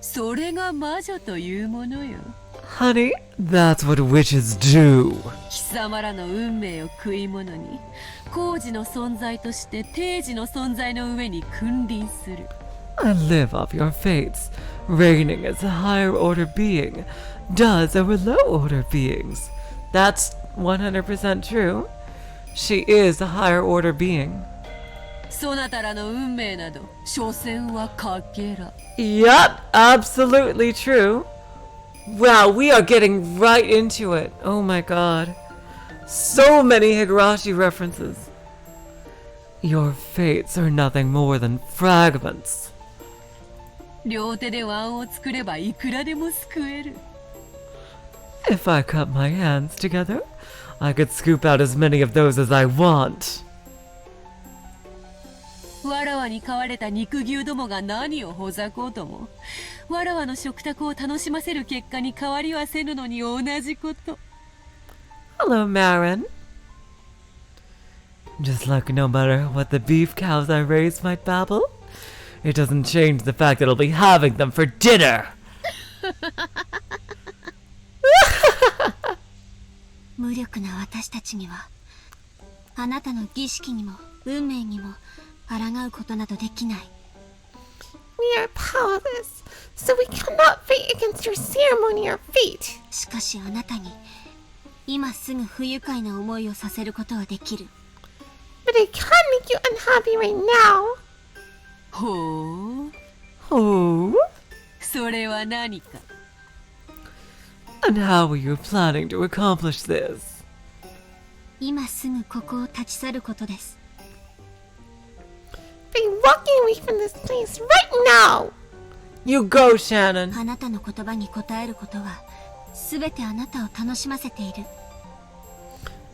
それが魔女というものよ。 Honey, that's what witches do. 貴様らの運命を食い物に、工事の存在として定時の存在の上に君臨する。 I live off your fates. Reigning as a higher order being does over low order beings. That's 100% true. She is a higher order being. そなたらの運命など、所詮はかけら。 Yup, absolutely true. Wow, we are getting right into it. Oh my god. So many Higurashi references. Your fates are nothing more than fragments. 両手で碗を作ればいくらでも救える。 If I cut my hands together, I could scoop out as many of those as I want. わらわに飼われた肉牛どもが何をほざこうとも、わらわの食卓を楽しませる結果に変わりはせぬのに同じこと。Hello, Marin. Just like no matter what the beef cows I raise might babble, it doesn't change the fact that I'll be having them for dinner. 無力な私たちには、あなたの儀式にも運命にも抗うことなどできない。We are powerless, so we cannot fight against your ceremony or fate. しかしあなたに、今すぐ不愉快な思いをさせることはできる。But I can make you unhappy right now. ほう。Oh? それは何か。And how are you planning to accomplish this? 今すぐここを立ち去ることです。By walking away from this place right now. You go, Shannon. あなたの言葉に応えることは、すべてあなたを楽しませている。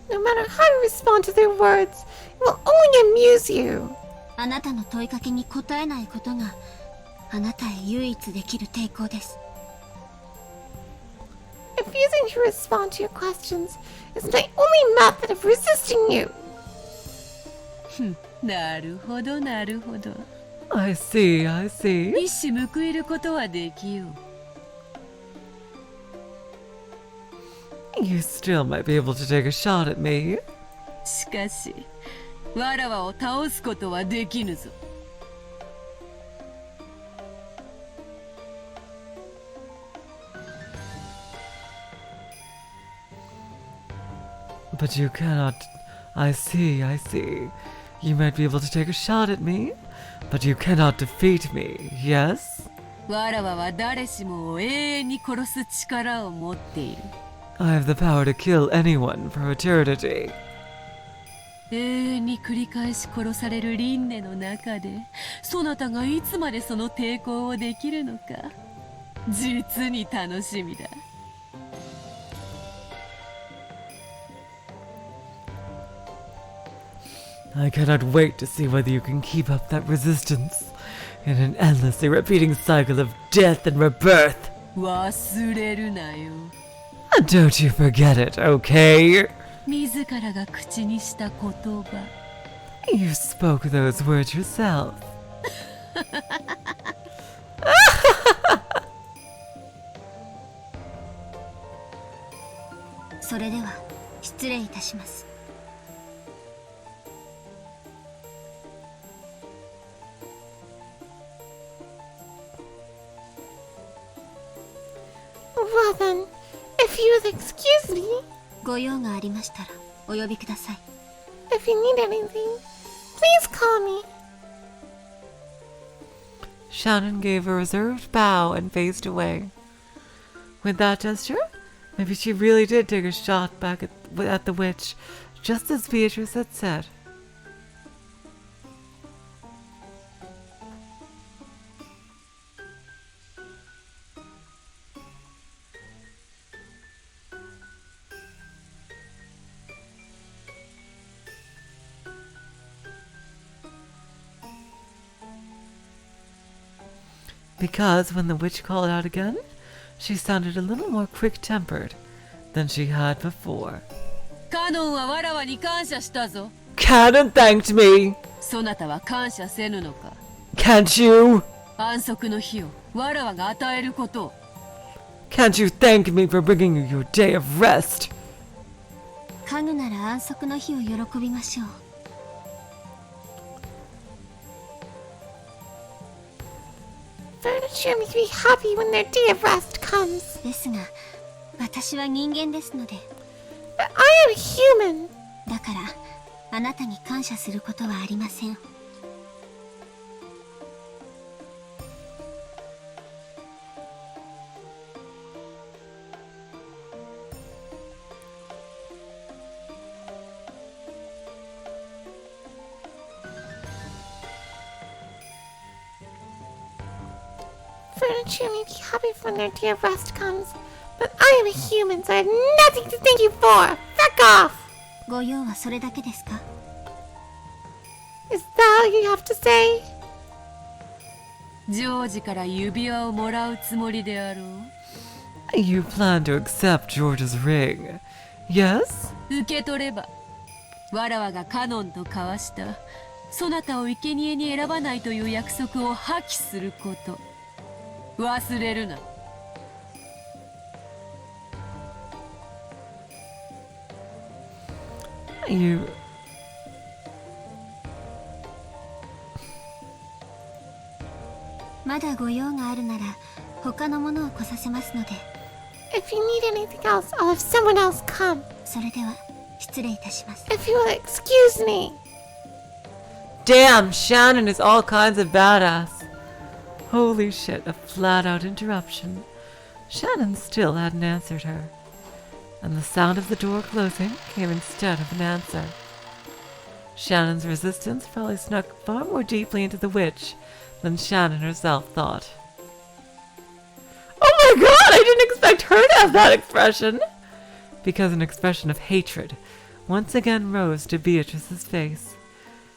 No matter how you respond to their words, it will only amuse you. あなたの問いかけに答えないことが、あなたへ唯一できる抵抗です。Refusing to respond to your questions is my only method of resisting you. なるほどなるほど。I see, I see. 一矢報いることはできよう。You still might be able to take a shot at me. しかし、わらわを倒すことはできぬぞ。But you cannot. I see, I see. You might be able to take a shot at me, but you cannot defeat me, yes? わらわは誰しもを永遠に殺す力を持っている。I have the power to kill anyone for eternity. 永遠に繰り返し殺される輪廻の中で、そなたがいつまでその抵抗をできるのか、実に楽しみだ。I cannot wait to see whether you can keep up that resistance in an endlessly repeating cycle of death and rebirth. 忘れるなよ。Don't you forget it, okay? 自らが口にした言葉。You spoke those words yourself. それでは失礼いたします。Well then, if you would excuse me. ご用がありましたらお呼びください。If you need anything, please call me. Shannon gave a reserved bow and faced away. With that gesture, maybe she really did take a shot back at the witch, just as Beatrice had said. Because when the witch called out again, she sounded a little more quick-tempered than she had before. カノンはわらわに感謝したぞ。Canon thanked me! そなたは感謝せぬのか。 Can't you? 安息の日をわらわが与えることを。Can't you thank me for bringing you your day of rest? 家具なら安息の日を喜びましょう。Furniture makes me happy when their day of rest comes. ですが、私は人間ですので。But I am human. だから、あなたに感謝することはありません。Furniture may be happy when their day of rest comes, but I am a human, so I have nothing to thank you for. Fuck off! ご用はそれだけですか？ Is that all you have to say? ジョージから指輪をもらうつもりであろう。 You plan to accept George's ring, yes? 受け取れば、わらわがカノンと交わしたそなたを生贄に選ばないという約束を破棄すること、忘れるな。 You... まだご用があるなら他のものを来させますので。 If you need anything else, I'll have someone else come. それでは失礼いたします。 If you will excuse me. Damn, Shannon is all kinds of badass. Holy shit, a flat-out interruption. Shannon still hadn't answered her, and the sound of the door closing came instead of an answer. Shannon's resistance probably snuck far more deeply into the witch than Shannon herself thought. Oh my god, I didn't expect her to have that expression! Because an expression of hatred once again rose to Beatrice's face.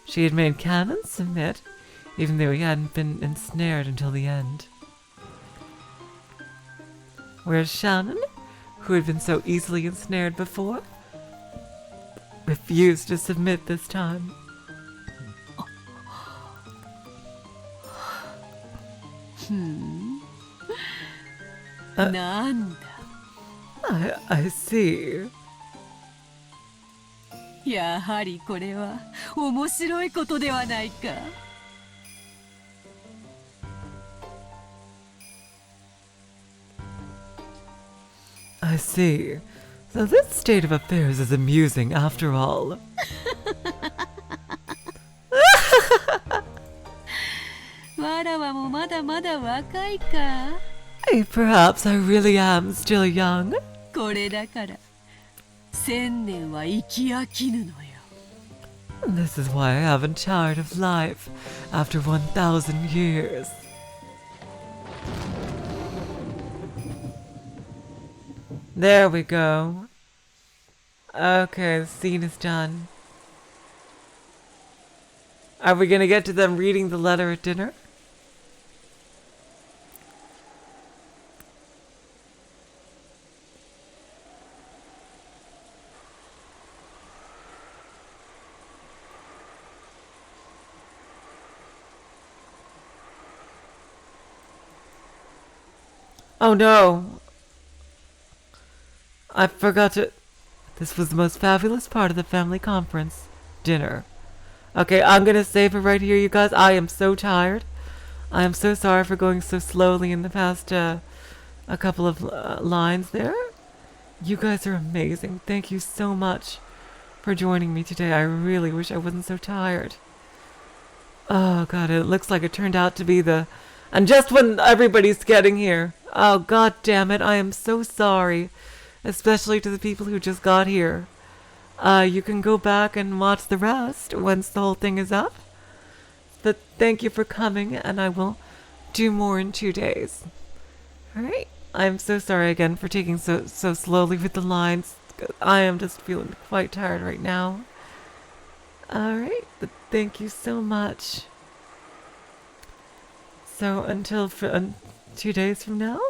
She had made Canon submit, even though he hadn't been ensnared until the end. Whereas Shannon, who had been so easily ensnared before, refused to submit this time. I see. やはりこれは面白いことではないか。 I see. So this state of affairs is amusing after all. わらわもまだまだ若いか。 Perhaps I really am still young. これだから千年は生き飽きぬのよ。 This is why I haven't tired of life after 1,000 years. There we go. Okay, the scene is done. Are we gonna get to them reading the letter at dinner? Oh no! I forgot to... This was the most fabulous part of the family conference. Dinner. Okay, I'm gonna save it right here, you guys. I am so tired. I am so sorry for going so slowly in the past, a couple of lines there. You guys are amazing. Thank you so much for joining me today. I really wish I wasn't so tired. Oh god, it looks like it turned out to be the... And just when everybody's getting here. Oh god damn it, I am so sorry. Especially to the people who just got here. You can go back and watch the rest once the whole thing is up. But thank you for coming, and I will do more in 2 days. Alright, I'm so sorry again for taking so slowly with the lines. I am just feeling quite tired right now. Alright, but thank you so much. So until 2 days from now,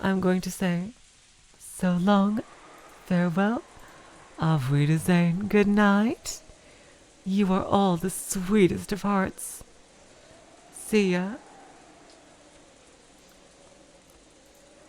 I'm going to say so long, farewell, auf Wiedersehen, good night. You are all the sweetest of hearts. See ya.